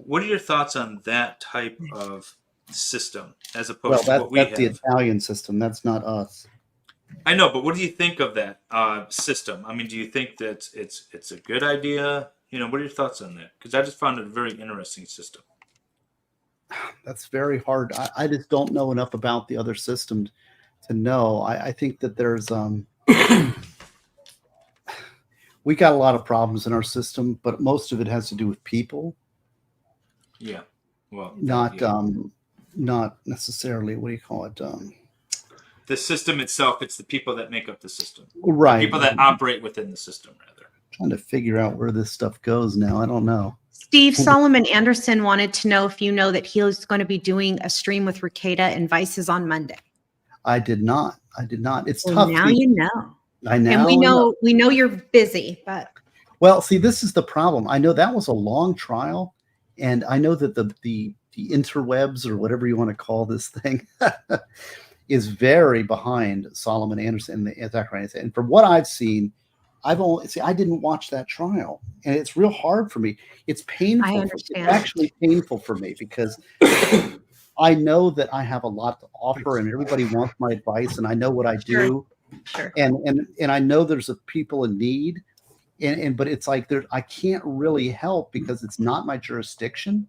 what are your thoughts on that type of system as opposed to what we have? That's the Italian system. That's not us. I know, but what do you think of that system? I mean, do you think that it's a good idea? What are your thoughts on that? Because I just found it a very interesting system. That's very hard. I just don't know enough about the other systems to know. I think that there's we got a lot of problems in our system, but most of it has to do with people. Yeah. Well, not necessarily, what do you call it? The system itself, it's the people that make up the system. Right. The people that operate within the system, rather. Trying to figure out where this stuff goes now. I don't know. Steve, Solomon Anderson wanted to know if you know that he was going to be doing a stream with Ricada and Vices on Monday. I did not. It's tough. Now you know. I know. And we know you're busy, but. Well, see, this is the problem. I know that was a long trial, and I know that the interwebs, or whatever you want to call this thing, is very behind Solomon Anderson and the Zacharias. And from what I've seen, I didn't watch that trial, and it's real hard for me. It's painful. I understand. It's actually painful for me because I know that I have a lot to offer, and everybody wants my advice, and I know what I do. Sure. And I know there's people in need, but it's like I can't really help because it's not my jurisdiction.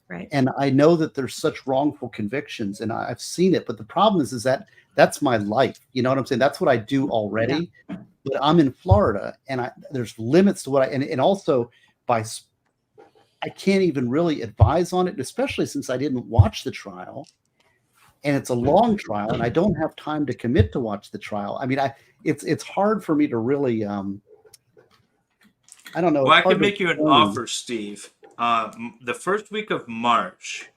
Right. And I know that there's such wrongful convictions, and I've seen it. But the problem is that that's my life. You know what I'm saying? That's what I do already. Yeah. But I'm in Florida, and there's limits to what and also I can't even really advise on it, especially since I didn't watch the trial, and it's a long trial, and I don't have time to commit to watch the trial. I mean, it's hard for me to really I don't know. Well, I can make you an offer, Steve. The first week of March,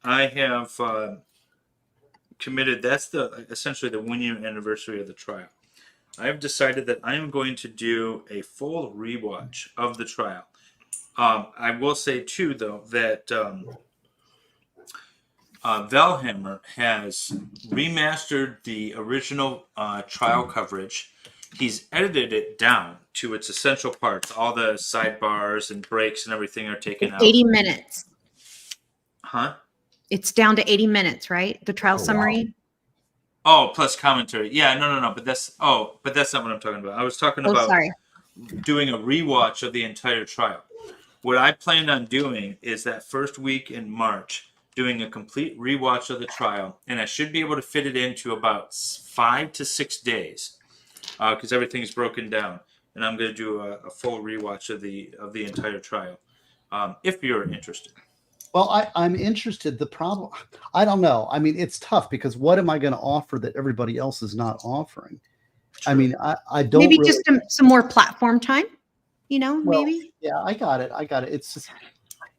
I have committed. That's essentially the 1 year anniversary of the trial. I have decided that I am going to do a full rewatch of the trial. I will say too, though, that Valhammer has remastered the original trial coverage. He's edited it down to its essential parts. All the sidebars and breaks and everything are taken out. 80 minutes. Huh? It's down to 80 minutes, right? The trial summary. Wow. Oh, plus commentary. Yeah, no. But that's not what I'm talking about. I was talking about doing a rewatch of the entire trial. what I planned on doing is that first week in March, doing a complete rewatch of the trial, and I should be able to fit it into about 5 to 6 days, because everything's broken down, and I'm going to do a full rewatch of the entire trial, if you're interested. Well, I'm interested. The problem, I don't know. I mean, it's tough because what am I going to offer that everybody else is not offering? True. I mean, I don't Maybe really, just some more platform time, well, maybe. yeah, I got it. It's just,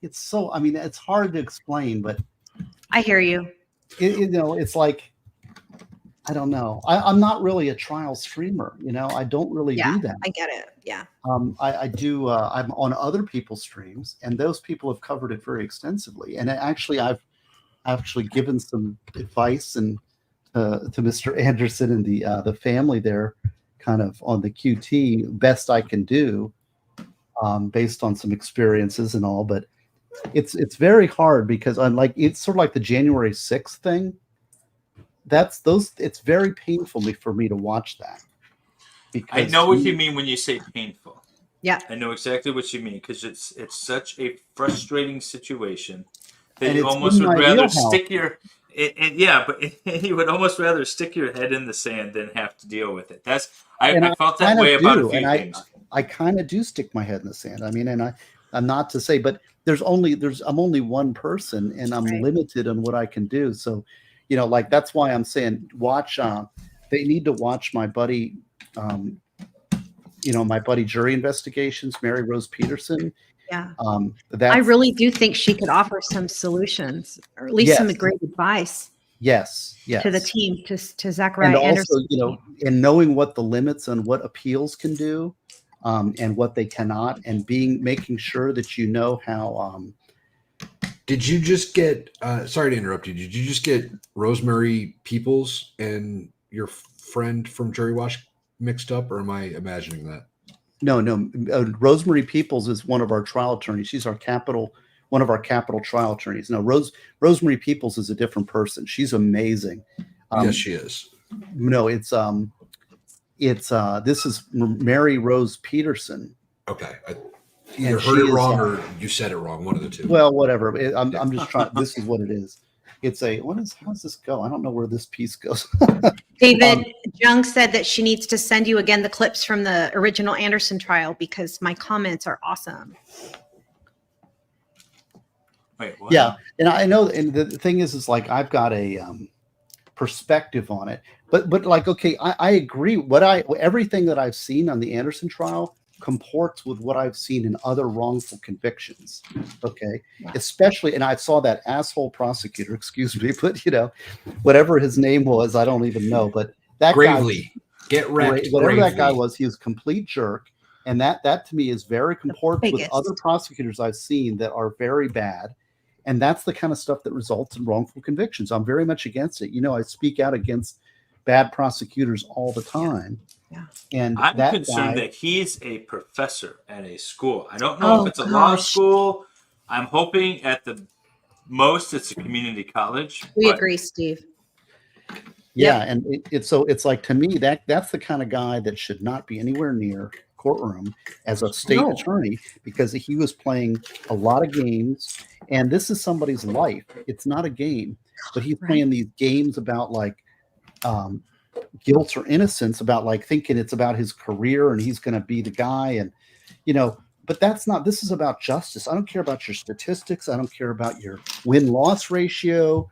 it's so, I mean, it's hard to explain, but I hear you. it's like, I don't know. I'm not really a trial streamer. I don't really Yeah, do that. I get it. Yeah. I do. I'm on other people's streams, and those people have covered it very extensively. And actually, I've actually given some advice and to Mr. Anderson and the family there, kind of on the QT, best I can do, based on some experiences and all. But it's very hard because it's sort of like the January 6th thing. It's very painful for me to watch that. I know what you mean when you say painful. Yeah. I know exactly what you mean, because it's such a frustrating situation that And you it's almost in would my rather wheelhouse. stick your you would almost rather stick your head in the sand than have to deal with it. I felt that way about a few things. I kind of do stick my head in the sand. I mean, and I'm not to say, but I'm only one person, and I'm limited on what I can do. So, like that's why I'm saying watch. They need to watch my buddy. My buddy Jury Investigations, Mary Rose Peterson. Yeah. I really do think she could offer some solutions, or at least some great advice. Yes. To the team, to Zachariah and also, Anderson. and knowing what the limits on what appeals can do, and what they cannot, and making sure that how. Did you just get? Sorry to interrupt you. Did you just get Rosemary Peoples and your friend from Jury Wash mixed up, or am I imagining that? No. Rosemary Peoples is one of our trial attorneys. She's one of our capital trial attorneys. No, Rosemary Peoples is a different person. She's amazing. Yes, she is. No, this is Mary Rose Peterson. Okay. Either heard it wrong or you said it wrong. One of the two. Well, whatever. I'm just trying. This is what it is. It's how's this go? I don't know where this piece goes. David Jung said that she needs to send you again the clips from the original Anderson trial because my comments are awesome. Wait, what? Yeah, and I know, and the thing is like I've got a perspective on it, but like, okay, I agree. Everything that I've seen on the Anderson trial comports with what I've seen in other wrongful convictions. Okay. Yeah. Especially, and I saw that asshole prosecutor, excuse me, but whatever his name was, I don't even know, but that Gravely. Get wrecked. Whatever Gravely. that guy was, he was a complete jerk. And that to me is very comports with other prosecutors I've seen that are very bad. And that's the kind of stuff that results in wrongful convictions. I'm very much against it. I speak out against bad prosecutors all the time. Yeah. And I'm concerned that he's a professor at a school. I don't know if it's a law school. I'm hoping at the most it's a community college. We agree, Steve. Yeah, and it's like, to me, that's the kind of guy that should not be anywhere near courtroom as a state attorney, because he was playing a lot of games, and this is somebody's life. It's not a game, but he's playing these games about like guilt or innocence, about like thinking it's about his career and he's going to be the guy, and but that's not. This is about justice. I don't care about your statistics. I don't care about your win-loss ratio.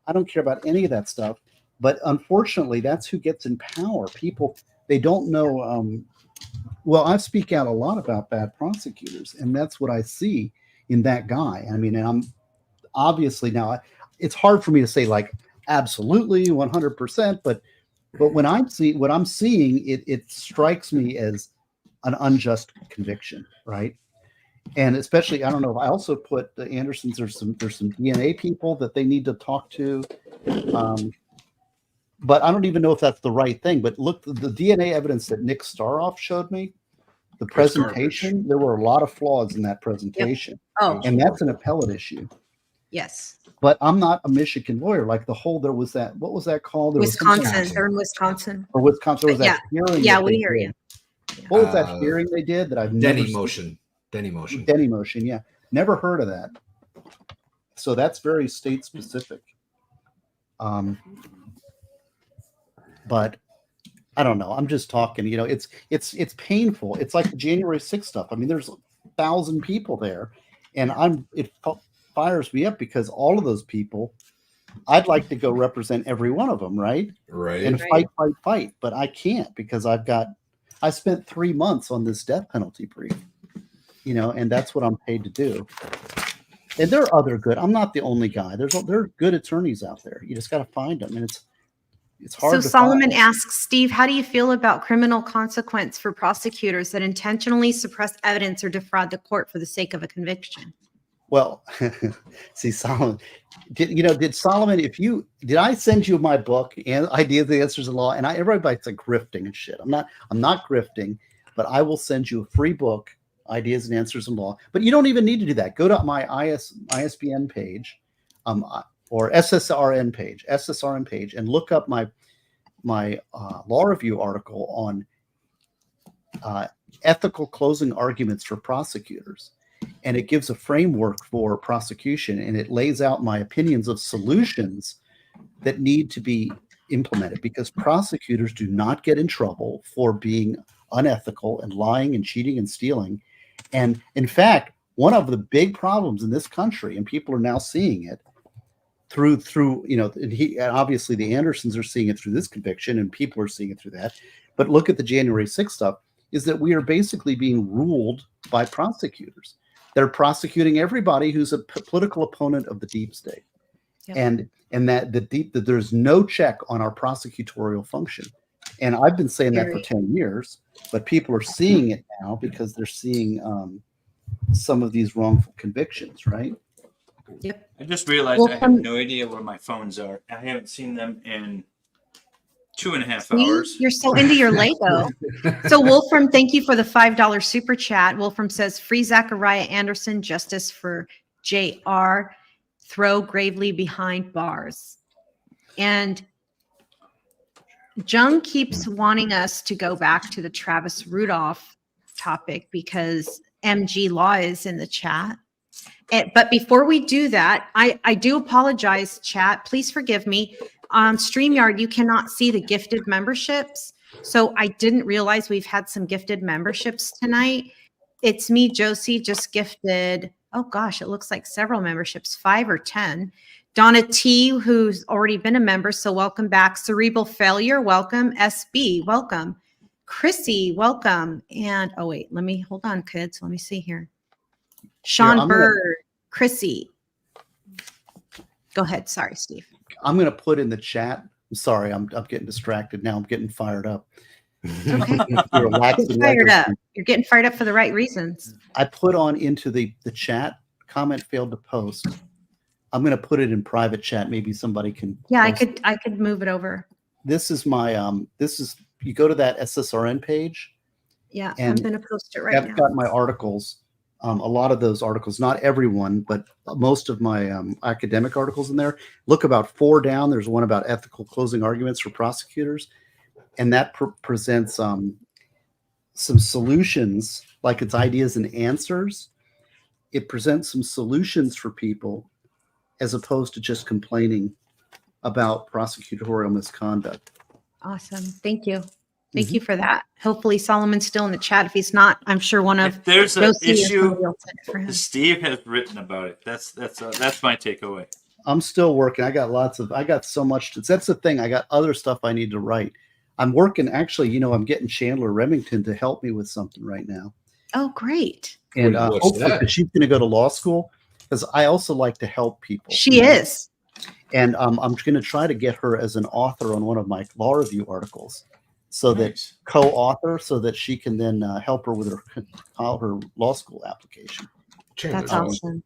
I don't care about any of that stuff. But unfortunately, that's who gets in power. People, they don't know. Well, I speak out a lot about bad prosecutors, and that's what I see in that guy. I mean, and I'm obviously now, it's hard for me to say like absolutely 100%, but when I'm seeing what I'm seeing, it strikes me as an unjust conviction, right? And especially, I don't know. I also put the Andersons. There's some DNA people that they need to talk to. But I don't even know if that's the right thing. But look, the DNA evidence that Nick Staroff showed me, the presentation, there were a lot of flaws in that presentation. Yep. And that's an appellate issue. Yes. But I'm not a Michigan lawyer. Like there was that, what was that called? Wisconsin. They're in Wisconsin. Or Wisconsin. There was that hearing. Yeah, we hear you. What was that hearing they did that I've never Denny seen? motion. Denny motion. Denny motion, yeah. Never heard of that. So that's very state specific. But I don't know. I'm just talking. It's painful. It's like the January 6th stuff. I mean, there's 1,000 people there, and it fires me up because all of those people, I'd like to go represent every one of them, right? Right. And fight. But I can't because I spent 3 months on this death penalty brief, and that's what I'm paid to do. And there are other good. I'm not the only guy. There are good attorneys out there. You just got to find them, and it's hard. So Solomon asks, Steve, how do you feel about criminal consequence for prosecutors that intentionally suppress evidence or defraud the court for the sake of a conviction? Well, see, Solomon, did Solomon, did I send you my book and Ideas, the Answers in Law? And everybody's like grifting and shit. I'm not grifting, but I will send you a free book, Ideas and Answers in Law. But you don't even need to do that. Go to my ISBN page, or SSRN page, and look up my law review article on ethical closing arguments for prosecutors. And it gives a framework for prosecution, and it lays out my opinions of solutions that need to be implemented, because prosecutors do not get in trouble for being unethical and lying and cheating and stealing. And in fact, one of the big problems in this country, and people are now seeing it through and obviously the Andersons are seeing it through this conviction, and people are seeing it through that. But look at the January 6th stuff, is that we are basically being ruled by prosecutors. They're prosecuting everybody who's a political opponent of the deep state. Yep. And that there's no check on our prosecutorial function. And I've been saying that for 10 years, but people are seeing it now because they're seeing some of these wrongful convictions, right? Yep. I just realized I have no idea where my phones are. I haven't seen them in 2.5 hours. You're so into your Lego. So Wolfram, thank you for the $5 super chat. Wolfram says, free Zachariah Anderson, justice for JR, throw Gravely behind bars. And Jung keeps wanting us to go back to the Travis Rudolph topic because MG Law is in the chat. But before we do that, I do apologize, chat. Please forgive me. On StreamYard, you cannot see the gifted memberships. So I didn't realize we've had some gifted memberships tonight. It's me, Josie, just gifted. Oh gosh, it looks like several memberships, 5 or 10. Donna T, who's already been a member, so welcome back. Cerebral Failure, welcome. SB, welcome. Chrissy, welcome. And oh wait, hold on, kids. Let me see here. Sean Bird, Chrissy. Go ahead. Sorry, Steve. I'm going to put in the chat. I'm sorry, I'm getting distracted now. I'm getting fired up. Okay. You're getting fired up for the right reasons. I put on into the chat, comment failed to post. I'm going to put it in private chat. Maybe somebody can. Yeah, I could move it over. This is my you go to that SSRN page. Yeah, I'm going to post it right now. I've got my articles. A lot of those articles, not everyone, but most of my academic articles in there. Look about 4 down. There's one about ethical closing arguments for prosecutors. And that presents some solutions, like it's ideas and answers. It presents some solutions for people as opposed to just complaining about prosecutorial misconduct. Awesome. Thank you. Thank you for that. Hopefully Solomon's still in the chat. If he's not, I'm sure one of if there's an issue, Steve has written about it. That's my takeaway. I'm still working. I got so much. That's the thing. I got other stuff I need to write. I'm working. Actually, I'm getting Chandler Remington to help me with something right now. Oh, great. And hopefully, because she's going to go to law school, because I also like to help people. She is. And I'm going to try to get her as an author on one of my law review articles. So that co-author, so that she can then help her with her law school application. That's awesome.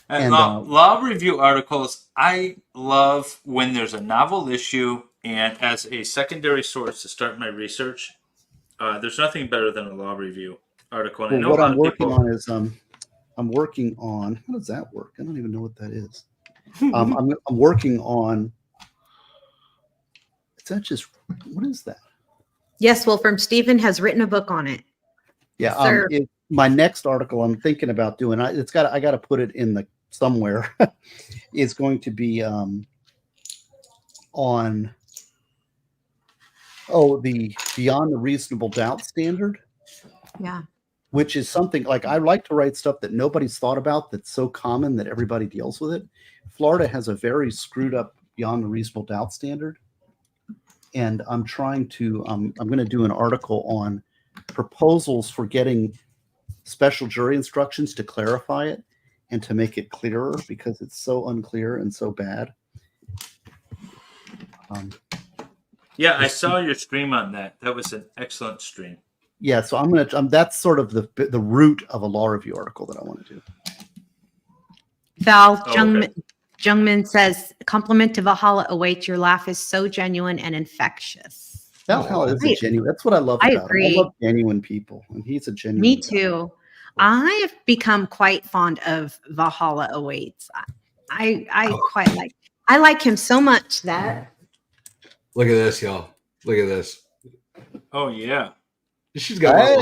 And law review articles, I love when there's a novel issue, and as a secondary source to start my research, there's nothing better than a law review article. And I know what I'm working on is I'm working on. How does that work? I don't even know what that is. I'm working on. It's just, what is that? Yes, Wolfram. Stephen has written a book on it. Yeah, my next article I'm thinking about doing, I got to put it in the somewhere, is going to be on the beyond the reasonable doubt standard, Yeah. which is something like I like to write stuff that nobody's thought about that's so common that everybody deals with it. Florida has a very screwed up beyond the reasonable doubt standard. And I'm trying to, I'm going to do an article on proposals for getting special jury instructions to clarify it and to make it clearer, because it's so unclear and so bad. Yeah, I saw your stream on that. That was an excellent stream. Yeah, so I'm going to, that's sort of the root of a law review article that I want to do. Val okay. Jungman says, compliment to Valhalla Awaits. Your laugh is so genuine and infectious. Valhalla is a genuine. That's what I love I about agree. him. I love genuine people, and he's a genuine. Me too. I have become quite fond of Valhalla Awaits. I quite like him so much that Look at this, y'all. Look at this. Oh yeah. She's got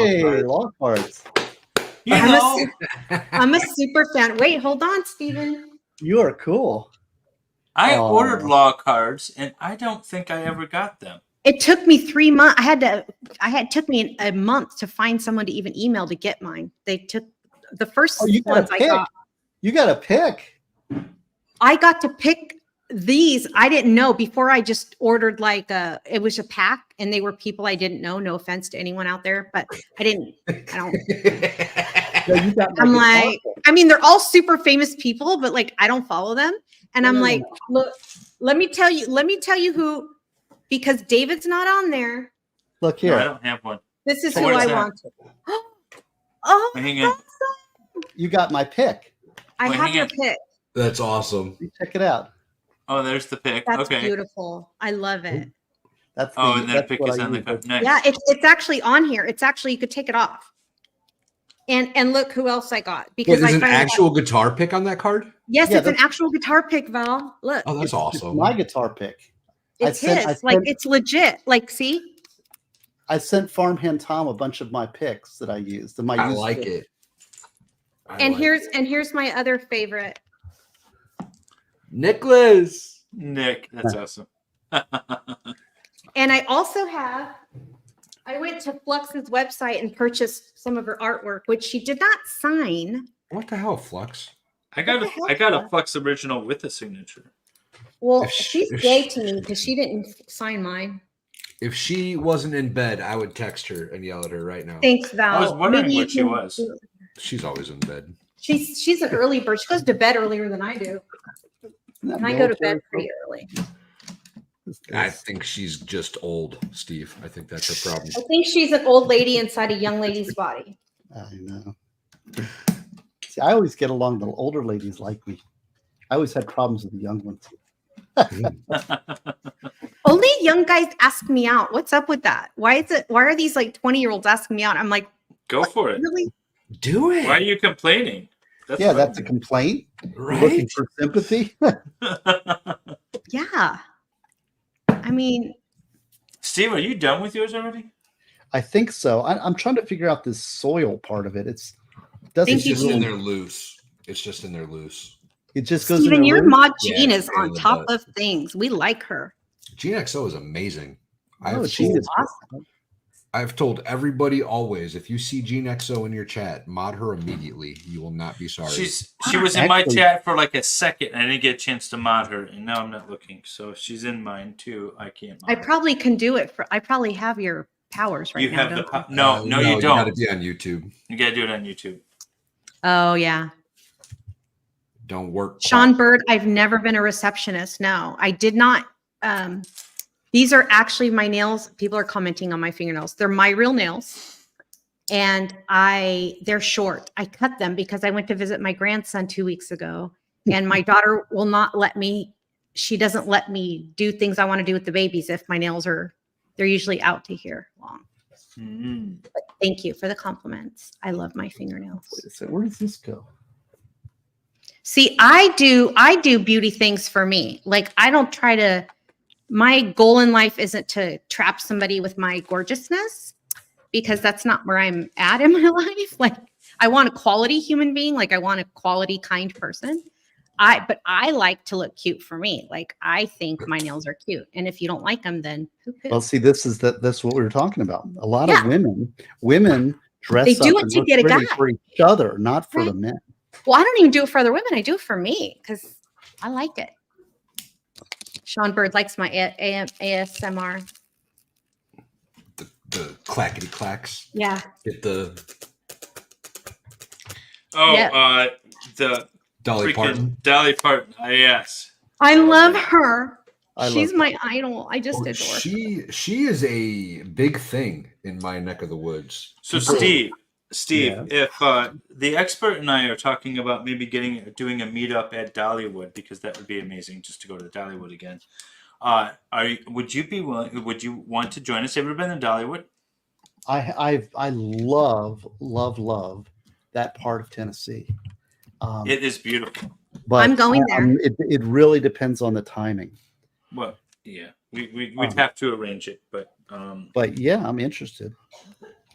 law cards. You I'm know, I'm a super fan. Wait, hold on, Steven. You are cool. I Aw. ordered law cards, and I don't think I ever got them. It took me 3 months. It took me a month to find someone to even email to get mine. They took the first Oh, you got ones to I pick. got. You got to pick. I got to pick these. I didn't know before. I just ordered it was a pack, and they were people I didn't know. No offense to anyone out there, but I don't. No, you got my I'm guitar like, pick. I mean, they're all super famous people, but like, I don't follow them. And I'm No. like, look, let me tell you who, because David's not on there. Look No, I here. don't have one. This is What who is I that? wanted. Oh, Hang on. You got my pick. I Wait, have hang your on. pick. That's awesome. You check it out. Oh, there's the pick. That's Okay. beautiful. I love it. That's Oh, and then that's pick what is I on the use. cup. Nice. Yeah, it's actually on here. It's actually, you could take it off. And look who else I got, Wait, because there's I an finally actual guitar pick on that card? yes, Yeah, it's an that's- actual guitar pick, Val. Look, Oh, that's It's awesome. my guitar pick. it's sent- his. I Like, sent- it's legit. Like, see? I sent Farmhand Tom a bunch of my picks that I used. I like it. And here's my other favorite. Nicholas. Nick, that's awesome. And I also have, I went to Flux's website and purchased some of her artwork, which she did not sign. What the hell, Flux? I got a Flux original with a signature. Well, If she's if gay to me because she didn't sign mine. If she wasn't in bed, I would text her and yell at her right now. Thanks, Val. I was wondering Maybe what you she can- was. She's always in bed. She's an early bird. She goes to bed earlier than I do. And I go to bed pretty early. I think she's just old, Steve. I think that's her problem. I think she's an old lady inside a young lady's body. I know. See, I always get along. The older ladies like me. I always had problems with the young ones. Only young guys ask me out. What's up with that? Why are these like 20-year-olds asking me out? I'm like, Go for it. really? Do it. Why are you complaining? Yeah, fine. that's a complaint. Right? Looking for sympathy. Yeah. I mean, Steve, are you done with yours already? I think so. I'm trying to figure out this soil part of it. Doesn't It's just really- in there loose. It's just in there loose. It just goes. Steven, in your there. mod Yeah, Jean it's is a pain on in the top butt. of things. We like her. Gene XO is amazing. Oh, Gene is awesome. I've told everybody always, if you see Gene XO in your chat, mod her immediately. You will not be sorry. She was in my Actually- chat for like a second. I didn't get a chance to mod her, and now I'm not looking. So if she's in mine too, I can't mod I her. probably can do it. I probably have your powers right You now. have the don't I? no, no, you You gotta don't. be on YouTube. You gotta do it on YouTube. Oh yeah. Don't work. Sean Bird, I've never been a receptionist. No, I did not. These are actually my nails. People are commenting on my fingernails. They're my real nails. And they're short. I cut them because I went to visit my grandson 2 weeks ago. And my daughter will not let me, she doesn't let me do things I want to do with the babies if my nails they're usually out to here long. Mm. But thank you for the compliments. I love my fingernails. Wait a second, where does this go? See, I do beauty things for me. Like I don't try to, my goal in life isn't to trap somebody with my gorgeousness because that's not where I'm at in my life. Like I want a quality human being. Like I want a quality, kind person. But I like to look cute for me. Like I think my nails are cute. And if you don't like them, then poo-poo. Well, see, that's what we were talking about. A lot Yeah. of women dress They do up it and to look get a pretty guy. for each other, not for Right. the men. Well, I don't even do it for other women. I do it for me because I like it. Sean Bird likes my ASMR. The clackety clacks. Yeah. Get the the Dolly freaking Parton. Dolly Parton. Yes. I love her. I She's love my idol. I just adore her. She is a big thing in my neck of the woods. So Steve, if the expert and I are talking about maybe doing a meetup at Dollywood, because that would be amazing just to go to Dollywood again. Would you be willing? Would you want to join us? Have you ever been to Dollywood? I love that part of Tennessee. It is beautiful. But I'm going there. It really depends on the timing. Well, yeah, we'd have to arrange it, but yeah, I'm interested.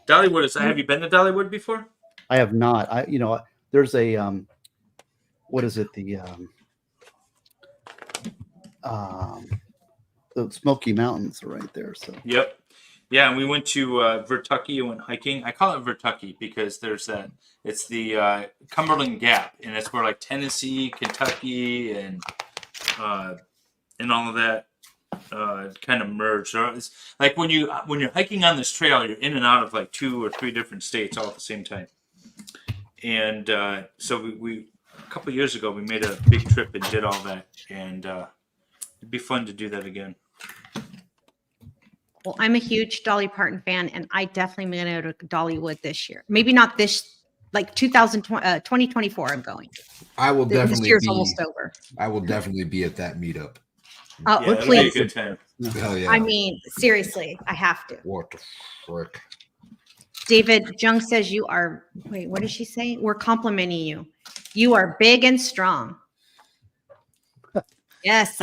Dollywood is. Have you been to Dollywood before? I have not. There's a what is it? The Smoky Mountains are right there. So Yep. Yeah, and we went to Vertucky and went hiking. I call it Vertucky because there's that. It's the Cumberland Gap, and it's where like Tennessee, Kentucky, and all of that kind of merge. So it's like when you're hiking on this trail, you're in and out of like 2 or 3 different states all at the same time. And so we a couple of years ago we made a big trip and did all that, and it'd be fun to do that again. Well, I'm a huge Dolly Parton fan, and I definitely am going to go to Dollywood this year. Maybe not this, like 2024. I'm going. I will definitely. This year's almost over. I will definitely be at that meetup. Yeah, that'll be a good time. Hell yeah! I mean, seriously, I have to. What the frick? David Jung says you are. Wait, what did she say? We're complimenting you. You are big and strong. Yes.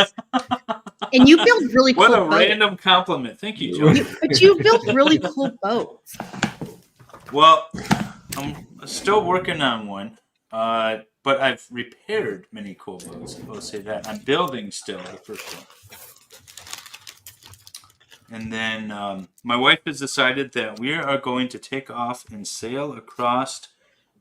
And you build really cool What a boats. random compliment. Thank you, Joe. But you built really cool boats. Well, I'm still working on one, but I've repaired many cool boats. I'll say that. I'm building still the first one. And then my wife has decided that we are going to take off and sail across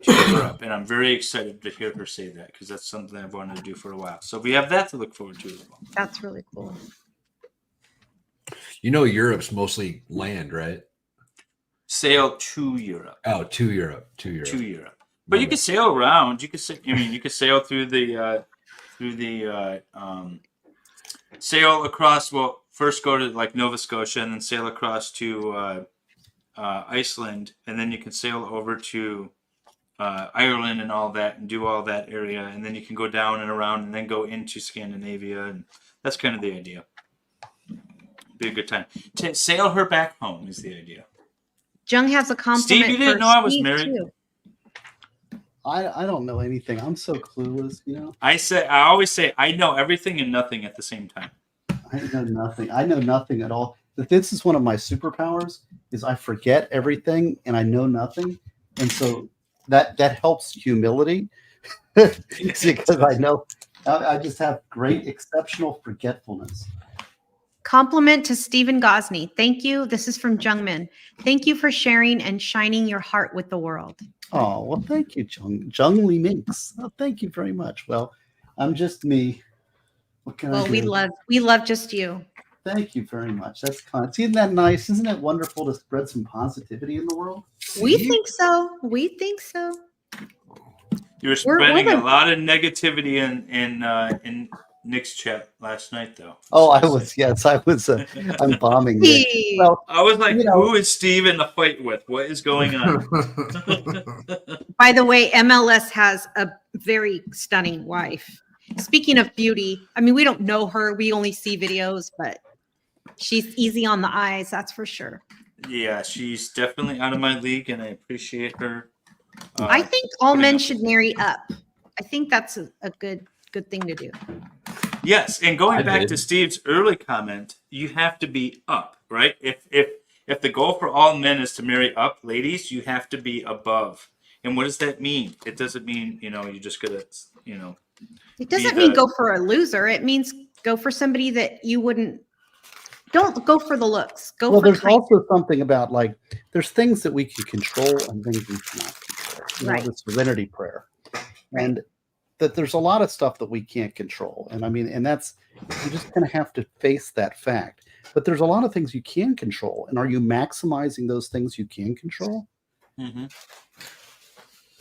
to Europe. And I'm very excited to hear her say that because that's something I've wanted to do for a while. So we have that to look forward to as well. That's really cool. You know, Europe's mostly land, right? Sail to Europe. Oh, to Europe. But you could sail around. You could sail through the sail across. Well, first go to like Nova Scotia and then sail across to Iceland, and then you can sail over to Ireland and all that, and do all that area, and then you can go down and around, and then go into Scandinavia, and that's kind of the idea. Be a good time. To sail her back home is the idea. Jung has a compliment. Steve, you didn't for know I was Steve, married? too. I don't know anything. I'm so clueless, I always say I know everything and nothing at the same time. I know nothing. I know nothing at all. This is one of my superpowers is I forget everything and I know nothing. And so that helps humility because I just have great, exceptional forgetfulness. Compliment to Stephen Gosney. Thank you. This is from Jungmin. Thank you for sharing and shining your heart with the world. Oh, well, thank you, Jung Lee Minx. Oh, thank you very much. Well, I'm just me. What can I do? we love just you. Thank you very much. That's kind. Isn't that nice? Isn't it wonderful to spread some positivity in the world? We think so. We think so. You're spreading a lot of negativity in Nick's chat last night, though. Oh, I was. Yes, I was. I'm bombing. Well, I was like, who is Steve in the fight with? What is going on? By the way, MLS has a very stunning wife. Speaking of beauty, I mean, we don't know her. We only see videos, but she's easy on the eyes. That's for sure. Yeah, she's definitely out of my league, and I appreciate her. I think all men should marry up. I think that's a good thing to do. Yes, and going back to Steve's early comment, you have to be up, right? If the goal for all men is to marry up, ladies, you have to be above. And what does that mean? It doesn't mean, you just gotta, It doesn't be mean the- go for a loser. It means go for somebody that you wouldn't. Don't go for the looks. Go Well, for there's kindness. also something about like there's things that we can control and things we cannot control. Right. The serenity prayer, and that there's a lot of stuff that we can't control. And I mean, and that's you just kind of have to face that fact. But there's a lot of things you can control, and are you maximizing those things you can control? Mhm.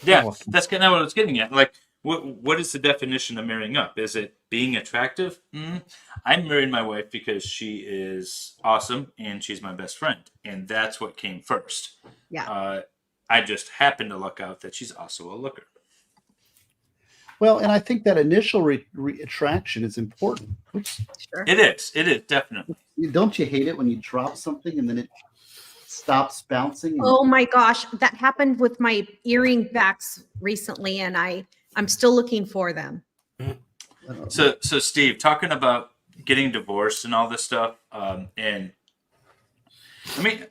Yeah, Oh, that's kind of what I was getting at. Like, what is the definition of marrying up? Is it being attractive? I married my wife because she is awesome and she's my best friend, and that's what came first. Yeah. I just happened to luck out that she's also a looker. Well, and I think that initial attraction is important. Oops. Sure. It is definitely. Don't you hate it when you drop something and then it stops bouncing? And Oh my gosh, that happened with my earring backs recently, and I'm still looking for them. So Steve, talking about getting divorced and all this stuff, and I mean,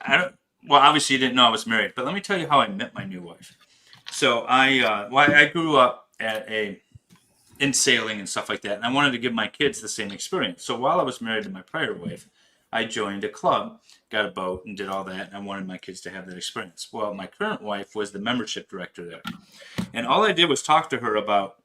well, obviously you didn't know I was married, but let me tell you how I met my new wife. So I grew up in sailing and stuff like that, and I wanted to give my kids the same experience. So while I was married to my prior wife, I joined a club, got a boat, and did all that, and I wanted my kids to have that experience. Well, my current wife was the membership director there, and all I did was talk to her about,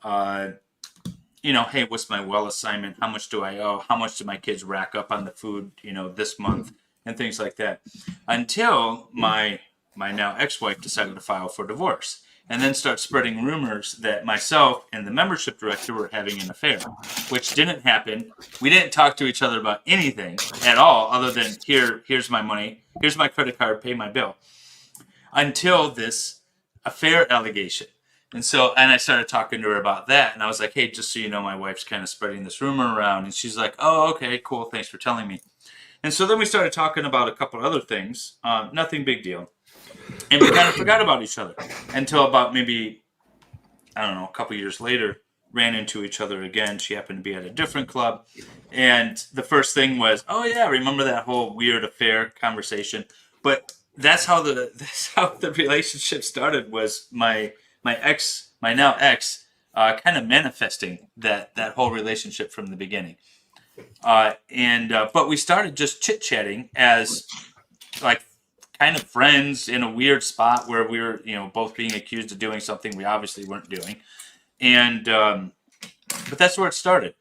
hey, what's my well assignment? How much do I owe? How much do my kids rack up on the food, this month, and things like that, until my now ex-wife decided to file for divorce. And then start spreading rumors that myself and the membership director were having an affair, which didn't happen. We didn't talk to each other about anything at all, other than here's my money, here's my credit card, pay my bill, until this affair allegation. And I started talking to her about that, and I was like, hey, just so you know, my wife's kind of spreading this rumor around. And she's like, oh, okay, cool, thanks for telling me. And so then we started talking about a couple other things, nothing big deal. And we kind of forgot about each other until about maybe, I don't know, a couple years later, ran into each other again. She happened to be at a different club. And the first thing was, oh, yeah, remember that whole weird affair conversation? But that's how the relationship started, was my now ex, kind of manifesting that whole relationship from the beginning. But we started just chit-chatting as, like, kind of friends in a weird spot where we were, both being accused of doing something we obviously weren't doing. And, but that's where it started.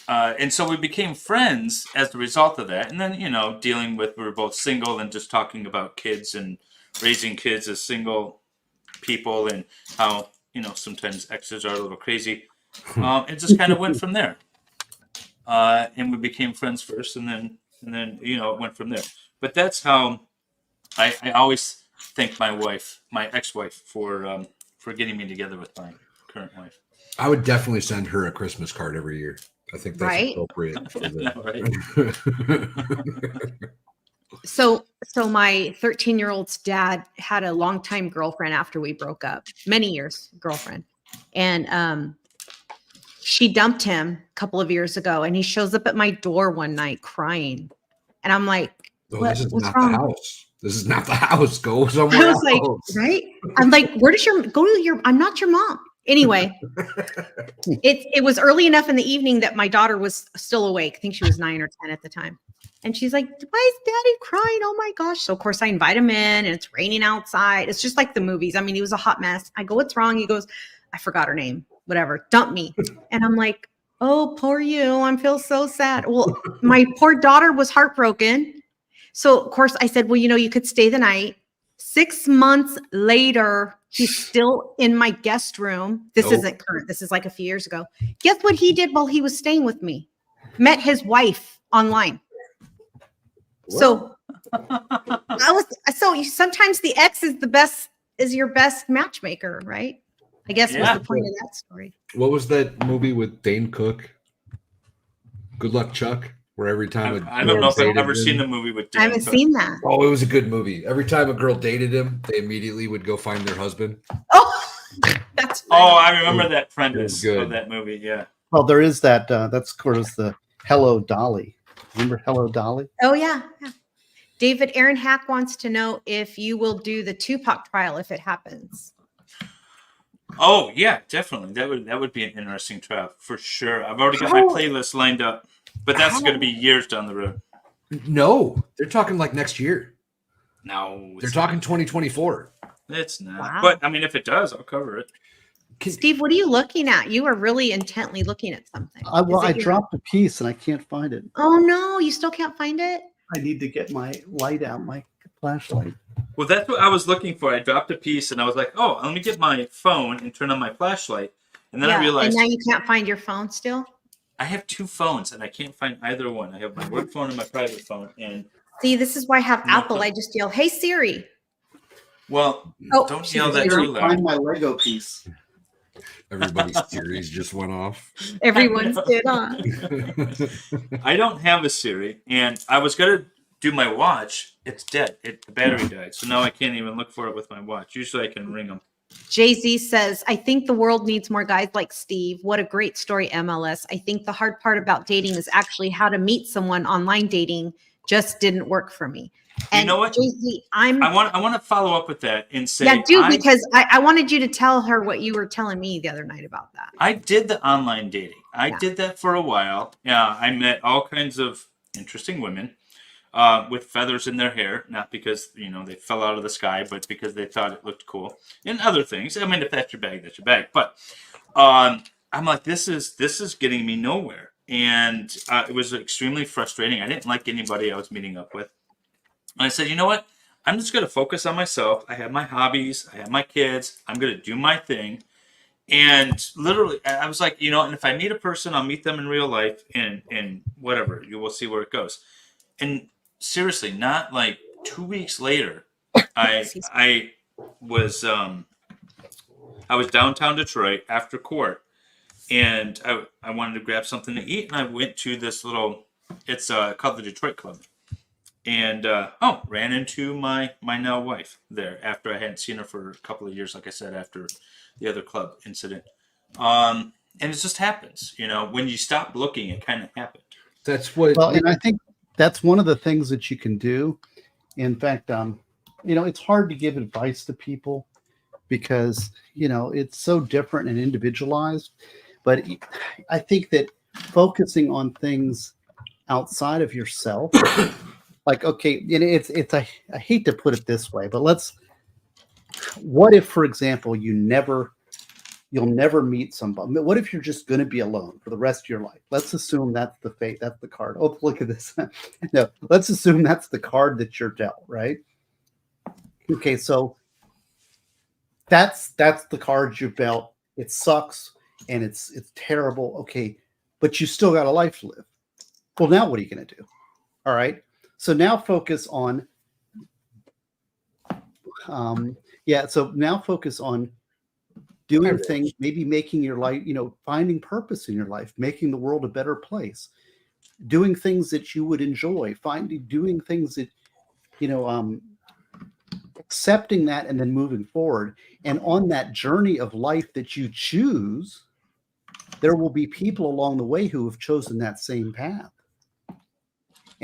And so we became friends as a result of that. And then, dealing with, we were both single and just talking about kids and raising kids as single people and how, sometimes exes are a little crazy. It just kind of went from there. And we became friends first, and then, it went from there. But that's how I always thank my ex-wife, for getting me together with my current wife. I would definitely send her a Christmas card every year. I think that's Right? appropriate. For Right. So my 13-year-old's dad had a longtime girlfriend after we broke up, many years girlfriend. And she dumped him a couple of years ago, and he shows up at my door one night crying. And I'm like, This is what's not wrong? the house. This is not the house. Go somewhere I was like, else. right? I'm like, I'm not your mom. Anyway, it was early enough in the evening that my daughter was still awake. I think she was 9 or 10 at the time. And she's like, why is daddy crying? Oh my gosh. So of course I invite him in, and it's raining outside. It's just like the movies. I mean, he was a hot mess. I go, what's wrong? He goes, I forgot her name, whatever, dump me. And I'm like, oh, poor you. I feel so sad. Well, my poor daughter was heartbroken. So of course I said, well, you could stay the night. 6 months later, he's still in my guest room. This isn't current. This is like a few years ago. Guess what he did while he was staying with me? Met his wife online. So sometimes the ex is your best matchmaker, right? I guess was the point of that story. What was that movie with Dane Cook? Good Luck, Chuck. Where every time I don't know if I've ever seen the movie with. I haven't seen that. Oh, it was a good movie. Every time a girl dated him, they immediately would go find their husband. Oh, that's funny. Oh, I remember that premise good. of that movie. Yeah. Well, there is that. That's of course the Hello Dolly. Remember Hello Dolly? Oh yeah. David Aaron Hack wants to know if you will do the Tupac trial if it happens. Oh yeah, definitely. That would be an interesting trial for sure. I've already got my playlist lined up, but that's going to be years down the road. No, they're talking like next year. No, They're talking 2024. It's not. Wow. But I mean, if it does, I'll cover it. Steve, what are you looking at? You are really intently looking at something. I dropped a piece and I can't find it. Oh no, you still can't find it? I need to get my light out, my flashlight. Well, that's what I was looking for. I dropped a piece and I was like, oh, let me get my phone and turn on my flashlight. And then I realized. And now you can't find your phone still? I have two phones and I can't find either one. I have my work phone and my private phone. And see, this is why I have Apple. I just yell, "Hey Siri." Well, don't yell that too loud. Find my Lego piece. Everybody's series just went off. Everyone's did on. I don't have a Siri, and I was gonna do my watch. It's dead. The battery died, so now I can't even look for it with my watch. Usually, I can ring them. Jay-Z says, I think the world needs more guys like Steve. What a great story, MLS. I think the hard part about dating is actually how to meet someone. Online dating just didn't work for me. And you know what? Jay-Z, I want to follow up with that and say, because I wanted you to tell her what you were telling me the other night about that. I did the online dating. I did that for a while. Yeah, I met all kinds of interesting women with feathers in their hair, not because they fell out of the sky, but because they thought it looked cool, and other things. I mean, if that's your bag, that's your bag. But I'm like, this is getting me nowhere, and it was extremely frustrating. I didn't like anybody I was meeting up with. And I said, you know what? I'm just going to focus on myself. I have my hobbies. I have my kids. I'm going to do my thing. And literally, I was like, and if I meet a person, I'll meet them in real life and whatever. You will see where it goes. And seriously, not like 2 weeks later, I was downtown Detroit after court. And I wanted to grab something to eat. And I went to this little, it's called the Detroit Club. And ran into my now wife there after I hadn't seen her for a couple of years, like I said, after the other club incident. And it just happens, when you stop looking, it kind of happened. That's what. Well, and I think that's one of the things that you can do. In fact, it's hard to give advice to people because it's so different and individualized. But I think that focusing on things outside of yourself. Like, okay, I hate to put it this way, but what if, for example, you'll never meet somebody? What if you're just going to be alone for the rest of your life? Let's assume that's the fate. That's the card. Oh, look at this. No, let's assume that's the card that you're dealt, right? Okay. So that's the card you dealt. It sucks and it's terrible. Okay. But you still got a life to live. Well, now what are you going to do? All right. So now focus on, so now focus on doing things, maybe making your life, finding purpose in your life, making the world a better place, doing things that you would enjoy, doing things that, accepting that and then moving forward. And on that journey of life that you choose, there will be people along the way who have chosen that same path.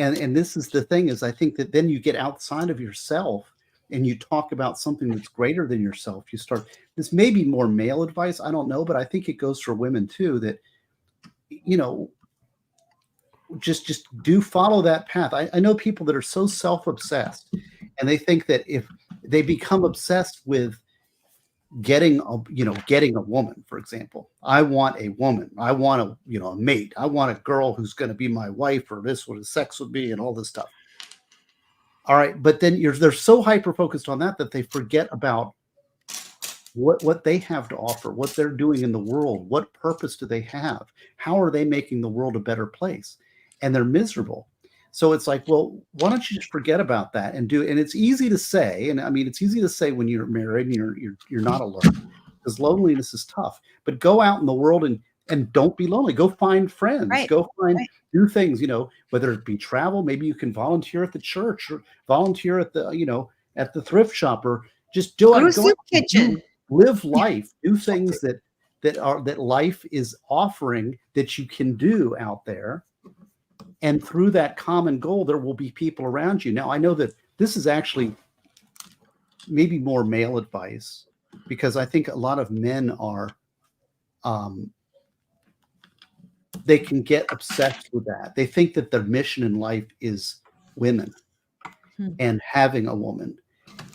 And this is the thing is I think that then you get outside of yourself and you talk about something that's greater than yourself. You start, this may be more male advice. I don't know, but I think it goes for women too, that, just do follow that path. I know people that are so self-obsessed and they think that if they become obsessed with getting a woman, for example, I want a woman, I want a mate, I want a girl who's going to be my wife, or this what his sex would be and all this stuff. All right, but then they're so hyper focused on that they forget about what they have to offer, what they're doing in the world, what purpose do they have, how are they making the world a better place, and they're miserable. So it's like, well, why don't you just forget about that and it's easy to say, and I mean, it's easy to say when you're married and you're not alone, because loneliness is tough. But go out in the world and don't be lonely. Go find friends. Right. Go do things. Whether it be travel, maybe you can volunteer at the church or volunteer at the at the thrift shop, or just go out, kitchen, live life, do things that life is offering that you can do out there. And through that common goal, there will be people around you. Now, I know that this is actually maybe more male advice, because I think a lot of men are, they can get obsessed with that. They think that their mission in life is women and having a woman,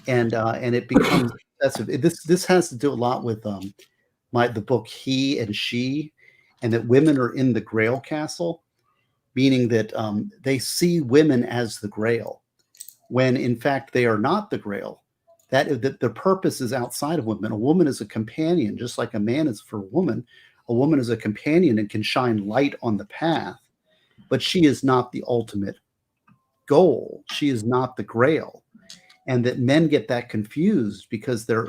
and it becomes obsessive. This has to do a lot with the book He and She, and that women are in the Grail castle, meaning that they see women as the Grail, when in fact they are not the Grail. That the purpose is outside of women. A woman is a companion, just like a man is for a woman. A woman is a companion and can shine light on the path, but she is not the ultimate goal. She is not the Grail, and that men get that confused because they're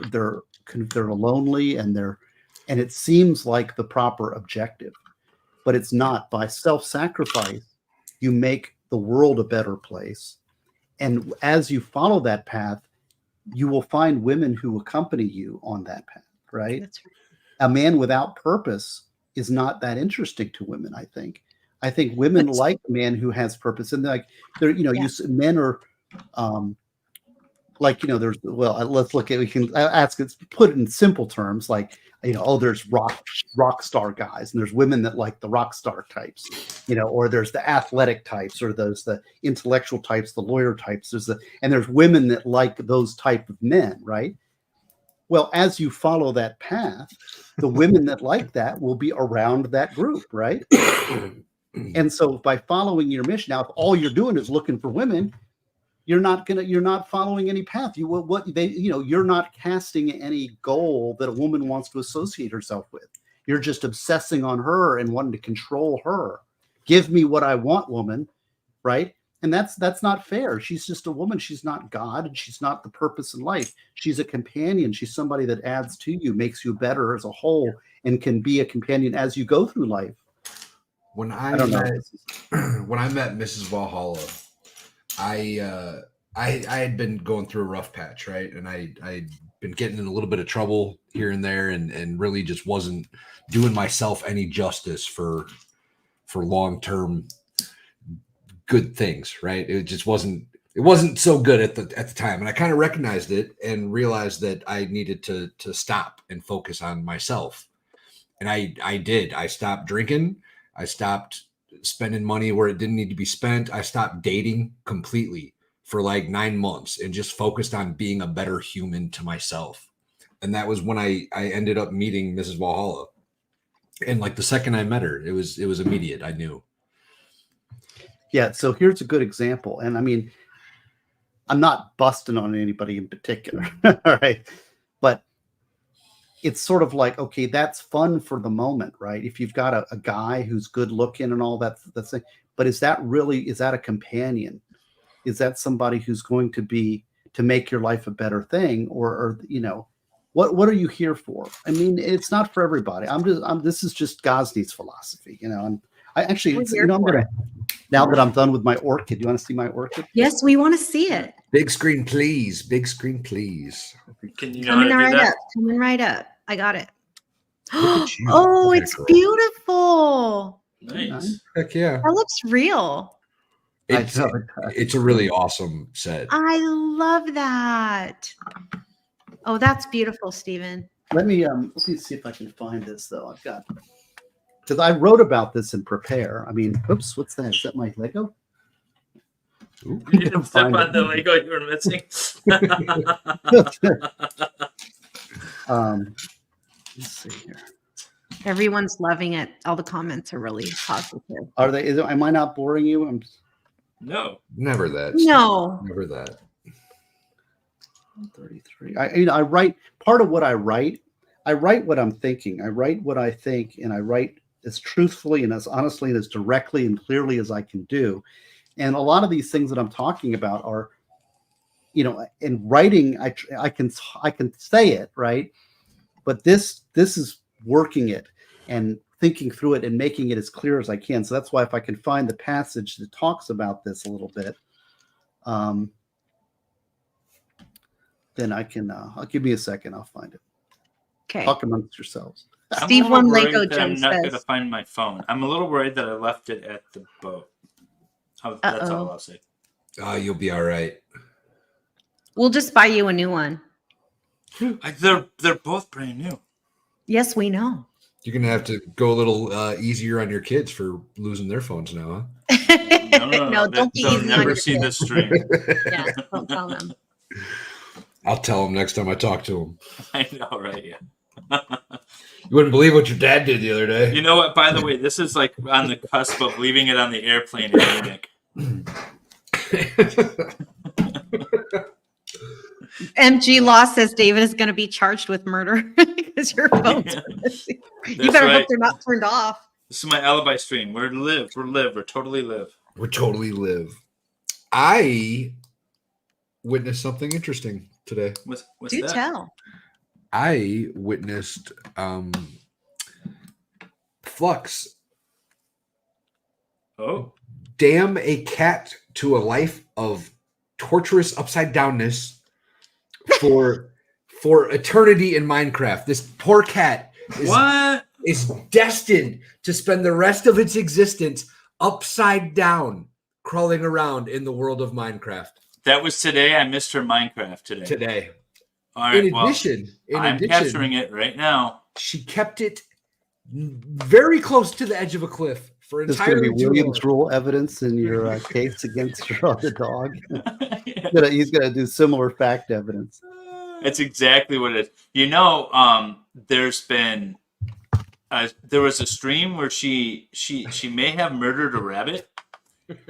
lonely and it seems like the proper objective, but it's not. By self-sacrifice, you make the world a better place, and as you follow that path, you will find women who accompany you on that path, right? That's right. A man without purpose is not that interesting to women, I think. I think women like a man who has purpose. And like, men are there's, let's look at, we can ask, it's put it in simple terms, like, there's rock star guys, and there's women that like the rock star types, or there's the athletic types, or there's the intellectual types, the lawyer types, and there's women that like those type of men, right? Well, as you follow that path, the women that like that will be around that group, right? And so by following your mission, now if all you're doing is looking for women, you're not following any path. You're not casting any goal that a woman wants to associate herself with. You're just obsessing on her and wanting to control her. Give me what I want, woman, right? And that's not fair. She's just a woman. She's not God, and she's not the purpose in life. She's a companion. She's somebody that adds to you, makes you better as a whole, and can be a companion as you go through life. When I met Mrs. Valhalla, I had been going through a rough patch, right? And I'd been getting in a little bit of trouble here and there, and really just wasn't doing myself any justice for long-term good things, right? It just wasn't so good at the time. And I kind of recognized it and realized that I needed to stop and focus on myself. And I did. I stopped drinking. I stopped spending money where it didn't need to be spent. I stopped dating completely for like 9 months and just focused on being a better human to myself. And that was when I ended up meeting Mrs. Valhalla. And like the second I met her, it was immediate. I knew. Yeah. So here's a good example. And I mean, I'm not busting on anybody in particular. All right. But it's sort of like, okay, that's fun for the moment, right? If you've got a guy who's good looking and all that, that's it. But is that a companion? Is that somebody who's going to make your life a better thing? Or what are you here for? I mean, it's not for everybody. This is just Gosney's philosophy, and I actually, now that I'm done with my orchid, you want to see my orchid? Yes, we want to see it. Big screen, please. Big screen, please. Can you Coming right up. I got it. Look at you. Oh, it's beautiful. Nice. Heck yeah. That looks real. It's a really awesome set. I love that. Oh, that's beautiful, Stephen. Let me see if I can find this though. I've got, because I wrote about this in Prepare. I mean, oops, what's that? Is that my Lego? You didn't step on the Lego you were missing. Let's see here. Everyone's loving it. All the comments are really positive. Are they? Am I not boring you? No. Never that. No. Never that. 33. I write, part of what I write what I'm thinking. I write what I think, and I write as truthfully and as honestly and as directly and clearly as I can do. And a lot of these things that I'm talking about are, in writing, I can say it, right? But this is working it and thinking through it and making it as clear as I can. So that's why if I can find the passage that talks about this a little bit, then I can, I'll give me a second. I'll find it. Okay. Talk amongst yourselves. Steve One Lego I'm Jim not going to says. find my phone. I'm a little worried that I left it at the boat. That's all I'll say. You'll be all right. We'll just buy you a new one. They're both brand new. Yes, we know. You're gonna have to go a little easier on your kids for losing their phones now, No. Don't be They'll easy on never your see kids. this stream. huh? Yeah, don't tell them. I'll tell them next time I talk to them. I know, right? Yeah. You wouldn't believe what your dad did the other day. You know what? By the way, this is like on the cusp of leaving it on the airplane in Munich. MG Law says David is going to be charged with murder because your phones are missing. You That's better hope right. they're not turned off. This is my alibi stream. We're live. We're totally live. We're totally live. I witnessed something interesting today. What's Do that? tell. I witnessed Flux Oh, damn a cat to a life of torturous upside downness for eternity in Minecraft. This poor cat what? is destined to spend the rest of its existence upside down, crawling around in the world of Minecraft. That was today. I missed her Minecraft today. All right. In addition, I'm capturing it right now. she kept it very close to the edge of a cliff for There's going to entirely be too Williams long. rule evidence in your case against your other dog. He's going to do similar fact evidence. That's exactly what it is. You know, there's been there was a stream where she may have murdered a rabbit,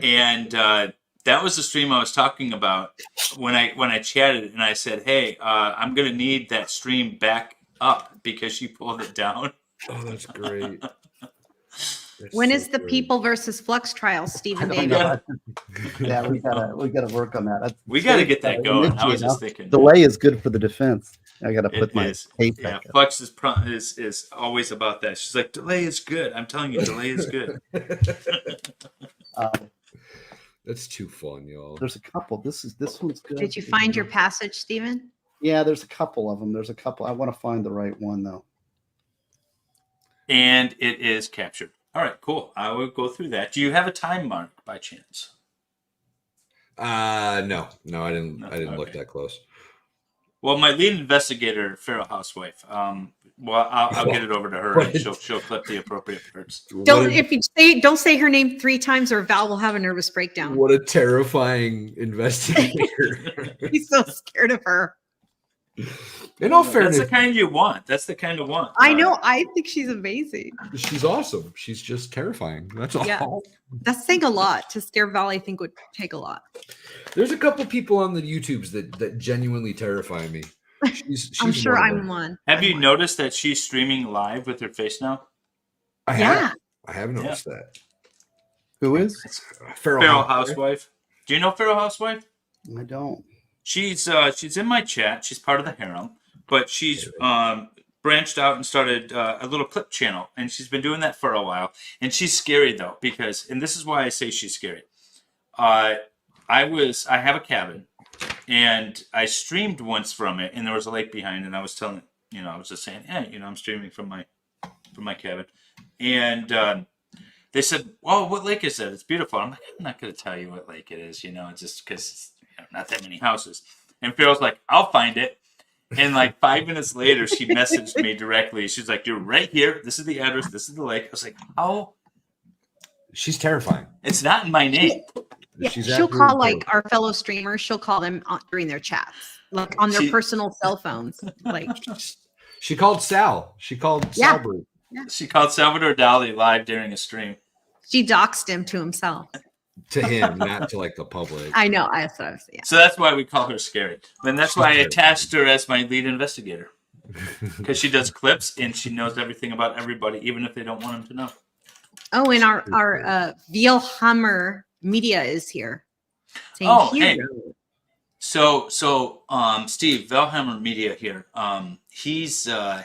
and that was the stream I was talking about when I chatted and I said, "Hey, I'm gonna need that stream back up because she pulled it down." Oh, that's great. When is the People versus Flux trial, Stephen I don't David? know. Yeah, we gotta work on that. We got to get that going. I was just thinking. Delay is good for the defense. I got to put It my is. tape Yeah, back up. Flux is always about that. She's like, delay is good. I'm telling you, delay is good. That's too fun, y'all. There's a couple. This one's good. Did you find your passage, Stephen? Yeah, there's a couple of them. There's a couple. I want to find the right one though. And it is captured. All right, cool. I will go through that. Do you have a time mark by chance? No, I didn't. No, I didn't look okay. that close. Well, my lead investigator, Feral Housewife. Well, I'll get it over to her, and she'll clip the appropriate parts. Don't say her name 3 times, or Val will have a nervous breakdown. What a terrifying investigator! He's so scared of her. In all fairness, That's the kind you want. That's the kind of want. I know. I think she's amazing. she's awesome. She's just terrifying. That's all. Yeah. That's saying a lot. To scare Val, I think would take a lot. There's a couple people on the YouTubes that genuinely terrify me. She's I'm sure one of I'm them. one. Have you noticed that she's streaming live with her face now? I Yeah. have noticed that. Who is? Feral Housewife. Do you know Feral Housewife? I don't. She's in my chat. She's part of the harem, but she's branched out and started a little clip channel, and she's been doing that for a while. And she's scary though, because, and this is why I say she's scary. I have a cabin, and I streamed once from it, and there was a lake behind, and I was telling, I was just saying, hey, I'm streaming from my cabin, and they said, "Well, what lake is that? It's beautiful." I'm like, I'm not going to tell you what lake it is, just because not that many houses. And Farrell's like, "I'll find it." And like 5 minutes later, she messaged me directly. She's like, "You're right here. This is the address. This is the lake." I was like, "Oh, She's terrifying. it's not in my name." Yeah, She's she'll absolutely call like our fellow streamers. She'll call them during their chats, like on their personal cell phones. Like She called Sal. She called Yeah. Salbert. She called Salvador Dali live during a stream. she doxed him to himself. To him, not to like the public. I know. That's what I was saying. So that's why we call her scary. And that's why I attached her as my lead investigator. Because she does clips and she knows everything about everybody, even if they don't want them to know. Oh, and our Valhalla Media is here. Saying, Oh, hey. "Hero." So Steve, Valhammer Media here. He's the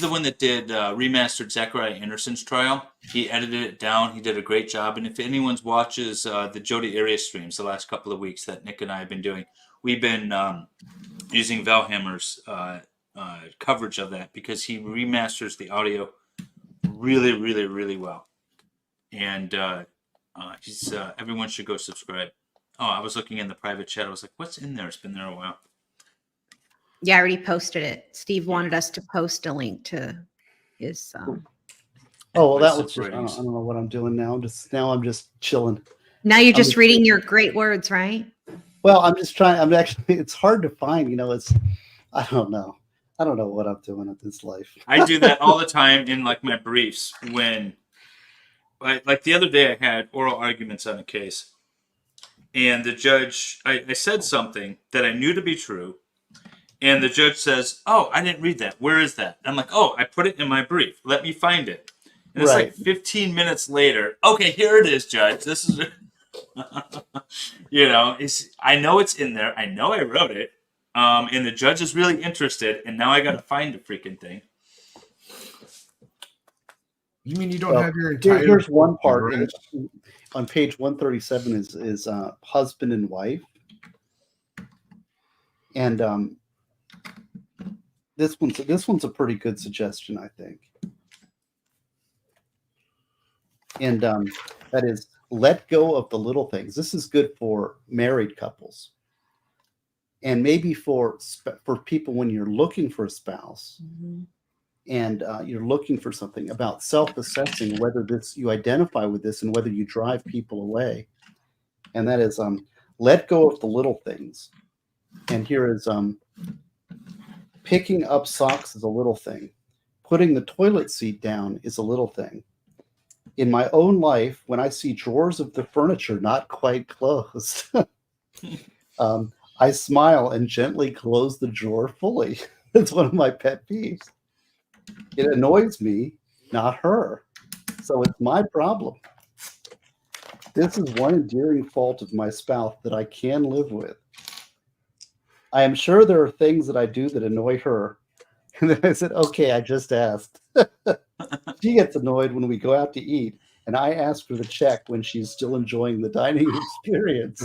one that did remastered Zachariah Anderson's trial. He edited it down. He did a great job. And if anyone watches the Jody area streams the last couple of weeks that Nick and I have been doing, we've been using Valhammer's coverage of that because he remasters the audio really, really, really well. And everyone should go subscribe. Oh, I was looking in the private chat. I was like, what's in there? It's been there a while. Yeah, I already posted it. Steve wanted us to post a link to his. Oh, well, that was License just, I ratings. don't know what I'm doing now. I'm just chilling. Now you're I'm just reading your great words, right? Well, I'm just trying. I'm actually, it's hard to find, I don't know. I don't know what I'm doing at this life. I do that all the time in like my briefs when, like the other day, I had oral arguments on a case, and the judge, I said something that I knew to be true, and the judge says, "Oh, I didn't read that. Where is that?" I'm like, "Oh, I put it in my brief. Let me find it." And it's Right. like 15 minutes later. Okay, here it is, Judge. This is, I know it's in there. I know I wrote it. And the judge is really interested, and now I got to find the freaking thing. You mean you don't Well, have your entire? Here's one part memorized? on page 137 is husband and wife, and this one's a pretty good suggestion, I think. And that is, let go of the little things. This is good for married couples, and maybe for people when you're looking for a spouse. And you're looking for something about self-assessing whether you identify with this and whether you drive people away. And that is, let go of the little things. And here is, picking up socks is a little thing. Putting the toilet seat down is a little thing. In my own life, when I see drawers of the furniture not quite closed, I smile and gently close the drawer fully. That's one of my pet peeves. It annoys me, not her. So it's my problem. This is one endearing fault of my spouse that I can live with. I am sure there are things that I do that annoy her. And then I said, okay, I just asked. She gets annoyed when we go out to eat, and I ask for the check when she's still enjoying the dining experience.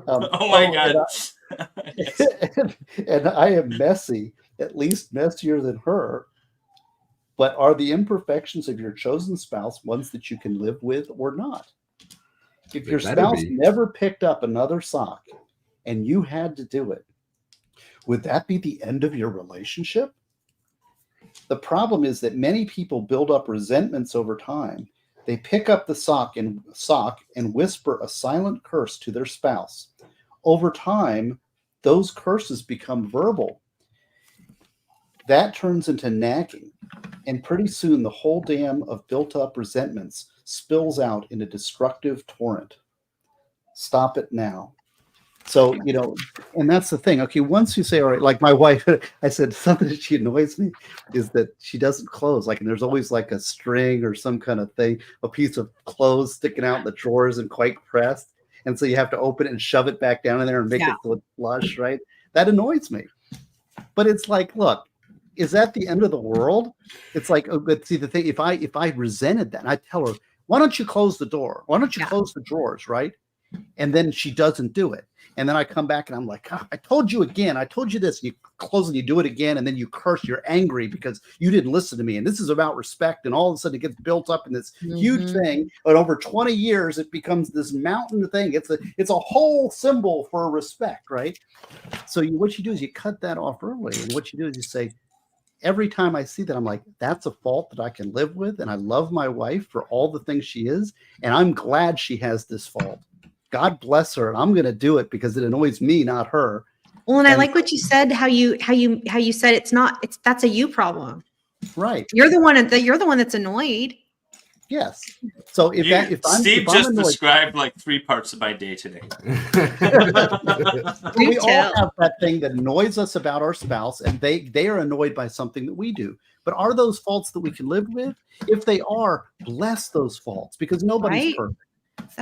Oh my God. And I am messy, at least messier than her. But are the imperfections of your chosen spouse ones that you can live with or not? If They your better spouse be. never picked up another sock and you had to do it, would that be the end of your relationship? The problem is that many people build up resentments over time. They pick up the sock and whisper a silent curse to their spouse. Over time, those curses become verbal. That turns into nagging, and pretty soon the whole dam of built-up resentments spills out in a destructive torrent. Stop it now. So, and that's the thing. Okay, once you say, all right, like my wife, I said something that she annoys me is that she doesn't close. Like, and there's always like a string or some kind of thing, a piece of clothes sticking out in the drawers and quite pressed. And so you have to open it and shove it back down in there and make it look flush, right? That annoys me. But it's like, look, is that the end of the world? It's like, but see, the thing, if I resented that, and I tell her, why don't you close the door? Why don't you close the drawers, right? And then she doesn't do it. And then I come back and I'm like, I told you again. I told you this. And you close and you do it again. And then you curse. You're angry because you didn't listen to me. And this is about respect. And all of a sudden it gets built up in this huge thing. But over 20 years, it becomes this mountain thing. It's a whole symbol for respect, right? So what you do is you cut that off early. And what you do is you say, every time I see that, I'm like, that's a fault that I can live with. And I love my wife for all the things she is. And I'm glad she has this fault. God bless her. And I'm going to do it because it annoys me, not her. Well, and I like what you said, how you said that's a you problem. Right. You're the one that's annoyed. Yes. So Steve just described like 3 parts of my day today. We all have that thing that annoys us about our spouse, and they are annoyed by something that we do. But are those faults that we can live with? If they are, bless those faults, because nobody's perfect.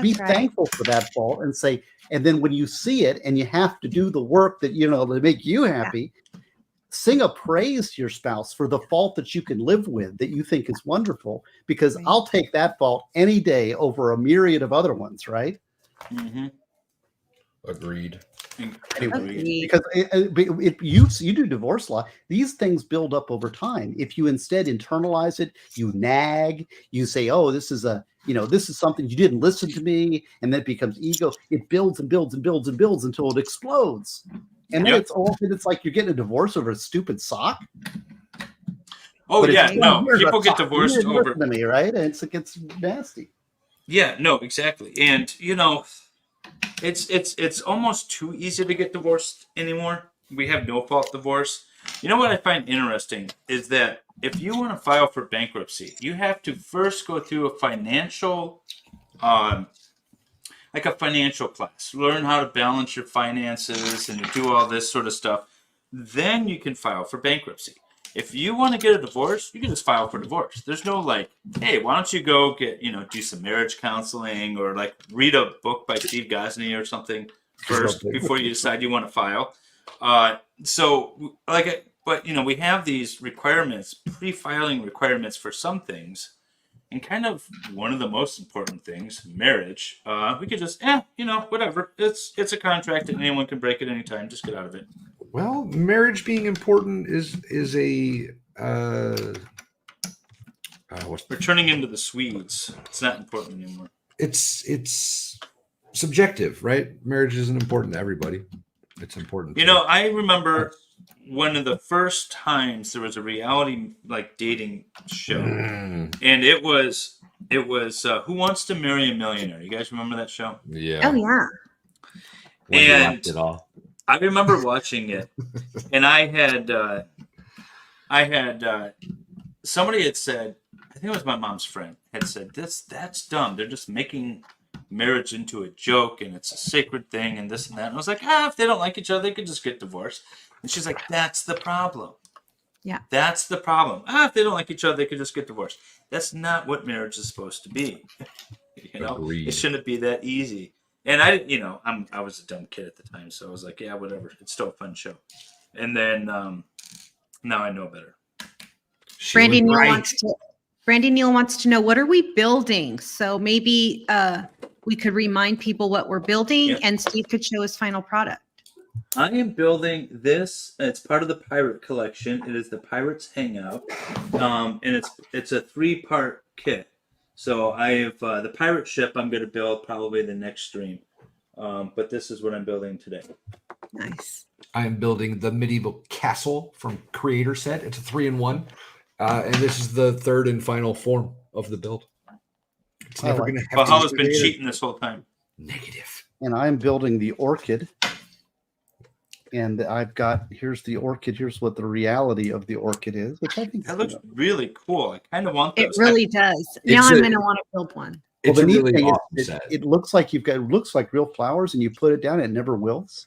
Be thankful for that fault and say, and then when you see it and you have to do the work that, to make you happy, sing a praise to your spouse for the fault that you can live with, that you think is wonderful, because I'll take that fault any day over a myriad of other ones, right? Mm-hmm. Agreed. Because you do divorce law, these things build up over time. If you instead internalize it, you nag, you say, oh, this is something you didn't listen to me, and then it becomes ego. It builds and builds and builds and builds until it explodes. And then Yep. it's like you're getting a divorce over a stupid sock. Oh But yeah, it's no, here's a people get sock. You divorced didn't over. listen to me, right? And it gets nasty. Yeah, no, exactly. And it's almost too easy to get divorced anymore. We have no fault divorce. You know what I find interesting is that if you want to file for bankruptcy, you have to first go through a financial like a financial class, learn how to balance your finances and do all this sort of stuff. Then you can file for bankruptcy. If you want to get a divorce, you can just file for divorce. There's no like, hey, why don't you go get, do some marriage counseling or like read a book by Steve Gosney or something first before you decide you want to file. But we have these requirements, pre-filing requirements for some things. And kind of one of the most important things, marriage, we could just, whatever. It's a contract and anyone can break it anytime. Just get out of it. Well, marriage being important is a We're turning into the Swedes. It's not important anymore. it's subjective, right? Marriage isn't important to everybody. It's important. I remember one of the first times there was a reality like dating show, and it was Who Wants to Marry a Millionaire? You guys remember that show? Yeah. Oh yeah. And it all. I remember watching it, and I had somebody had said, I think it was my mom's friend, had said, that's dumb. They're just making marriage into a joke, and it's a sacred thing, and this and that. And I was like, if they don't like each other, they could just get divorced. And she's like, that's the problem. Yeah. That's the problem. If they don't like each other, they could just get divorced. That's not what marriage is supposed to be. Agreed. It shouldn't be that easy. And I was a dumb kid at the time, so I was like, yeah, whatever. It's still a fun show. And then now I know better. Brandy Neal wants to know, what are we building? So maybe we could remind people what we're building, and Steve could show his final product. I am building this. It's part of the pirate collection. It is the Pirates Hangout, and it's a 3-part kit. So I have the pirate ship I'm going to build probably the next stream. But this is what I'm building today. Nice. I am building the medieval castle from Creator Set. It's a 3-in-1. And this is the third and final form of the build. It's never going to have Valhalla's been cheating this whole time. Negative. And I'm building the orchid. And I've got, here's the orchid. Here's what the reality of the orchid is, which I think that looks really cool. I kind of want those. It really does. Now I'm going to want to build one. It's the neat really thing awesome is set. it looks like it looks like real flowers, and you put it down, it never wilts.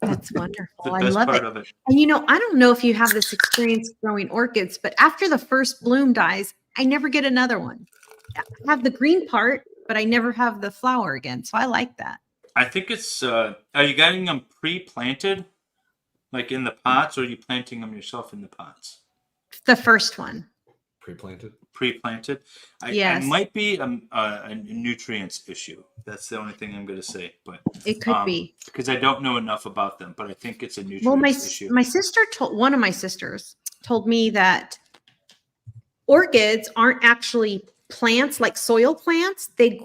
That's wonderful. The I best love part it. of it. And I don't know if you have this experience growing orchids, but after the first bloom dies, I never get another one. I have the green part, but I never have the flower again. So I like that. I think it's. Are you getting them pre-planted, like in the pots, or are you planting them yourself in the pots? The first one. Pre-planted. Pre-planted. Yes. It might be a nutrients issue. That's the only thing I'm going to say, but It could be. because I don't know enough about them. But I think it's a nutrients Well, issue. one of my sisters told me that orchids aren't actually plants like soil plants. They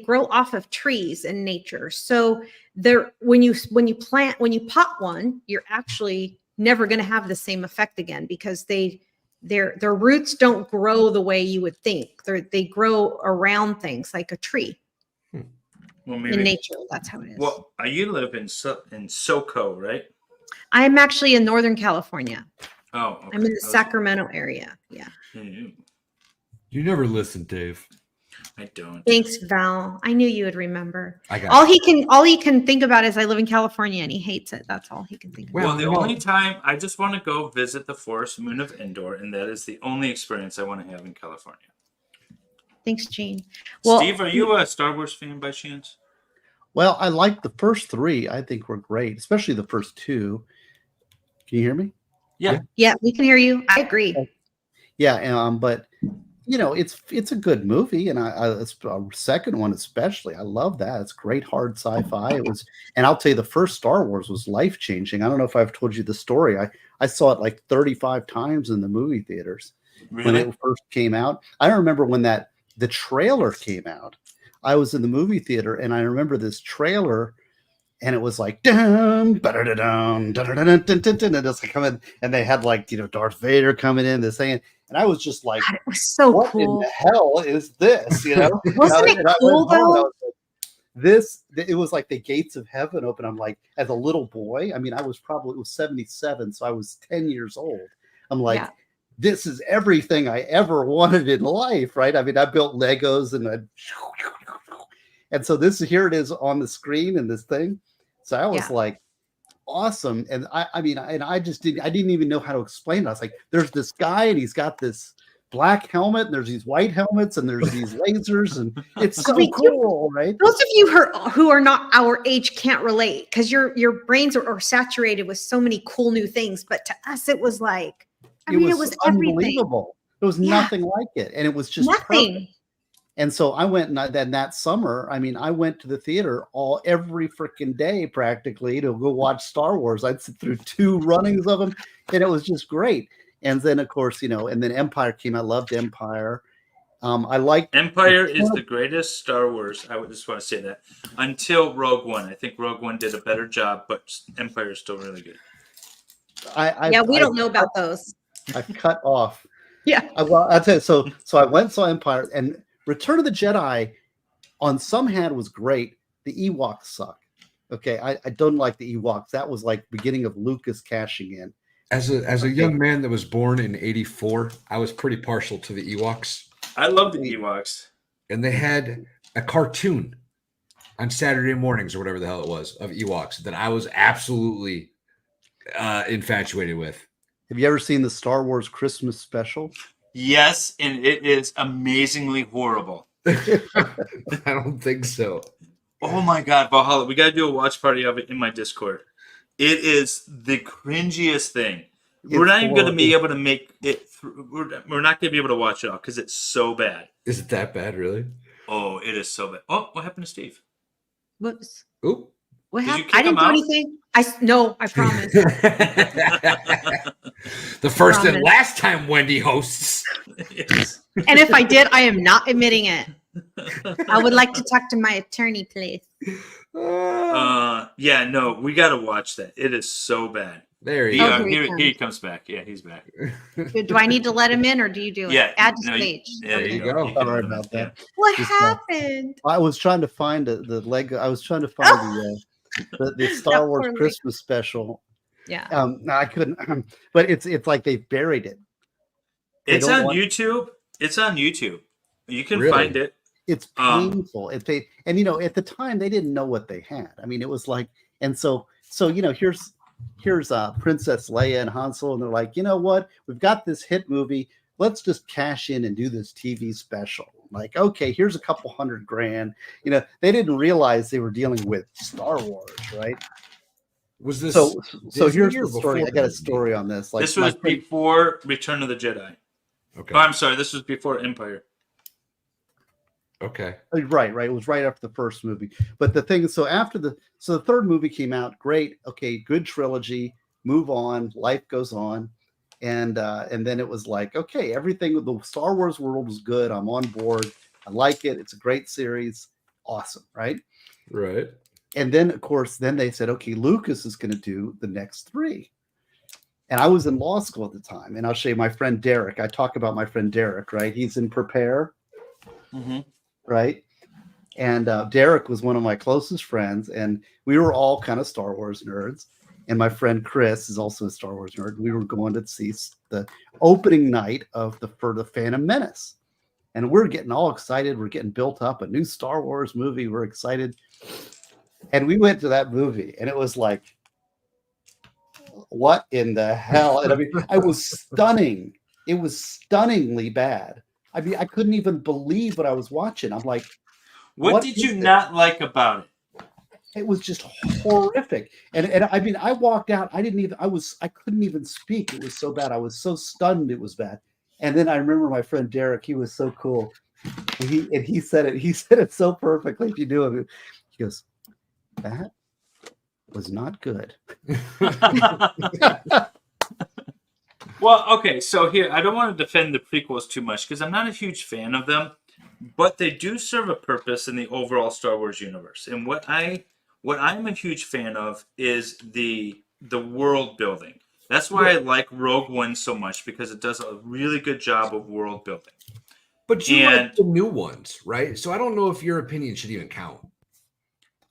grow off of trees in nature. So when you pot one, you're actually never going to have the same effect again, because their roots don't grow the way you would think. They grow around things like a tree. Well, maybe In nature, that's how it is. Well, you live in SoCo, right? I'm actually in Northern California. Oh, okay. I'm in the Sacramento area. Yeah. You never listen, Dave. I don't. Thanks, Val. I knew you would remember. I got All he can think about is I live in California and he hates it. That's all he can think about. Well, the only time I just want to go visit the forest moon of Endor, and that is the only experience I want to have in California. Thanks, Gene. Well, Steve, are you a Star Wars fan by chance? Well, I like the first 3. I think were great, especially the first 2. Can you hear me? Yeah, we can hear you. I agree. Yeah, but it's a good movie, and it's a second one especially. I love that. It's great hard sci-fi. It was, and I'll tell you, the first Star Wars was life-changing. I don't know if I've told you the story. I saw it like 35 times in the movie theaters when it first came out. I remember when the trailer came out. I was in the movie theater, and I remember this trailer, and it was like dum, ba-da-da-dum, da-da-da-dun-dun-dun-dun, and it's like coming, and they had like Darth Vader coming in, this thing, and I was just like, God, it was so what cool. in the hell is this? Wasn't it cool though? It was like the gates of heaven open. I'm like, as a little boy, I mean, it was 77, so I was 10 years old. I'm like, this is everything I ever wanted in life, right? I mean, I built Legos and so here it is on the screen in this thing. So I was like, awesome. And I didn't even know how to explain it. I was like, there's this guy and he's got this black helmet and there's these white helmets and there's these lasers and it's so cool, right? Those of you who are not our age can't relate because your brains are saturated with so many cool new things. But to us, it was like, it was unbelievable. There was nothing like it. And it was just nothing. Perfect. And so I went, and then that summer, I mean, I went to the theater every freaking day practically to go watch Star Wars. I'd sit through 2 runnings of them, and it was just great. And then, of course, and then Empire came. I loved Empire. I liked Empire is the greatest Star Wars. I would just want to say that until Rogue One. I think Rogue One did a better job, but Empire is still really good. We don't know about those. I've cut off. Yeah. I'll tell you. So I went and saw Empire, and Return of the Jedi on some hand was great. The Ewoks suck. Okay, I don't like the Ewoks. That was like beginning of Lucas cashing in. As a young man that was born in '84, I was pretty partial to the Ewoks. I love the Ewoks. And they had a cartoon on Saturday mornings or whatever the hell it was of Ewoks that I was absolutely infatuated with. Have you ever seen the Star Wars Christmas special? Yes, and it is amazingly horrible. I don't think so. Oh my God, Valhalla. We got to do a watch party of it in my Discord. It is the cringiest thing. We're not even going to be able to make it through. We're not going to be able to watch it all because it's so bad. Is it that bad, really? Oh, it is so bad. Oh, what happened to Steve? Whoops. Oop. What happened? I didn't do anything. No, I promise. The first and last time Wendy hosts. Yes. And if I did, I am not admitting it. I would like to talk to my attorney, please. Yeah, no, we got to watch that. It is so bad. There he goes. Here he comes back. Yeah, he's back. Do I need to let him in, or do you do it? Yeah, Add to stage. Yeah, there you go. Sorry about that. What happened? I was trying to find the Lego. I was trying to find the Star Wars Christmas special. Yeah. No, I couldn't. But it's like they buried it. It's on YouTube. It's on YouTube. You can find it. It's painful. And at the time they didn't know what they had. I mean, it was like, and so here's Princess Leia and Han Solo, and they're like, you know what? We've got this hit movie. Let's just cash in and do this TV special. Like, okay, here's a couple $100,000. They didn't realize they were dealing with Star Wars, right? Was this so here's the story. I got a story on this. Like, this was before Return of the Jedi. Okay. Oh, I'm sorry. This was before Empire. Okay. Right. It was right after the first movie. But the thing is, so the third movie came out, great. Okay, good trilogy. Move on. Life goes on. And then it was like, okay, everything with the Star Wars world was good. I'm on board. I like it. It's a great series. Awesome, right? Right. And then, of course, they said, okay, Lucas is going to do the next 3. And I was in law school at the time. And I'll show you my friend Derek. I talk about my friend Derek, right? He's in Prepare. Mm-hmm. Right. And Derek was one of my closest friends. And we were all kind of Star Wars nerds. And my friend Chris is also a Star Wars nerd. We were going to see the opening night for the Phantom Menace. And we're getting all excited. We're getting built up, a new Star Wars movie. We're excited. And we went to that movie, and it was like, what in the hell? And I mean, it was stunning. It was stunningly bad. I mean, I couldn't even believe what I was watching. I'm like, what did you not like about it? It was just horrific. And I mean, I walked out. I couldn't even speak. It was so bad. I was so stunned. It was bad. And then I remember my friend Derek, he was so cool. And he said it so perfectly. If you do it, he goes, that was not good. Well, okay. So here, I don't want to defend the prequels too much because I'm not a huge fan of them, but they do serve a purpose in the overall Star Wars universe. And what I What I'm a huge fan of is the world building. That's why I like Rogue One so much, because it does a really good job of world building. But you And- like the new ones, right? So I don't know if your opinion should even count.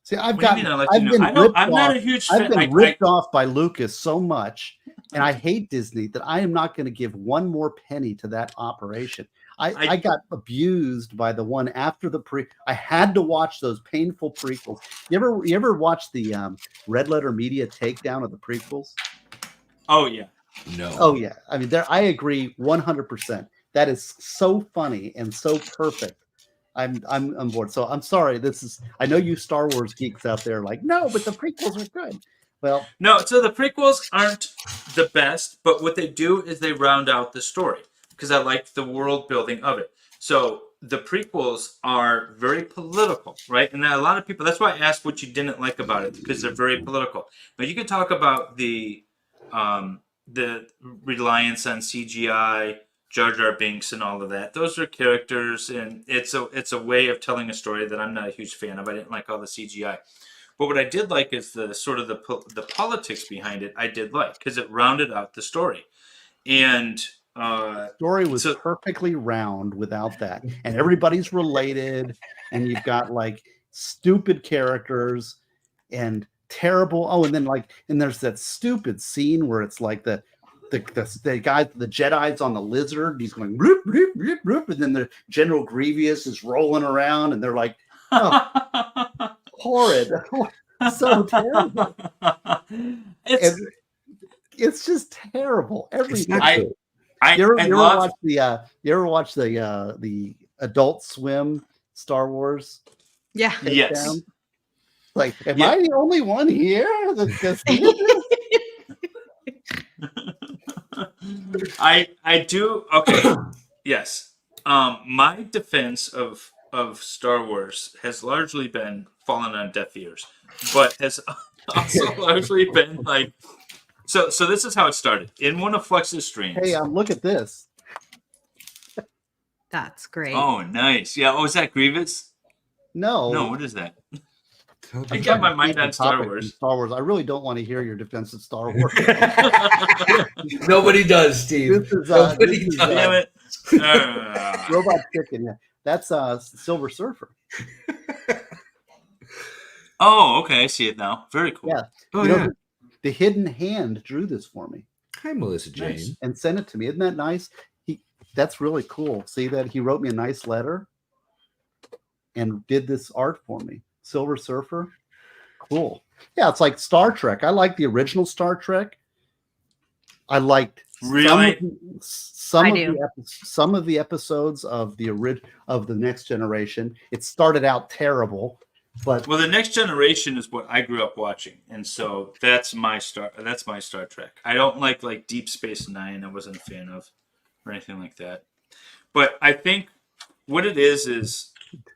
See, What do you mean I like the new? I'm not a huge I've fan. been ripped off by Lucas so much, and I hate Disney that I am not going to give one more penny to that operation. I got abused by the one after the I had to watch those painful prequels. You ever watch the Red Letter Media takedown of the prequels? Oh yeah. No. Oh yeah. I mean, I agree 100%. That is so funny and so perfect. I'm on board. So I'm sorry. I know you Star Wars geeks out there like, no, but the prequels are good. Well, no. So the prequels aren't the best, but what they do is they round out the story, because I like the world building of it. So the prequels are very political, right? And a lot of people. That's why I asked what you didn't like about it, because they're very political. But you can talk about the reliance on CGI, Jar Jar Binks, and all of that. Those are characters, and it's a way of telling a story that I'm not a huge fan of. I didn't like all the CGI, but what I did like is the sort of the politics behind it. I did like, because it rounded out the story, and story was perfectly round without that, and everybody's related, and you've got like stupid characters and terrible. Oh, and then and there's that stupid scene where it's like the guy, the Jedi's on the lizard. He's going bloop, bloop, bloop, bloop, and then the General Grievous is rolling around, and they're like, oh, horrid, so terrible. It's just terrible. Everything. You ever watch the Adult Swim Star Wars? Yeah. Yes. Like, am I the only one here that's I do. Okay. Yes. My defense of Star Wars has largely been fallen on deaf ears, but has also largely been like. So this is how it started. In one of Flex's streams. Hey, look at this. That's great. Oh, nice. Yeah. Oh, is that Grievous? No. No. What is that? I got my mind on Star Wars. Star Wars. I really don't want to hear your defense of Star Wars. Nobody does, Steve. This is, Nobody does. Damn it. Robot Chicken. Yeah, that's Silver Surfer. Oh, okay. I see it now. Very cool. Yeah. Oh, yeah. The Hidden Hand drew this for me. Hi, Melissa Jane. Nice. And sent it to me. Isn't that nice? That's really cool. See that he wrote me a nice letter and did this art for me. Silver Surfer. Cool. Yeah, it's like Star Trek. I like the original Star Trek. I liked some of the episodes of the Next Generation. It started out terrible, but the Next Generation is what I grew up watching, and so that's my Star Trek. I don't like Deep Space Nine. I wasn't a fan of, or anything like that. But I think what it is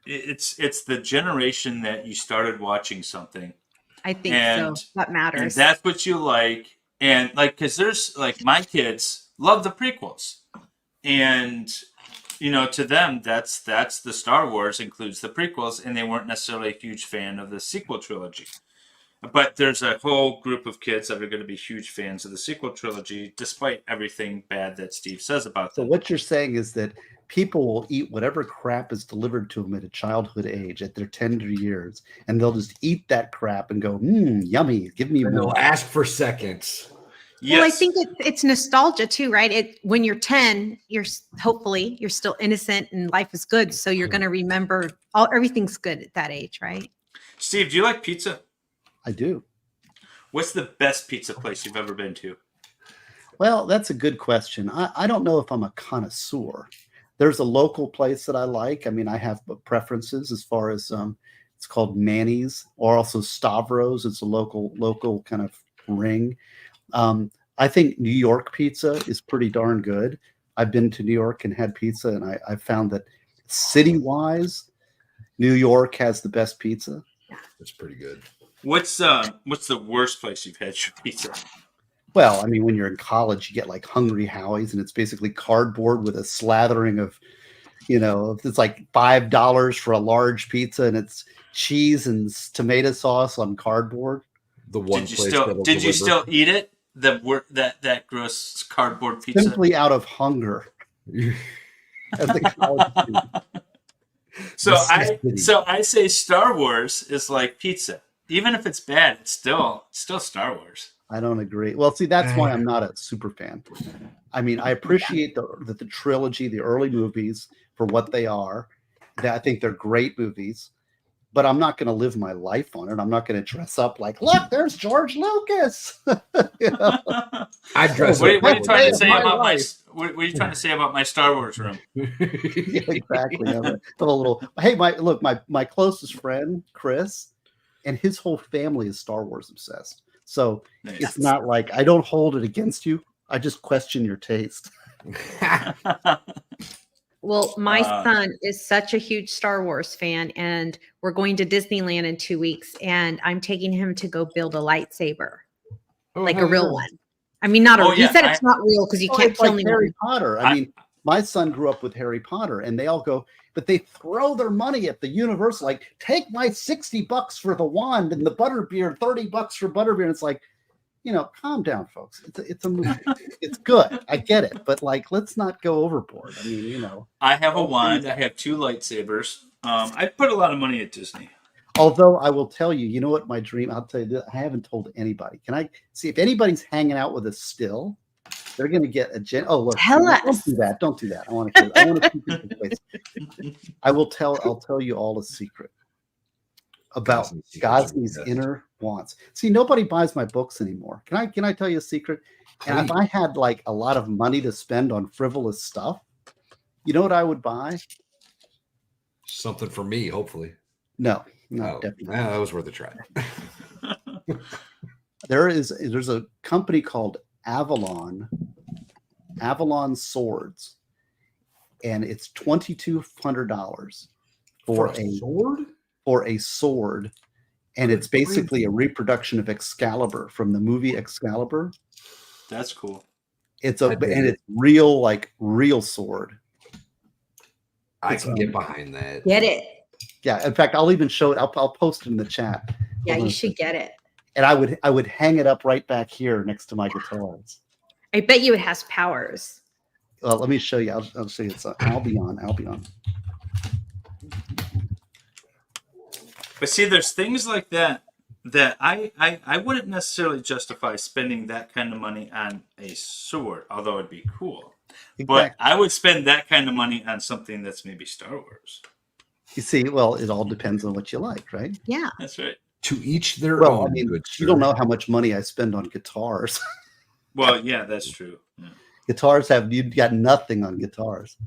it's the generation that you started watching something. I think so. That matters. And that's what you like. And because there's my kids love the prequels. And, to them, that's the Star Wars includes the prequels, and they weren't necessarily a huge fan of the sequel trilogy. But there's a whole group of kids that are going to be huge fans of the sequel trilogy, despite everything bad that Steve says about them. So what you're saying is that people will eat whatever crap is delivered to them at a childhood age, at their tender years, and they'll just eat that crap and go, yummy, give me more. They'll ask for seconds. Yes. Well, I think it's nostalgia too, right? When you're 10, hopefully you're still innocent and life is good, so you're going to remember everything's good at that age, right? Steve, do you like pizza? I do. What's the best pizza place you've ever been to? Well, that's a good question. I don't know if I'm a connoisseur. There's a local place that I like. I mean, I have preferences as far as it's called Manny's, or also Stavros. It's a local kind of ring. I think New York pizza is pretty darn good. I've been to New York and had pizza, and I found that city-wise, New York has the best pizza. It's pretty good. What's the worst place you've had your pizza? Well, I mean, when you're in college, you get like Hungry Howie's, and it's basically cardboard with a slathering of You know, if it's like $5 for a large pizza and it's cheese and tomato sauce on cardboard. The one Did you place still that'll did you deliver. still eat it? That gross cardboard pizza. Simply out of hunger. As a college student. So Necessity. I say Star Wars is like pizza. Even if it's bad, it's still Star Wars. I don't agree. Well, see, that's why I'm not a super fan. I mean, I appreciate the trilogy, the early movies for what they are. I think they're great movies, but I'm not going to live my life on it. I'm not going to dress up like, look, there's George Lucas. You know? I dress What up. are you trying to say my about life. what are you trying to say about my Star Wars room? Yeah, exactly. You know, the little. Hey, my closest friend Chris, and his whole family is Star Wars obsessed. So Nice. it's not like I don't hold it against you. I just question your taste. Well, my son is such a huge Star Wars fan, and we're going to Disneyland in 2 weeks, and I'm taking him to go build a lightsaber, like a real one. I mean, not a. He said it's not real because you can't It's kill like anyone. Harry Potter. I mean, my son grew up with Harry Potter, and they all go, but they throw their money at the universe. Like, take my $60 for the wand and the butterbeer, $30 for butterbeer. And it's like, you know, calm down, folks. It's a movie. It's good. I get it, but like, let's not go overboard. I mean, you know. I have a wand. I have 2 lightsabers. I put a lot of money at Disney. Although I will tell you, you know what my dream, I'll tell you this, I haven't told anybody. Can I see if anybody's hanging out with us still? They're going to get a oh, look. Tell us. Don't do that. Don't do that. I want to keep it away. I'll tell you all a secret about Gosney's inner wants. See, nobody buys my books anymore. Can I tell you a secret? And if I had like a lot of money to spend on frivolous stuff, you know what I would buy? Something for me, hopefully. No, definitely. That was worth a try. There's a company called Avalon Swords, and it's $2,200 for a sword, and it's basically a reproduction of Excalibur from the movie Excalibur. That's cool. It's real sword. I can get behind that. Get it. Yeah. In fact, I'll even show it. I'll post it in the chat. Yeah, you should get it. And I would hang it up right back here next to my guitars. I bet you it has powers. Well, let me show you. I'll show you. It's Albion. But see, there's things like that I wouldn't necessarily justify spending that kind of money on a sword, although it'd be cool. Exactly. But I would spend that kind of money on something that's maybe Star Wars. You see, well, it all depends on what you like, right? Yeah. That's right. To each their own. I mean, you don't know how much money I spend on guitars. Well, yeah, that's true. Yeah. Guitars you've got nothing on guitars.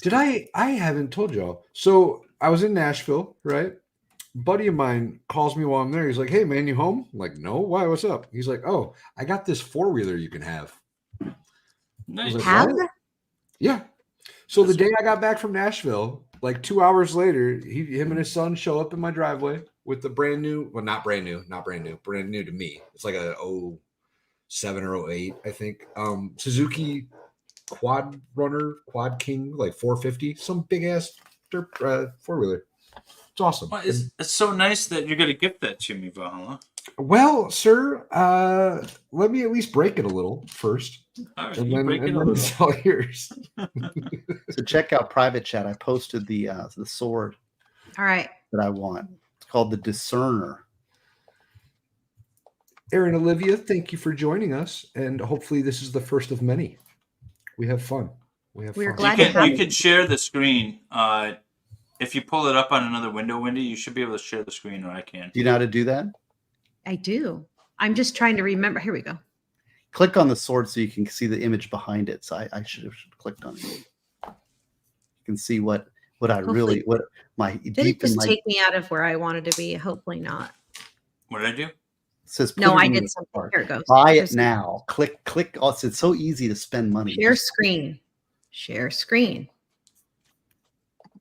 Did I haven't told y'all. So I was in Nashville, right? A buddy of mine calls me while I'm there. He's like, "Hey man, you home?" I'm like, "No, why? What's up?" He's like, "Oh, I got this 4-wheeler you can have." Nice. Have? Yeah. So the day I got back from Nashville, like 2 hours later, him and his son show up in my driveway with the brand new, well, brand new to me. It's like a 07 or 08, I think. Suzuki Quad King, like 450, some big ass 4-wheeler. It's awesome. Well, it's so nice that you're going to gift that to me, Valhalla. Well, sir, let me at least break it a little first. All right, and then it's all yours. So check out private chat. I posted the sword. All right. That I want. It's called the Discerner. Aaron, Olivia, thank you for joining us, and hopefully this is the first of many. We have fun. We're glad to have you can share the screen. If you pull it up on another window, Wendy, you should be able to share the screen, or I can. Do you know how to do that? I do. I'm just trying to remember. Here we go. Click on the sword so you can see the image behind it. So I should have clicked on it. You can see what my Did it just take me out of where I wanted to be? Hopefully not. What did I do? It says no, I did something. Here it goes. Buy it now. Click. Oh, it's so easy to spend money. Share screen. Share screen.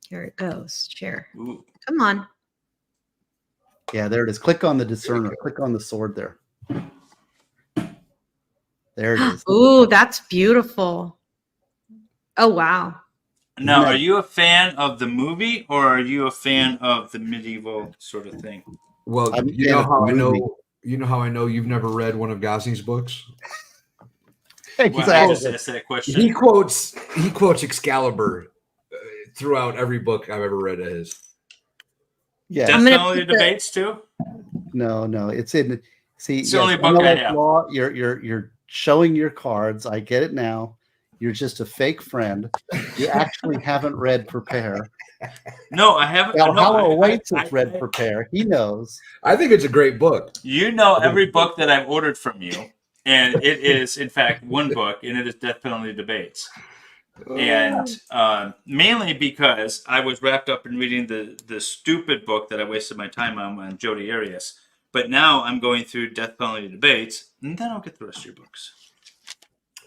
Here it goes. Share. Ooh. Come on. Yeah, there it is. Click on the Discerner. Click on the sword there. There it is. Ooh, that's beautiful. Oh, wow. Now, are you a fan of the movie or are you a fan of the medieval sort of thing? Well, I'm a you fan know of how the I movie. know. You know how I know you've never read one of Gosney's books. Well, I just asked that He question. quotes Excalibur throughout every book I've ever read of his. Yeah. I'm gonna Definitely put the- debates too. No, it's in. See, It's the only book I have. Law, you're showing your cards. I get it now. You're just a fake friend. You actually haven't read Prepare. No, I haven't. Valhalla No, Awaits has read Prepare. He knows. I think it's a great book. You know every book that I've ordered from you, and it is, in fact, one book, and it is Death Penalty Debates. And mainly because I was wrapped up in reading the stupid book that I wasted my time on Jodi Arias. But now I'm going through Death Penalty Debates, and then I'll get the rest of your books.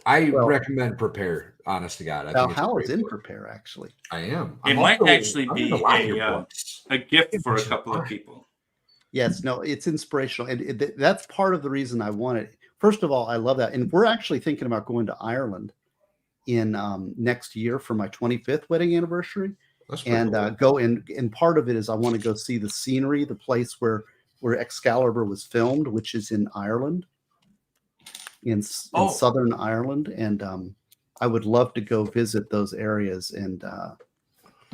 I recommend Prepare. Honest to God, I think Valhalla's in Prepare. Actually, I am. It might actually be a gift for a It's couple of people. yes, no, it's inspirational, and that's part of the reason I want it. First of all, I love that, and we're actually thinking about going to Ireland in next year for my 25th wedding anniversary, and cool. go in. And part of it is I want to go see the scenery, the place where Excalibur was filmed, which is in Ireland, in southern Ireland, and I would love to go visit those areas and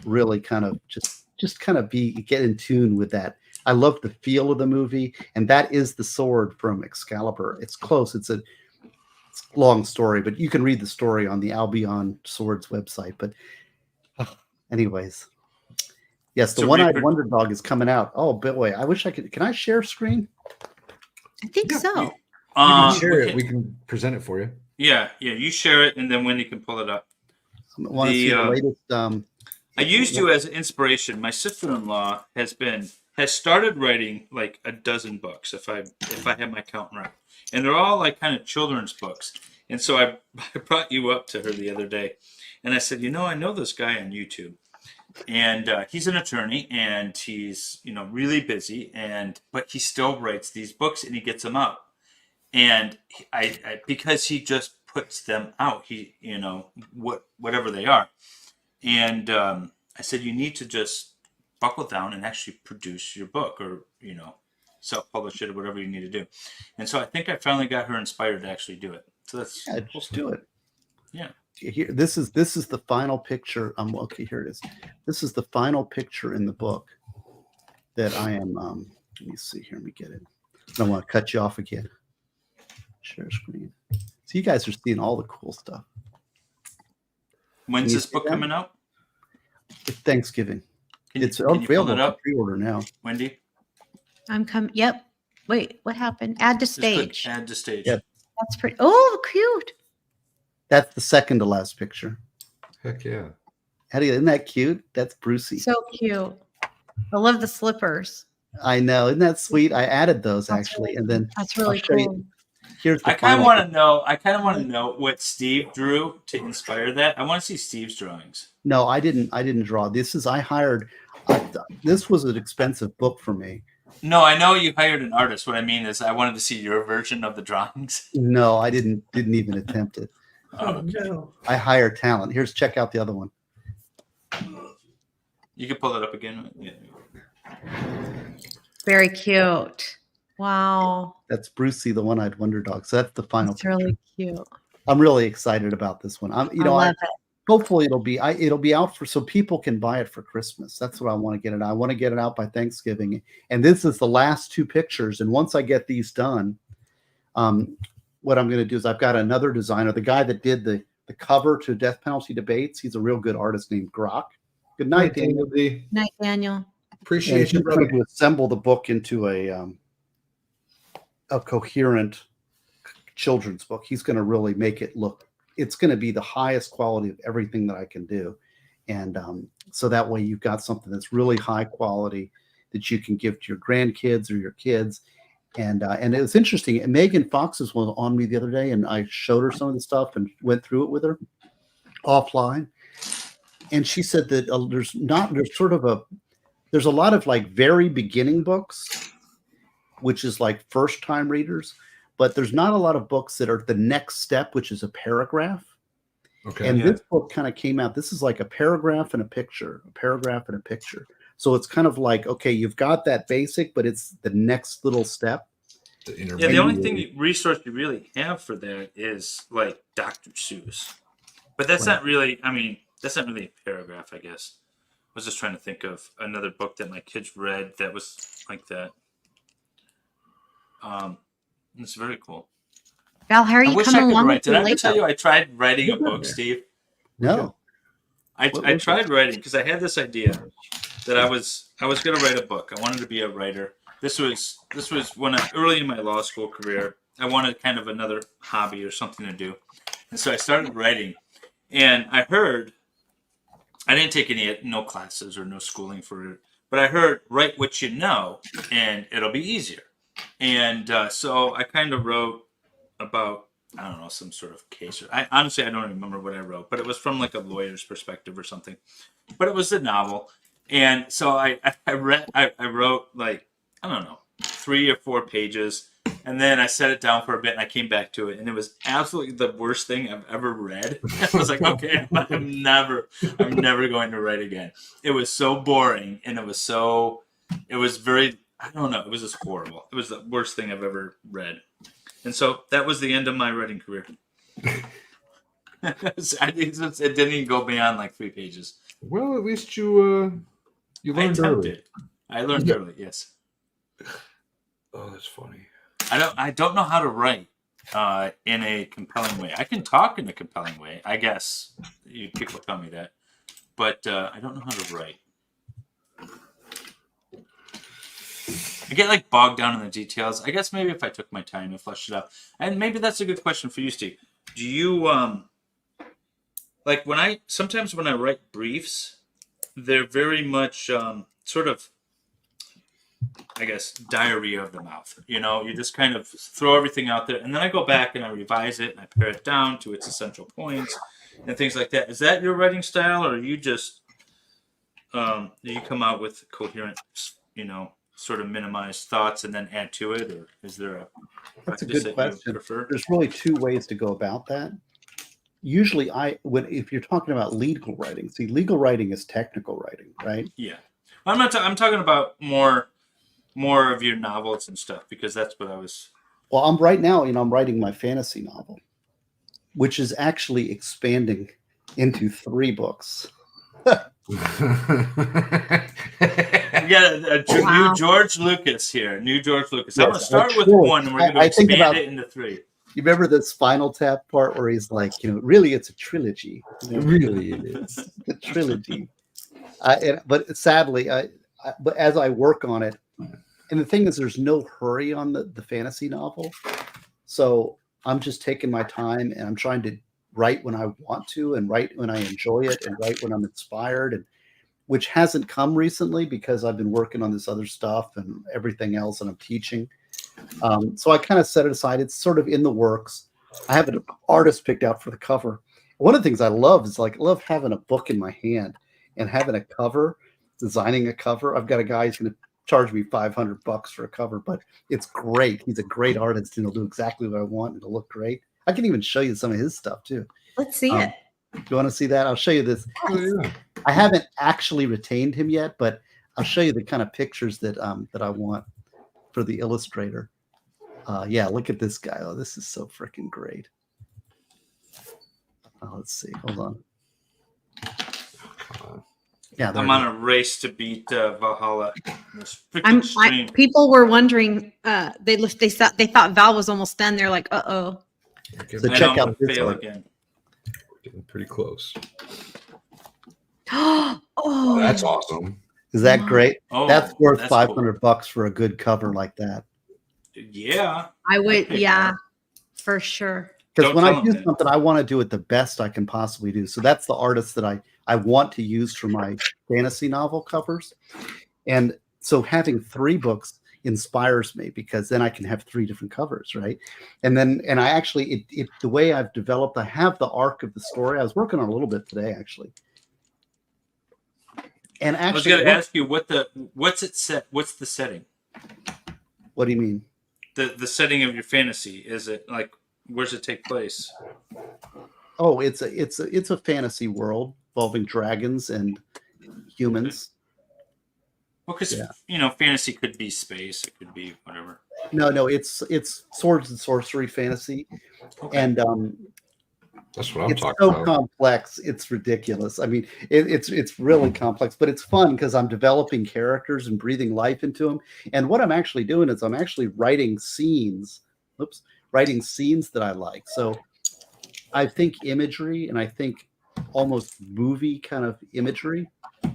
really kind of just kind of get in tune with that. I love the feel of the movie, and that is the sword from Excalibur. It's close. It's a long story, but you can read the story on the Albion Swords website. But anyways, yes, the One-Eyed Wonder Dog is coming out. Oh, boy, I wish I could. Can I share screen? I think so. You can share it. We can present it for you. Yeah, you share it, and then Wendy can pull it up. I want to see the latest. I used you as inspiration. My sister-in-law has started writing like a dozen books, if I have my count right, and they're all like kind of children's books. And so I brought you up to her the other day, and I said, I know this guy on YouTube, and he's an attorney, and he's really busy, but he still writes these books and he gets them out. And I because he just puts them out, whatever they are. And I said, you need to just buckle down and actually produce your book, or self-publish it, or whatever you need to do. And so I think I finally got her inspired to actually do it. So that's just do it. Yeah. Here, this is the final picture. Okay, here it is. This is the final picture in the book that I am. Let me see here. Let me get it. I don't want to cut you off again. Share screen. So you guys are seeing all the cool stuff. When's this book coming out? It's Thanksgiving. It's available for pre-order now. Wendy? I'm coming. Yep. Wait, what happened? Add to stage. Add to stage. Yep. That's pretty. Oh, cute. That's the second to last picture. Heck yeah. Isn't that cute? That's Brucey. So cute. I love the slippers. I know. Isn't that sweet? I added those actually. And then that's really cool. I kind of want to know what Steve drew to inspire that. I want to see Steve's drawings. No, I didn't draw. This was an expensive book for me. No, I know you hired an artist. What I mean is I wanted to see your version of the drawings. No, I didn't even attempt it. Oh, no. I hire talent. Check out the other one. You can pull it up again. Yeah. Very cute. Wow. That's Brucey, the One-Eyed Wonder Dog. So that's the final. It's really cute. I'm really excited about this one. I love it. Hopefully it'll be out so people can buy it for Christmas. That's what I want to get it. I want to get it out by Thanksgiving. And this is the last two pictures. And once I get these done, what I'm going to do is I've got another designer, the guy that did the cover to Death Penalty Debates. He's a real good artist named Grok. Good night, Daniel. Good night, Daniel. Appreciate you, brother. To assemble the book into a coherent children's book. He's going to really make it look. It's going to be the highest quality of everything that I can do, and so that way you've got something that's really high quality that you can give to your grandkids or your kids. And it was interesting. And Megan Fox's was on me the other day, and I showed her some of the stuff and went through it with her offline. And she said that there's a lot of like very beginning books, which is like first time readers, but there's not a lot of books that are the next step, which is a paragraph. Okay. And Yeah. this book kind of came out. This is like a paragraph and a picture, a paragraph and a picture. So it's kind of like, okay, you've got that basic, but it's the next little step. Yeah, the only resource you really have for that is like Dr. Seuss. But that's not really, I mean, that's not really a paragraph, I guess. I was just trying to think of another book that my kids read that was like that. It's very cool. Val, how are you I wish coming I could along write. with Did your I ever Lego? tell you I tried writing a book, Steve? No. I tried writing because I had this idea that I was going to write a book. I wanted to be a writer. This was when early in my law school career. I wanted kind of another hobby or something to do, and so I started writing. And I heard, I didn't take no classes or no schooling for it, but I heard write what you know, and it'll be easier. And so I kind of wrote about, I don't know, some sort of case. I honestly, I don't remember what I wrote, but it was from like a lawyer's perspective or something. But it was a novel, and so I wrote like, I don't know, 3 or 4 pages, and then I set it down for a bit, and I came back to it, and it was absolutely the worst thing I've ever read. I was like, okay, I'm never going to write again. It was so boring, and it was very, I don't know, it was just horrible. It was the worst thing I've ever read. And so that was the end of my writing career. It didn't even go beyond like 3 pages. Well, at least you learned early. I learned early, yes. Oh, that's funny. I don't know how to write in a compelling way. I can talk in a compelling way, I guess. People tell me that, but I don't know how to write. I get like bogged down in the details. I guess maybe if I took my time and fleshed it out, and maybe that's a good question for you, Steve. Do you like sometimes when I write briefs, they're very much sort of, I guess, diarrhea of the mouth. You know, you just kind of throw everything out there, and then I go back and I revise it and I pare it down to its essential points and things like that. Is that your writing style, or are you just do you come out with coherent, sort of minimized thoughts and then add to it, or is there a That's a practice good that you question. prefer? There's really 2 ways to go about that. Usually, if you're talking about legal writing, see, legal writing is technical writing, right? Yeah, I'm talking about more of your novels and stuff, because that's what I was. Well, I'm right now, I'm writing my fantasy novel, which is actually expanding into 3 books. We got a new George Lucas here. New George Lucas. I'm going to start with 1, and we're going to expand it into 3. You remember the Spinal Tap part where he's like, really, it's a trilogy. Really, it is. The trilogy. But sadly, but as I work on it, and the thing is, there's no hurry on the fantasy novel. So I'm just taking my time, and I'm trying to write when I want to, and write when I enjoy it, and write when I'm inspired, and which hasn't come recently because I've been working on this other stuff and everything else, and I'm teaching. So I kind of set it aside. It's sort of in the works. I have an artist picked out for the cover. One of the things I love is I love having a book in my hand and having a cover, designing a cover. I've got a guy who's going to charge me $500 for a cover, but it's great. He's a great artist, and he'll do exactly what I want. It'll look great. I can even show you some of his stuff too. Let's see it. Do you want to see that? I'll show you this. Oh, yeah. I haven't actually retained him yet, but I'll show you the kind of pictures that I want for the illustrator. Yeah, look at this guy. Oh, this is so freaking great. Let's see. Hold on. Yeah, I'm on a race to beat Valhalla. This freaking stream. People were wondering. They thought Val was almost done. They're like, "Uh-oh." So check out this fail art. again. Getting pretty close. Oh, That's awesome. Is that great? Oh, that's worth that's $500 for a good cover like that. Yeah. I would. Okay, Yeah, man. for sure. Because Don't when tell I him do that. something, I want to do it the best I can possibly do. So that's the artist that I want to use for my fantasy novel covers. And so having 3 books inspires me, because then I can have 3 different covers, right? And I actually, the way I've developed, I have the arc of the story. I was working on a little bit today, actually. And I was actually, going to ask you what's the setting? What do you mean? The setting of your fantasy, is it like, where's it take place? Oh, it's a fantasy world involving dragons and humans. Well, because Yeah. fantasy could be space, it could be whatever. No, it's swords and sorcery fantasy, Okay. and That's what I'm it's talking so about. complex. It's ridiculous. I mean, it's really complex, but it's fun because I'm developing characters and breathing life into them. And what I'm actually doing is I'm actually writing scenes. Writing scenes that I like. So I think imagery, and I think almost movie kind of imagery. And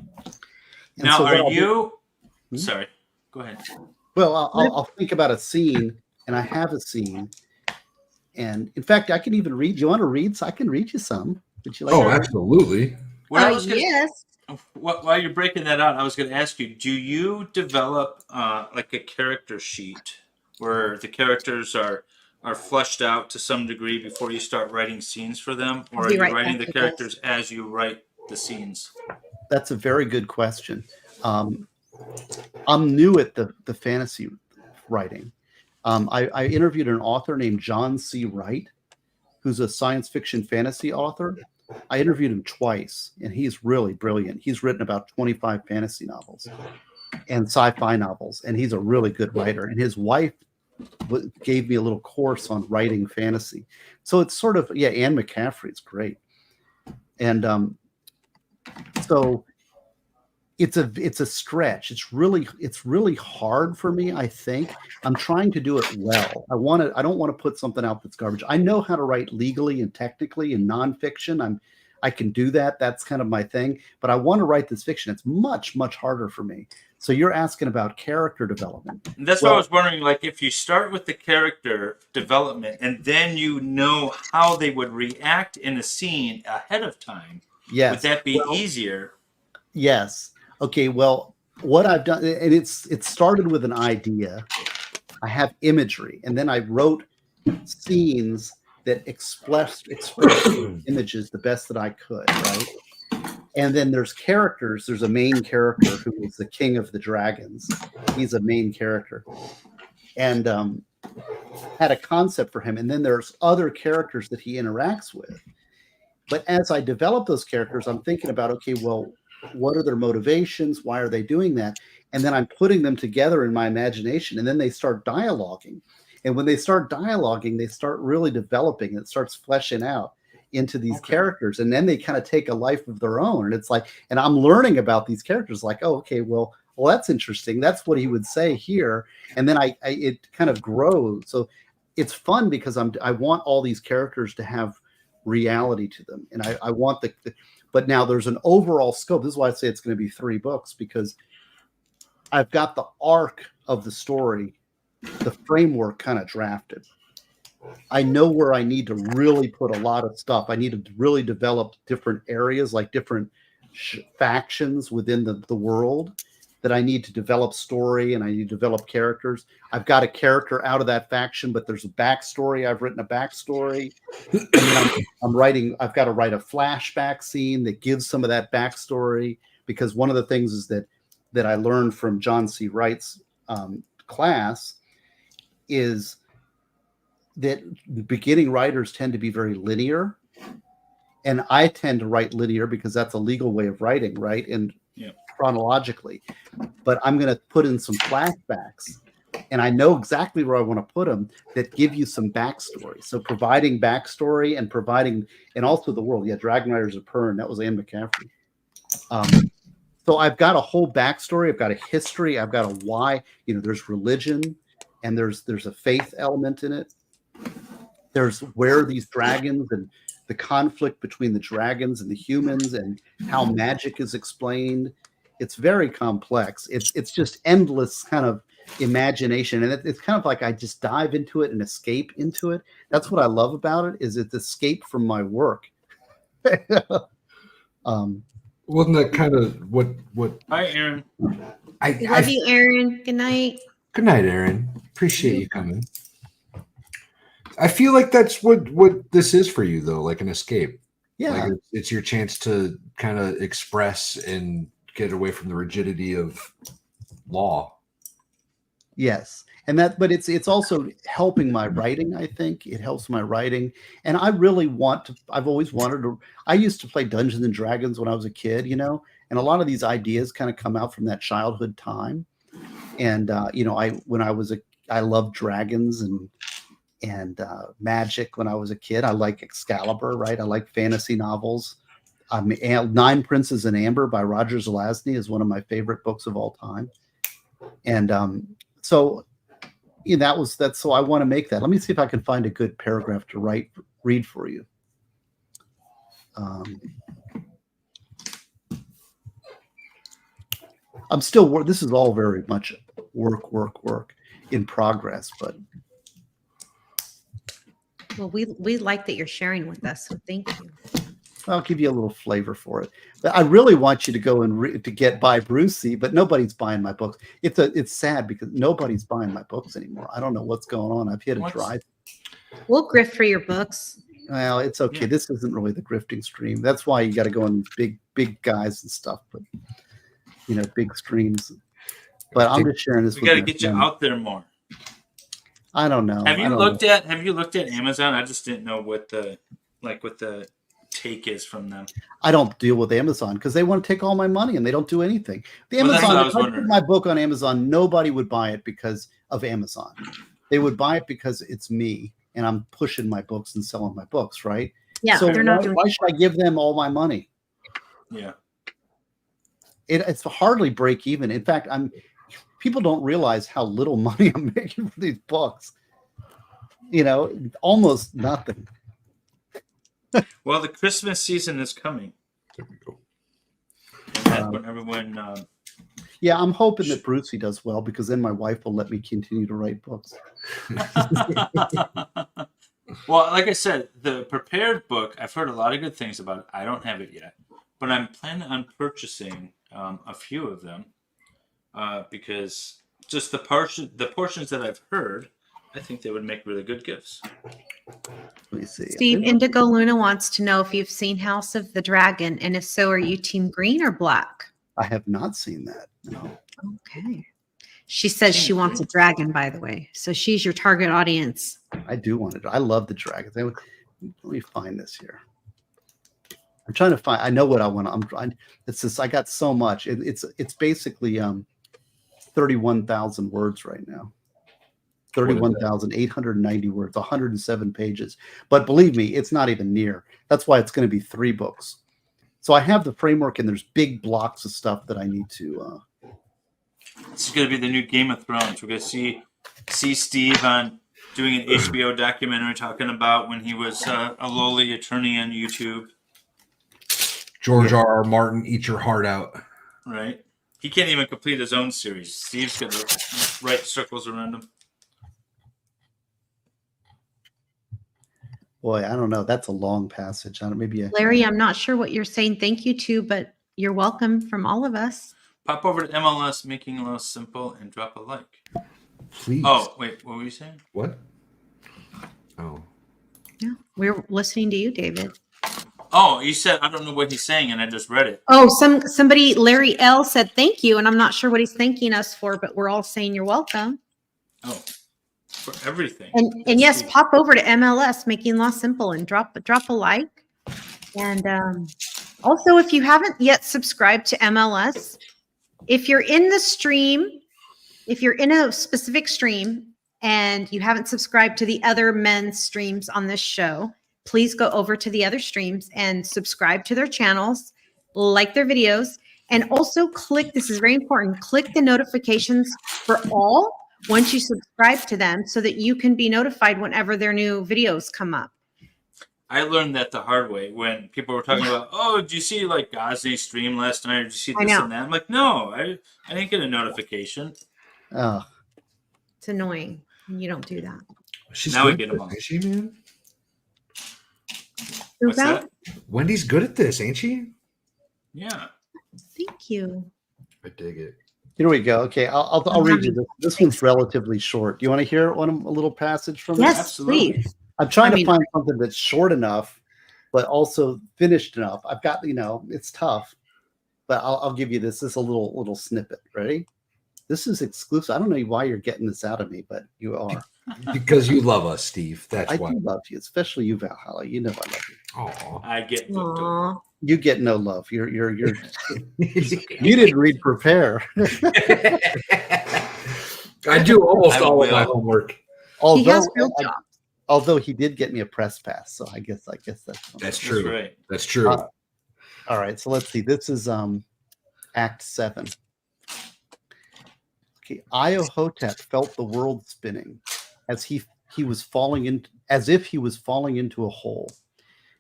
Now, so are what I'll do, you? Hmm? Sorry, go ahead. well, I'll think about a scene, and I have a scene. And in fact, I can even read. Do you want to read? So I can read you some. Would you like? Oh, to read? absolutely. What I was gonna, Yes. while you're breaking that out, I was going to ask you: do you develop like a character sheet where the characters are fleshed out to some degree before you start writing scenes for them, I'll or are be you right writing back, the you guys. characters as you write the scenes? That's a very good question. I'm new at the fantasy writing. I interviewed an author named John C. Wright, who's a science fiction fantasy author. I interviewed him twice, and he's really brilliant. He's written about 25 fantasy novels and sci-fi novels, and he's a really good writer. And his wife gave me a little course on writing fantasy. So it's sort of, yeah, Anne McCaffrey's great. And so it's a stretch. It's really hard for me. I think I'm trying to do it well. I don't want to put something out that's garbage. I know how to write legally and technically in nonfiction. I can do that. That's kind of my thing. But I want to write this fiction. It's much harder for me. So you're asking about character development. And that's what I was wondering. Like, if you start with the character development and then you know how they would react in a scene ahead of time, yes, would that be easier? Yes. Okay. Well, what I've done, and it started with an idea. I have imagery, and then I wrote scenes that expressed images the best that I could, right? And then there's characters. There's a main character who is the king of the dragons. He's a main character, and had a concept for him. And then there's other characters that he interacts with. But as I develop those characters, I'm thinking about, okay, well, what are their motivations? Why are they doing that? And then I'm putting them together in my imagination, and then they start dialoguing. And when they start dialoguing, they start really developing. It starts fleshing out into these characters, and then they kind of take a life of their own. And it's like, and I'm learning about these characters, like, oh, okay, well, that's interesting. That's what he would say here. And then it kind of grows. So it's fun because I want all these characters to have reality to them, and I want but now there's an overall scope. This is why I say it's going to be 3 books, because I've got the arc of the story, the framework kind of drafted. I know where I need to really put a lot of stuff. I need to really develop different areas, like different factions within the world, that I need to develop story, and I need to develop characters. I've got a character out of that faction, but there's a backstory. I've written a backstory. I've got to write a flashback scene that gives some of that backstory, because one of the things is that I learned from John C. Wright's class is that beginning writers tend to be very linear. And I tend to write linear because that's a legal way of writing, right? And chronologically. But I'm going to put in some flashbacks, and I know exactly where I want to put them that give you some backstory. So providing backstory and also the world. Yeah, Dragon Riders of Pern, that was Anne McCaffrey. So I've got a whole backstory. I've got a history. I've got a why. There's religion, and there's a faith element in it. There's where these dragons and the conflict between the dragons and the humans, and how magic is explained. It's very complex. It's just endless kind of imagination, and it's kind of like I just dive into it and escape into it. That's what I love about it, is it's escape from my work. Wasn't that kind of what? Hi, Aaron. I love you, Aaron. Good night. Good night, Aaron. Appreciate you coming. I feel like that's what this is for you, though, like an escape. Yeah, like it's your chance to kind of express and get away from the rigidity of law. Yes. And that, but it's also helping my writing. I think it helps my writing. And I really want to, I've always wanted to, I used to play Dungeons and Dragons when I was a kid, you know, and a lot of these ideas kind of come out from that childhood time. And, you know, I loved dragons and magic when I was a kid. I like Excalibur, right? I like fantasy novels. Nine Princes in Amber by Roger Zelazny is one of my favorite books of all time. And so, you know, that's so I want to make that. Let me see if I can find a good paragraph to read for you. I'm still this is all very much work in progress, but Well, we like that you're sharing with us, so thank you. I'll give you a little flavor for it. But I really want you to go and to get by Brucey, but nobody's buying my books. It's sad because nobody's buying my books anymore. I don't know what's going on. I've hit a drive. We'll grift for your books. Well, it's okay. Yeah. This isn't really the grifting stream. That's why you got to go on big guys and stuff. But you know, big streams. But I'm just sharing this. We got to get you out there more. I don't know. Have you looked at Amazon? I just didn't know what the take is from them. I don't deal with Amazon because they want to take all my money and they don't do anything. The Amazon, if I put my book on Amazon, nobody would buy it because of Amazon. They would buy it because it's me and I'm pushing my books and selling my books, right? Yeah. So why should I give them all my money? Yeah. It's hardly break even. In fact, people don't realize how little money I'm making for these books. You know, almost nothing. Well, the Christmas season is coming. There we go. And that's when everyone. Yeah, I'm hoping that Brucey does well because then my wife will let me continue to write books. Well, like I said, the prepared book, I've heard a lot of good things about it. I don't have it yet, but I'm planning on purchasing a few of them because just the portions that I've heard, I think they would make really good gifts. Let me see. Steve Indigo Luna wants to know if you've seen House of the Dragon, and if so, are you team green or black? I have not seen that. No. Okay. She says she wants a dragon, by the way. So she's your target audience. I do want it. I love the dragons. Let me find this here. I'm trying to find. I know what I want. I'm trying. It's just. I got so much. It's basically 31,000 words right now. 31,890 words, 107 pages. But believe me, it's not even near. That's why it's going to be 3 books. So I have the framework, and there's big blocks of stuff that I need to. This is going to be the new Game of Thrones. We're going to see Steve on doing an HBO documentary talking about when he was a lowly attorney on YouTube. George R.R. Martin, eat your heart out. Right. He can't even complete his own series. Steve's going to write circles around him. Boy, I don't know. That's a long passage. Larry, I'm not sure what you're saying thank you to, but you're welcome from all of us. Pop over to MLS, Making Law Simple, and drop a like. Please. Oh, wait. What were you saying? What? Oh. Yeah, we're listening to you, David. Oh, you said, I don't know what he's saying, and I just read it. Oh, somebody, Larry L. said thank you, and I'm not sure what he's thanking us for, but we're all saying you're welcome. Oh. For everything. And yes, pop over to MLS, Making Law Simple, and drop a like. And also, if you haven't yet subscribed to MLS, if you're in the stream, if you're in a specific stream and you haven't subscribed to the other men's streams on this show, please go over to the other streams and subscribe to their channels, like their videos, and also click, this is very important, click the notifications for all once you subscribe to them so that you can be notified whenever their new videos come up. I learned that the hard way when people were talking about, oh, did you see like Gosney's stream last night? Or did you see this and that? I'm like, no, I didn't get a notification. Oh. It's annoying when you don't do that. She's good at this, ain't she, man? Who's that? Wendy's good at this, ain't she? Yeah. Thank you. I dig it. Here we go. Okay, I'll read you this. This one's relatively short. Do you want to hear a little passage from it? Yes, absolutely. Please. I'm trying to find something that's short enough, but also finished enough. I've got, it's tough, but I'll give you this. This is a little snippet. Ready? This is exclusive. I don't know why you're getting this out of me, but you are. Because you love us, Steve. That's I why. do love you, especially you, Valhalla. You know I love you. Oh, I get looked over. Aw. You get no love. You're you okay. didn't read Prepare. I do almost I all of my will. homework. He although has real jobs. although he did get me a press pass, so I guess that's That's true. That's right. That's true. all right. So let's see. This is Act 7. Okay, Iohotep felt the world spinning as he was falling in, as if he was falling into a hole.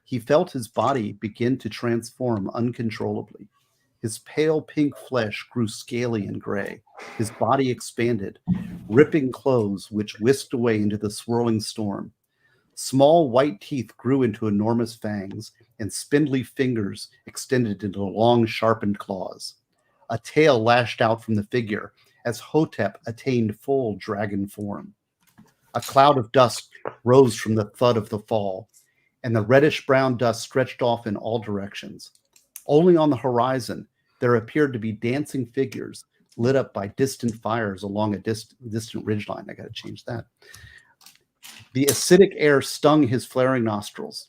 He felt his body begin to transform uncontrollably. His pale pink flesh grew scaly and gray. His body expanded, ripping clothes which whisked away into the swirling storm. Small white teeth grew into enormous fangs, and spindly fingers extended into long, sharpened claws. A tail lashed out from the figure as Hotep attained full dragon form. A cloud of dust rose from the thud of the fall, and the reddish-brown dust stretched off in all directions. Only on the horizon, there appeared to be dancing figures lit up by distant fires along a distant ridgeline. I got to change that. The acidic air stung his flaring nostrils,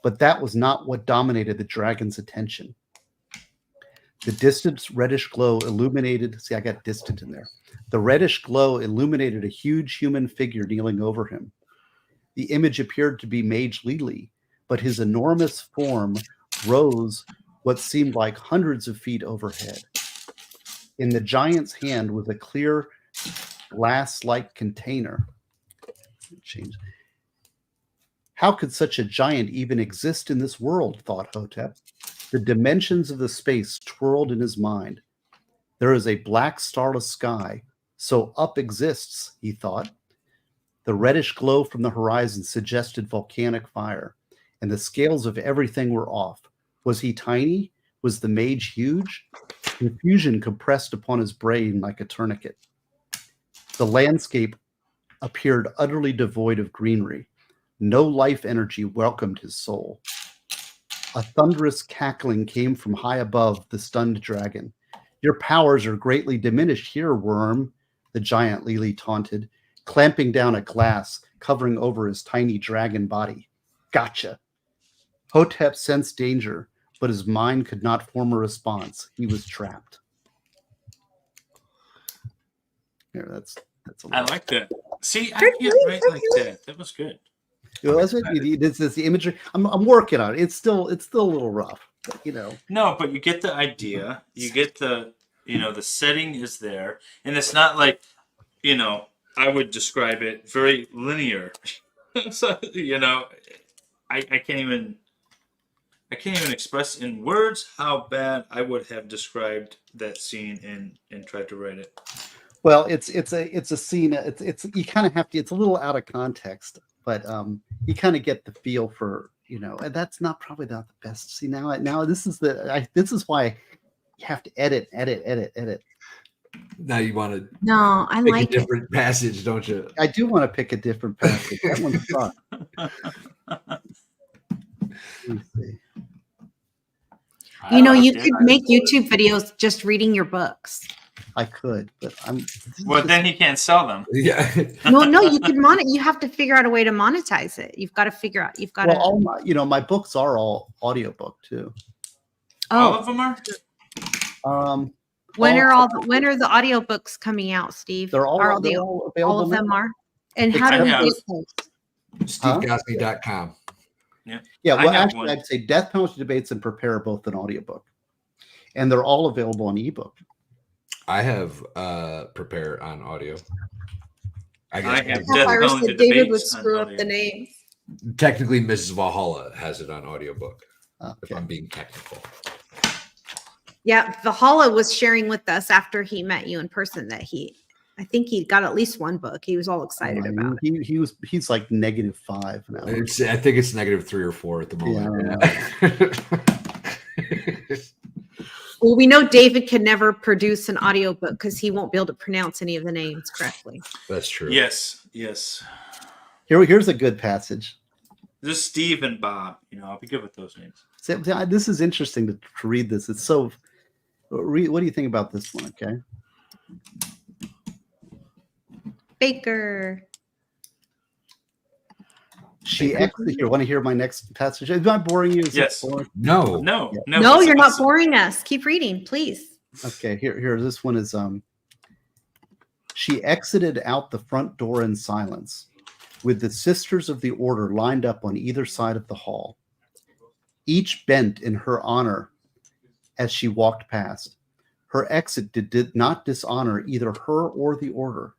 but that was not what dominated the dragon's attention. The distant reddish glow illuminated, see, I got distant in there. The reddish glow illuminated a huge human figure kneeling over him. The image appeared to be Mage Lili, but his enormous form rose what seemed like hundreds of feet overhead. In the giant's hand was a clear glass-like container. Change. How could such a giant even exist in this world, thought Hotep. The dimensions of the space twirled in his mind. There is a black starless sky, so up exists, he thought. The reddish glow from the horizon suggested volcanic fire, and the scales of everything were off. Was he tiny? Was the mage huge? Confusion compressed upon his brain like a tourniquet. The landscape appeared utterly devoid of greenery. No life energy welcomed his soul. A thunderous cackling came from high above the stunned dragon. Your powers are greatly diminished here, worm, the giant Lili taunted, clamping down a glass covering over his tiny dragon body. Gotcha. Hotep sensed danger, but his mind could not form a response. He was trapped. Here, that's a I lot. like that. See, I can't write like that. That was good. This is the imagery. I'm working on it. It's still a little rough, but, No, but you get the idea. You get the setting is there, and it's not like, I would describe it very linear. So, I can't even express in words how bad I would have described that scene and tried to write it. Well, it's a scene. It's you kind of have to. It's a little out of context, but you kind of get the feel for and that's not probably not the best. See now this is why you have to edit. Now you want to No, I pick like a different passage, don't you? I do want to pick a different passage. That one's fun. Let me see. it. You could make YouTube videos just reading your books. I could, but Well, then he can't sell them. Yeah. No, you could you have to figure out a way to monetize it. You've got to figure out. You've got well, to. all my books are all audiobook too. All of them are. When are the audiobooks coming out, Steve? They're all all available. of them are. And how I do have- they post? SteveGosney.com. Yeah, I well, have actually, one. I'd say Death Penalty Debates and Prepare are both an audiobook, and they're all available on ebook. I have Prepare on audio. I I guess have Death Penalty Debates on audio. names. technically Mrs. Valhalla has it on audiobook. If Okay. I'm being technical. Yeah, Valhalla was sharing with us after he met you in person that I think he got at least one book. He was all excited about it. He's like -5 now. I think it's -3 or 4 at the moment. Yeah. Well, we know David can never produce an audiobook because he won't be able to pronounce any of the names correctly. That's true. Yes. Here's a good passage. Just Steve and Bob. I'll be good with those names. See, this is interesting to read this. It's so. What do you think about this one? Okay. Baker. She actually, here, want to hear my next passage? Is I boring you? Is it Yes. boring? No. No, Yeah. no, No, it's you're not awesome. boring us. Keep reading, please. Okay, here. This one is she exited out the front door in silence, with the sisters of the order lined up on either side of the hall, each bent in her honor as she walked past. Her exit did not dishonor either her or the order,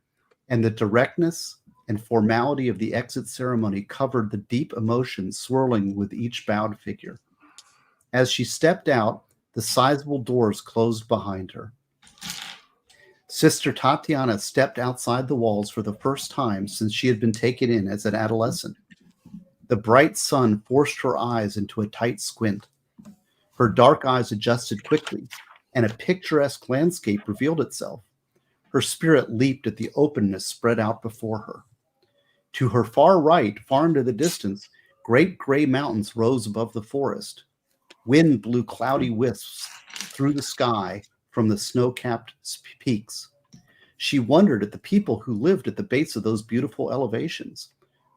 and the directness and formality of the exit ceremony covered the deep emotion swirling with each bowed figure. As she stepped out, the sizable doors closed behind her. Sister Tatiana stepped outside the walls for the first time since she had been taken in as an adolescent. The bright sun forced her eyes into a tight squint. Her dark eyes adjusted quickly, and a picturesque landscape revealed itself. Her spirit leaped at the openness spread out before her. To her far right, far into the distance, great gray mountains rose above the forest. Wind blew cloudy wisps through the sky from the snow-capped peaks. She wondered at the people who lived at the base of those beautiful elevations.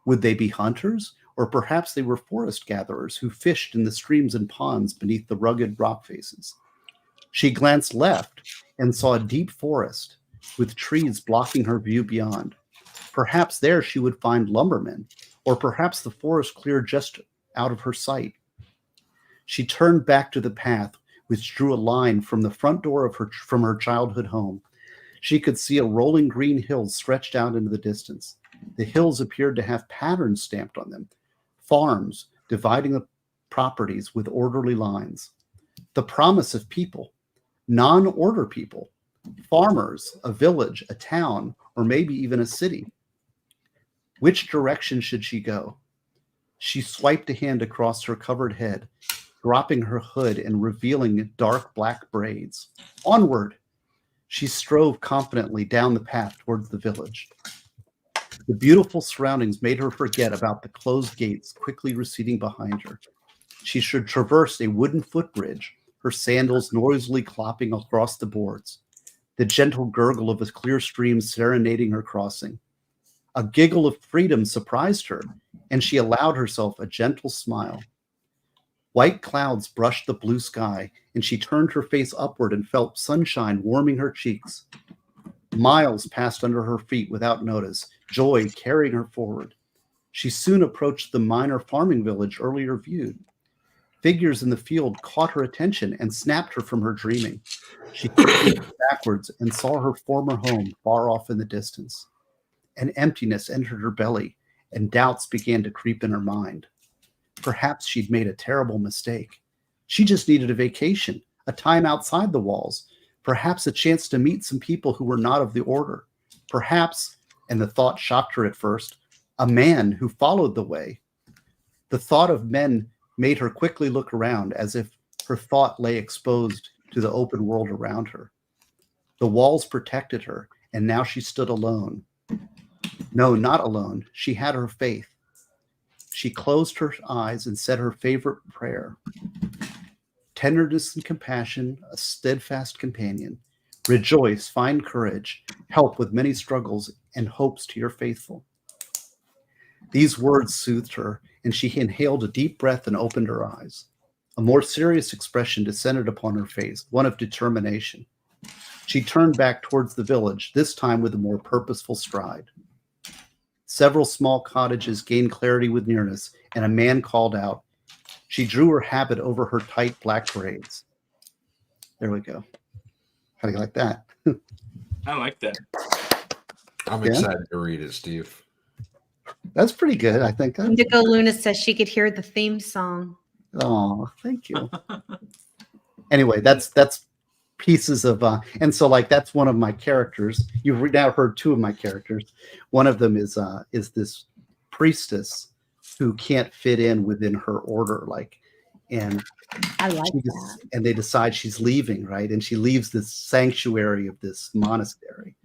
Would they be hunters, or perhaps they were forest gatherers who fished in the streams and ponds beneath the rugged rock faces? She glanced left and saw a deep forest with trees blocking her view beyond. Perhaps there she would find lumbermen, or perhaps the forest cleared just out of her sight. She turned back to the path, which drew a line from the front door from her childhood home. She could see a rolling green hills stretched out into the distance. The hills appeared to have patterns stamped on them, farms dividing the properties with orderly lines. The promise of people, non-order people, farmers, a village, a town, or maybe even a city. Which direction should she go? She swiped a hand across her covered head, dropping her hood and revealing dark black braids. Onward! She strode confidently down the path towards the village. The beautiful surroundings made her forget about the closed gates quickly receding behind her. She should traverse a wooden footbridge, her sandals noisily clopping across the boards, the gentle gurgle of a clear stream serenading her crossing. A giggle of freedom surprised her, and she allowed herself a gentle smile. White clouds brushed the blue sky, and she turned her face upward and felt sunshine warming her cheeks. Miles passed under her feet without notice, joy carrying her forward. She soon approached the minor farming village earlier viewed. Figures in the field caught her attention and snapped her from her dreaming. She looked backwards and saw her former home far off in the distance. An emptiness entered her belly, and doubts began to creep in her mind. Perhaps she'd made a terrible mistake. She just needed a vacation, a time outside the walls, perhaps a chance to meet some people who were not of the order. Perhaps, and the thought shocked her at first, a man who followed the way. The thought of men made her quickly look around as if her thought lay exposed to the open world around her. The walls protected her, and now she stood alone. No, not alone. She had her faith. She closed her eyes and said her favorite prayer. Tenderness and compassion, a steadfast companion. Rejoice, find courage, help with many struggles, and hopes to your faithful. These words soothed her, and she inhaled a deep breath and opened her eyes. A more serious expression descended upon her face, one of determination. She turned back towards the village, this time with a more purposeful stride. Several small cottages gained clarity with nearness, and a man called out. She drew her habit over her tight black braids. There we go. How do you like that? I like that. I'm Yeah. excited to read it, Steve. That's pretty good, I think. Indigo Luna says she could hear the theme song. Oh, thank you. Anyway, that's pieces of and so like that's one of my characters. You've now heard two of my characters. One of them is this priestess who can't fit in within her order, and I like that. and they decide she's leaving, right? And she leaves this sanctuary of this monastery.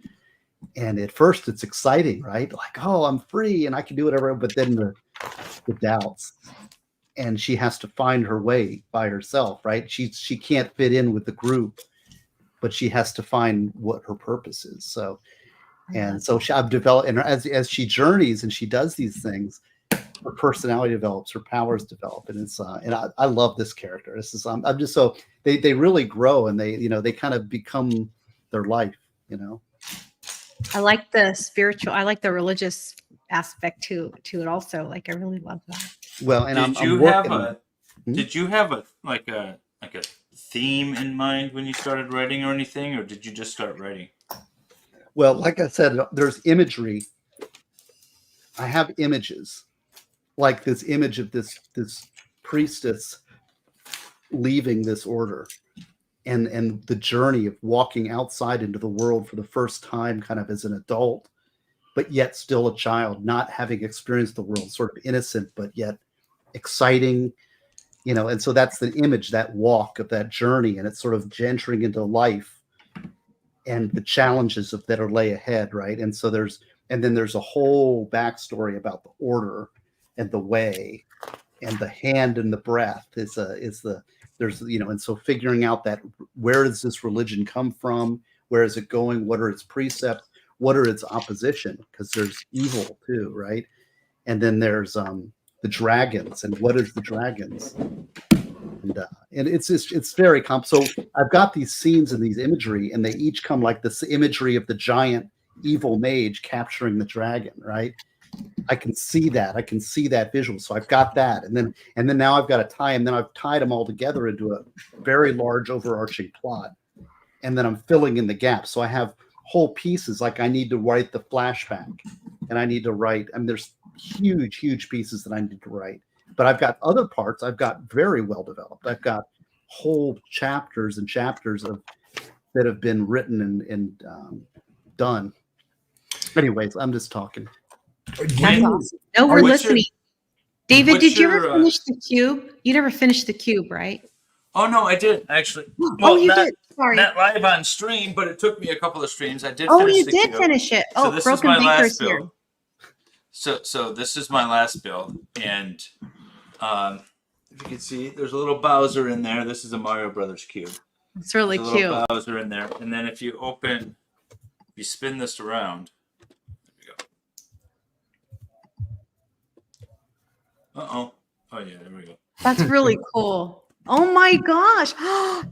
And at first it's exciting, right? Like, oh, I'm free and I can do whatever, but then the doubts. And she has to find her way by herself, right? She can't fit in with the group, but she has to find what her purpose is. So And so I've developed, and as she journeys and she does these things, her personality develops, her powers develop, and it's and I love this character. This is I'm just so they really grow, and they kind of become their life. I like the spiritual. I like the religious aspect to it also. Like I really love that. Well, and Did you have a like a theme in mind when you started writing or anything, or did you just start writing? Well, like I said, there's imagery. I have images, like this image of this priestess leaving this order, and the journey of walking outside into the world for the first time, kind of as an adult, but yet still a child, not having experienced the world, sort of innocent, but yet exciting, and so that's the image, that walk of that journey, and it's sort of entering into life and the challenges that are lay ahead, right? And so there's a whole backstory about the order and the way and the hand and the breath and so figuring out that where does this religion come from? Where is it going? What are its precepts? What are its opposition? Because there's evil too, right? And then there's the dragons, and what is the dragons? And it's very so I've got these scenes and these imagery, and they each come like this imagery of the giant evil mage capturing the dragon, right? I can see that visual. So I've got that, and then now I've got to tie, and then I've tied them all together into a very large overarching plot, and then I'm filling in the gaps. So I have whole pieces, like I need to write the flashback, and I need to write. There's huge pieces that I need to write. But I've got other parts I've got very well developed. I've got whole chapters and chapters that have been written and done. Anyways, I'm just talking. That's awesome. No, we're listening. David, did you ever finish the cube? You never finished the cube, right? Oh no, I did actually. Well, you did. Sorry, not live on stream, but it took me a couple of streams. I did. Oh, you did finish it. Oh, so this Broken is my Baker's last here. build. So this is my last build, and if you can see, there's a little Bowser in there. This is a Mario Brothers cube. It's really There's a cute. little Bowser in there, and then if you spin this around, there we go. Oh yeah, there we go. That's really cool. Oh my gosh,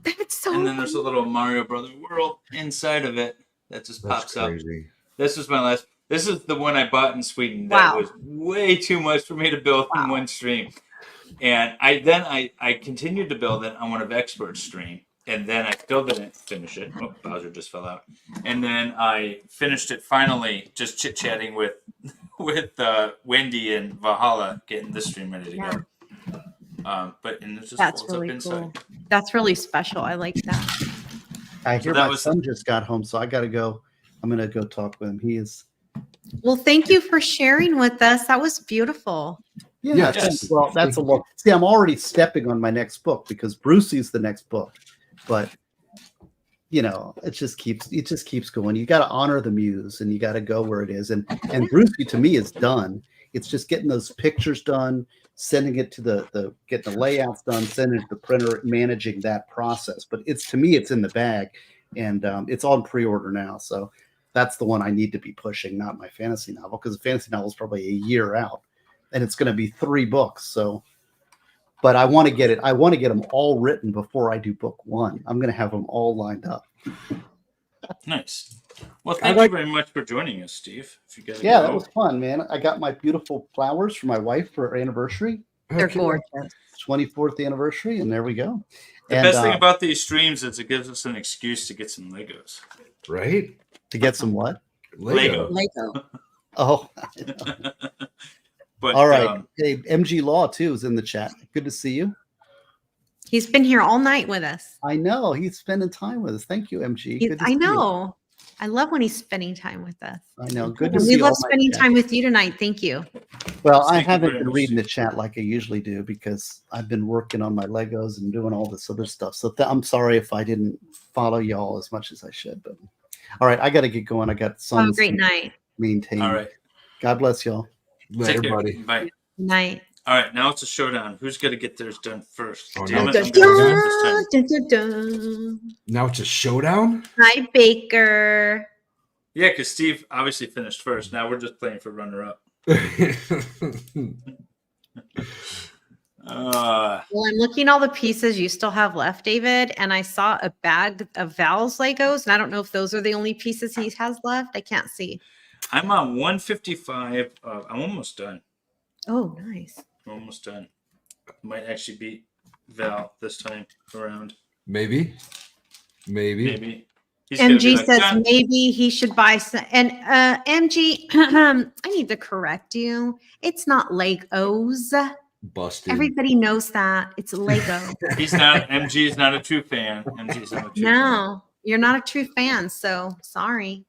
that's so. And then there's a little Mario Brother world inside of it that just pops up. This was my last. This is the one I bought in Sweden. That was way too much for me to build in one stream. And I continued to build it on one of Expert's stream. And then I still didn't finish it. Oh, Bowser just fell out. And then I finished it finally, just chit-chatting with Wendy and Valhalla, getting this stream ready to go. But it just that's folds really up inside. Cool. That's really special. I like that. I hear my son just got home, so I got to go. I'm going to go talk with him. He is. Well, thank you for sharing with us. That was beautiful. Yeah. Yes. Well, that's a lot. See, I'm already stepping on my next book because Brucey's the next book, but it just keeps going. You got to honor the muse, and you got to go where it is. And Brucey to me is done. It's just getting those pictures done, sending it to getting the layouts done, sending it to the printer, managing that process. But to me, it's in the bag, and it's on pre-order now. So that's the one I need to be pushing, not my fantasy novel, because the fantasy novel is probably a year out, and it's going to be 3 books. So, but I want to get it. I want to get them all written before I do book 1. I'm going to have them all lined up. Nice. Well, thank you very much for joining us, Steve. That was fun, man. I got my beautiful flowers for my wife for her anniversary. They're gorgeous. 24th anniversary, and there we go. The best thing about these streams is it gives us an excuse to get some Legos. Right? To get some what? Lego. Oh. But, all right. Hey, MG Law too is in the chat. Good to see you. He's been here all night with us. I know. He's spending time with us. Thank you, MG. I know. I love when he's spending time with us. I know. Good to see you. We love spending time with you tonight. Thank you. Well, I haven't been reading the chat like I usually do because I've been working on my Legos and doing all this other stuff. So I'm sorry if I didn't follow y'all as much as I should. But all right, I got to get going. I got some. Have a great night. Maintain. All right. God bless y'all. Night, everybody. Bye. Night. All right, now it's a showdown. Who's going to get theirs done first? Oh, Damn no. it, I'm gonna do it this time. Now it's a showdown? Hi, Baker. Yeah, because Steve obviously finished first. Now we're just playing for runner-up. Well, I'm looking at all the pieces you still have left, David, and I saw a bag of Val's Legos, and I don't know if those are the only pieces he has left. I can't see. I'm on 155. I'm almost done. Oh, nice. I'm almost done. Might actually beat Val this time around. Maybe. He's gonna be MG like, says "John." maybe he should buy some. And MG, I need to correct you. It's not Legos. Busted. Everybody knows that. It's Lego. He's not. MG is not a true fan. MG is not a true fan. No, you're not a true fan, so sorry.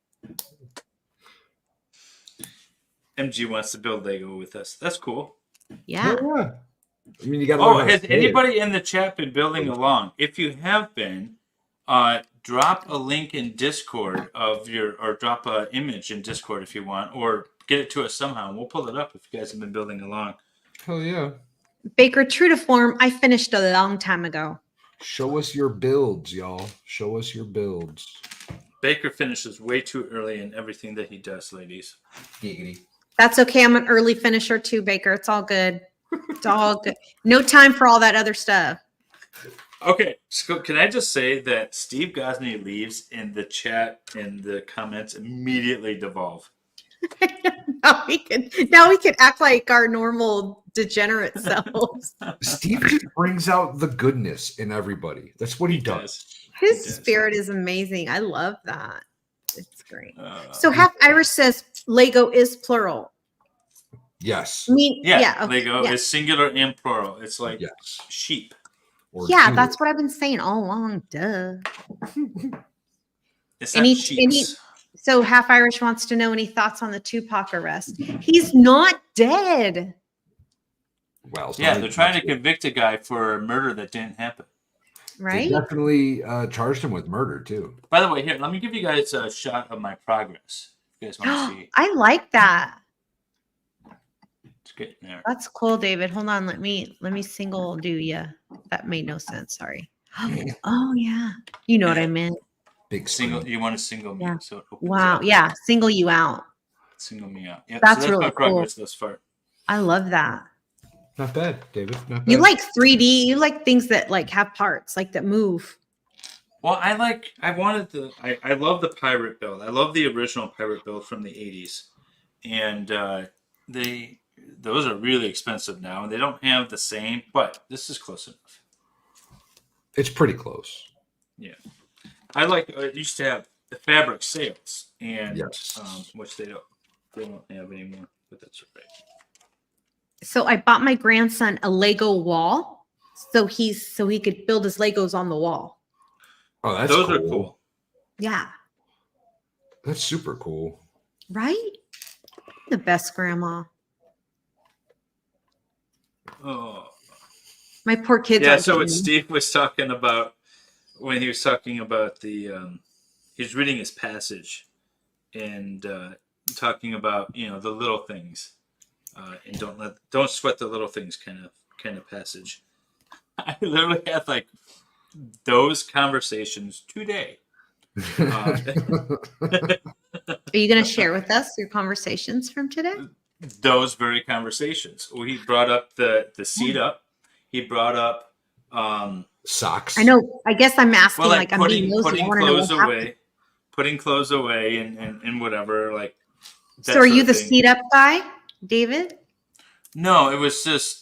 MG wants to build Lego with us. That's cool. Yeah. Oh, yeah. I mean, you got. Oh, has anybody in the chat been building along? If you have been, drop a link in Discord or drop an image in Discord if you want, or get it to us somehow, and we'll pull it up if you guys have been building along. Hell yeah. Baker, true to form, I finished a long time ago. Show us your builds, y'all. Show us your builds. Baker finishes way too early in everything that he does, ladies. Giggity. That's okay. I'm an early finisher too, Baker. It's all good. It's all good. No time for all that other stuff. Okay, so can I just say that Steve Gosney leaves and the chat and the comments immediately devolve. Now we can act like our normal degenerate selves. Steve just brings out the goodness in everybody. That's what he does. His spirit is amazing. I love that. It's great. So Half Irish says Lego is plural. Yes. I mean, yeah. Okay, Lego yeah. is singular and plural. It's like sheep. Or Yeah, two. that's what I've been saying all along. Duh. It's not sheeps. So Half Irish wants to know any thoughts on the Tupac arrest. He's not dead. Well, Yeah, they're trying to convict a guy for a murder that didn't happen. Right? They definitely charged him with murder too. By the way, here, let me give you guys a shot of my progress. You guys want to see? I like that. It's getting there. That's cool, David. Hold on. Let me single do ya. That made no sense. Sorry. Oh yeah. You know what I meant. Big Single. You want to single me? Yeah. So it opens Wow. up. Yeah. Single you out. Single me out. Yeah. That's so really my cool. progress thus far. I love that. Not bad, David. Not bad. You like 3D. You like things that like have parts, like that move. Well, I love the pirate build. I love the original pirate build from the 80s. And those are really expensive now. They don't have the same, but this is close enough. It's pretty close. Yeah. It used to have the fabric sails, and Yes. which they don't have anymore, but that's right. So I bought my grandson a Lego wall, so he could build his Legos on the wall. Oh, that's Those cool. are cool. Yeah. That's super cool. Right? The best grandma. Oh. My poor kids. Yeah, aren't so what getting- Steve was talking about when he was talking about he was reading his passage and talking about the little things and don't sweat the little things kind of passage. I literally had like those conversations today. Are you going to share with us your conversations from today? Those very conversations. Well, he brought up the seat up. He brought up Socks. I know. I guess I'm asking like I'm being nosy. putting I wanna know clothes what happened. away, putting clothes away, and whatever. Like. So are you the thing. seat up guy, David? No, it was just.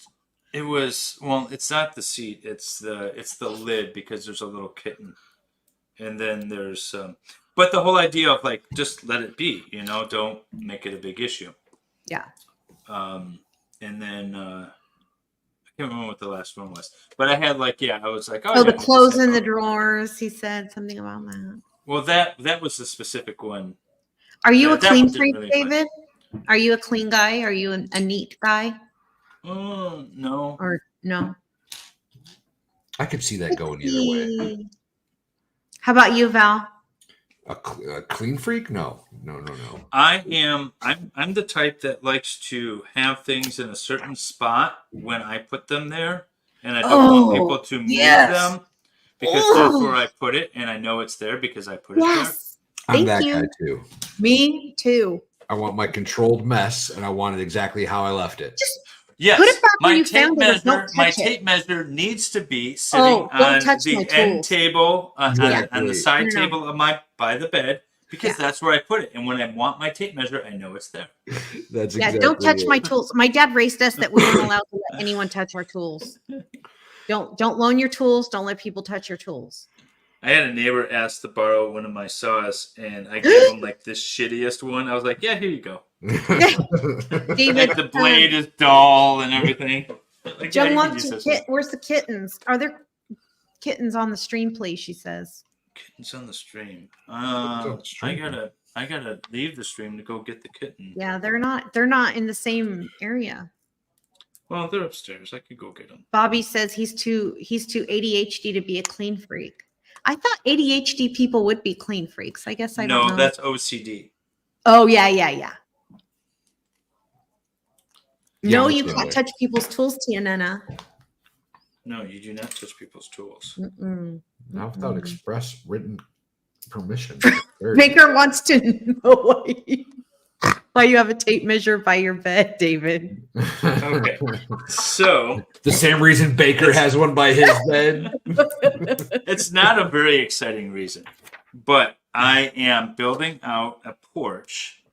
It was it's not the seat. It's the lid because there's a little kitten, and then there's but the whole idea of like just let it be. Don't make it a big issue. Yeah. And then I can't remember what the last one was, but I had I was like, Oh, the clothes in the drawers. He said something about that. Well, that was the specific one. Are you a that clean one didn't freak, really David? Are you a clean guy? Are you a neat guy? Oh no. Or no? I could see that going either way. How about you, Val? A clean freak? No. I'm the type that likes to have things in a certain spot when I put them there, and I don't want people to move them because that's where I put it, and I know it's there because I put it there. I'm Thank that you. guy too. Me too. I want my controlled mess, and I want it exactly how I left it. Just Yes, put it back where my you tape found it. Or measure. don't My touch it. tape measure needs to be sitting Don't on touch my the end tools. table on the Exactly. side No. table of by the bed because that's where I put it. And when I want my tape measure, I know it's there. That's Yeah, exactly don't touch it. my tools. My dad raised us that we weren't allowed to let anyone touch our tools. Don't loan your tools. Don't let people touch your tools. I had a neighbor ask to borrow one of my saws, and I gave him like the shittiest one. I was like, "Yeah, here you go." David, Like the blade is dull and everything. Like, Jen you can wants use to this kit. one. Where's the kittens? Are there kittens on the stream, please? She says. Kittens on the stream. on the stream? I gotta leave the stream to go get the kitten. Yeah, they're not in the same area. Well, they're upstairs. I could go get them. Bobby says he's too ADHD to be a clean freak. I thought ADHD people would be clean freaks. I guess I don't know. No, that's OCD. Oh yeah. No, Yeah, you that's can't right. touch people's tools, Tianana. No, you do not touch people's tools. Not without express written permission. Baker wants to know why you have a tape measure by your bed, David. Okay. So The same reason Baker has one by his bed. it's not a very exciting reason, but I am building out a porch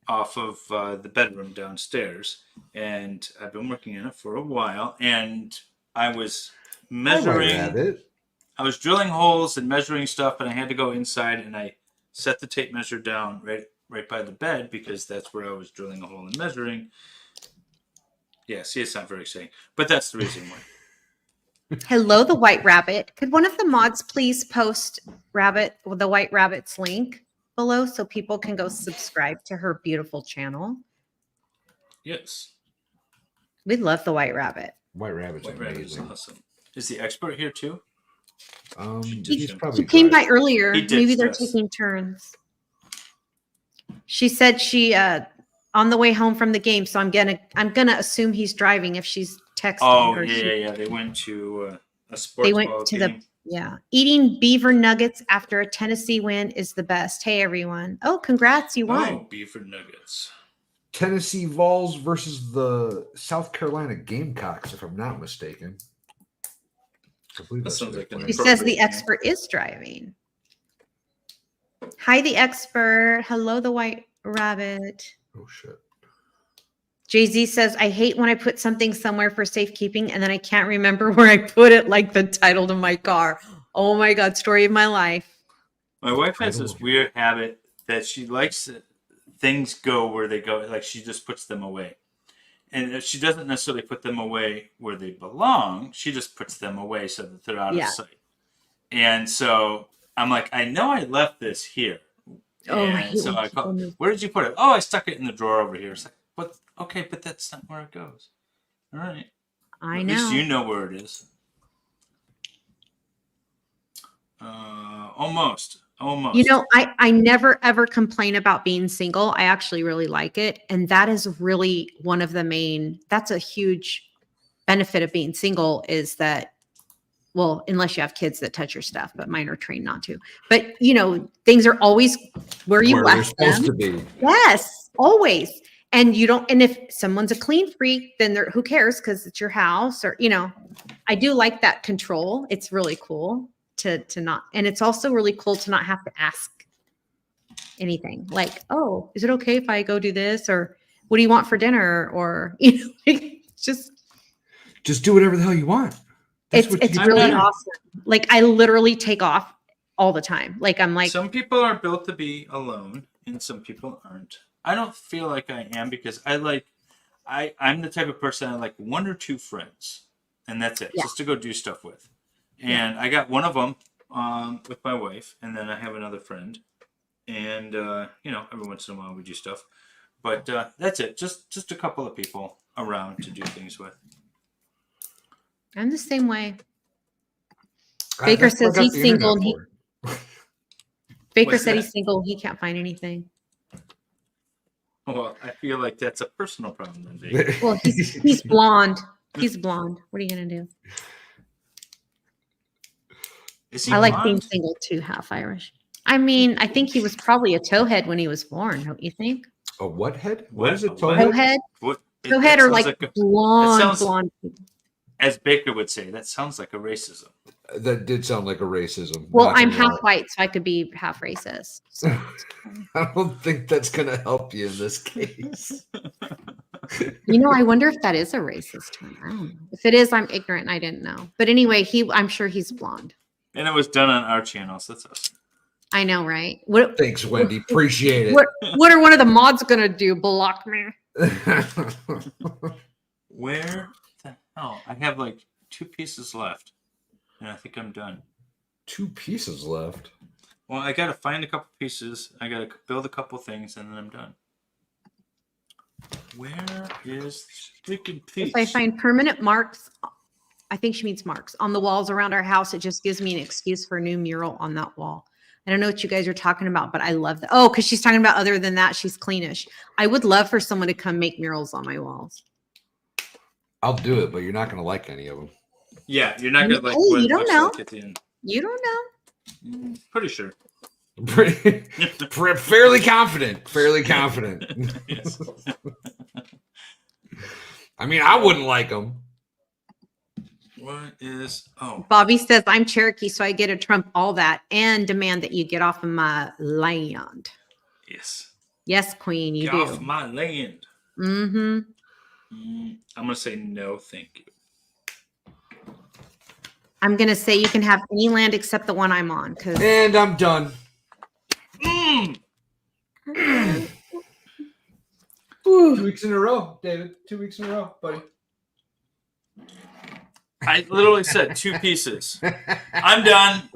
off of the bedroom downstairs, and I've been working on it for a while. And I was measuring. I was drilling holes and measuring stuff, and I had to go inside, and I set the tape measure down right by the bed because that's where I was drilling a hole and measuring. Yeah, see, it's not very exciting, but that's the reason why. Hello, the White Rabbit. Could one of the mods please post the White Rabbit's link below so people can go subscribe to her beautiful channel? Yes. We love the White Rabbit. White Rabbit's White Rabbit is amazing. awesome. Is the expert here too? He's probably She came by driving. earlier. He ditched Maybe they're us. taking turns. She said she on the way home from the game, so I'm gonna assume he's driving if she's texting. Oh or yeah. They went to a sports They went ball to game. eating beaver nuggets after a Tennessee win is the best. Hey everyone! Oh, congrats, you won. Oh, beaver nuggets. Tennessee Vols versus the South Carolina Gamecocks, if I'm not mistaken. I believe That that's sounds what like they're an She playing. says the appropriate name. expert is driving. Hi, the expert. Hello, the White Rabbit. Oh shit. Jay-Z says, I hate when I put something somewhere for safekeeping and then I can't remember where I put it, like the title to my car. Oh my God, story of my life. My wife has this weird habit that she likes things go where they go. Like she just puts them away. And she doesn't necessarily put them away where they belong. She just puts them away so that they're out of sight. And so I'm like, I know I left this here. Oh, I And hate so when I people call, move. where did you put it? Oh, I stuck it in the drawer over here. It's like, what? Okay, but that's not where it goes. All right. I At know. least you know where it is. Almost. You know, I never ever complain about being single. I actually really like it. And that is really one of the that's a huge benefit of being single is that, well, unless you have kids that touch your stuff, but mine are trained not to. But, you know, things are always where you Where they're left supposed them. to be. Yes, always. And you don't, and if someone's a clean freak, then who cares? Because it's your house or, you know, I do like that control. It's really cool to not, and it's also really cool to not have to ask anything like, oh, is it okay if I go do this? Or what do you want for dinner? Or, you know, just do whatever the hell you want. That's what it's you really do. awesome. Like I literally take off all the time. Like I'm like, some people are built to be alone and some people aren't. I don't feel like I am because I'm the type of person I like one or two friends and that's it, just to go do stuff with. And I got one of them with my wife, and then I have another friend, and you know, every once in a while we do stuff, but that's it. Just a couple of people around to do things with. I'm the same way. That's Baker what I says got he's the single. And internet for. Baker What's said that? he's single. He can't find anything. Well, I feel like that's a personal problem then, Dave. Well, he's blonde. He's blonde. What are you gonna do? Is he I like blonde? being single too, half Irish. I mean, I think he was probably a towhead when he was born, don't you think? A what head? What? What is it? What? Towhead? Towhead? What? Towhead That are sounds like a- blonde, sounds- blonde. as Baker would say, that sounds like a racism. That did sound like a racism. Well, not I'm gonna half lie. white, so I could be half racist. So. I don't think that's going to help you in this case. You know, I wonder if that is a racist term. I don't know. If it is, I'm ignorant and I didn't know. But anyway, I'm sure he's blonde. And it was done on our channel, so that's us. I know, right? What Thanks, Wendy. Appreciate it. what are one of the mods gonna do? Block me? Where the hell? I have like 2 pieces left, and I think I'm done. 2 pieces left. Well, I got to find a couple pieces. I got to build a couple things, and then I'm done. Where is this freaking piece? If I find permanent marks, I think she means marks on the walls around our house, it just gives me an excuse for a new mural on that wall. I don't know what you guys are talking about, but I love that. Oh, because she's talking about other than that, she's cleanish. I would love for someone to come make murals on my walls. I'll do it, but you're not going to like any of them. Yeah, you're not gonna like. Hey, what you it don't looks know. like at the end. You don't know. Pretty sure. Fairly confident. Fairly confident. Yes. I mean, I wouldn't like them. What is? Oh, Bobby says, I'm Cherokee, so I get to trump all that and demand that you get off of my land. yes. Yes, Queen, you Get do. off my land. Mm-hmm. I'm gonna say no, thank you. I'm going to say you can have any land except the one I'm on. And I'm done. 2 weeks in a row, David. 2 weeks in a row, buddy. I literally said 2 pieces. I'm done.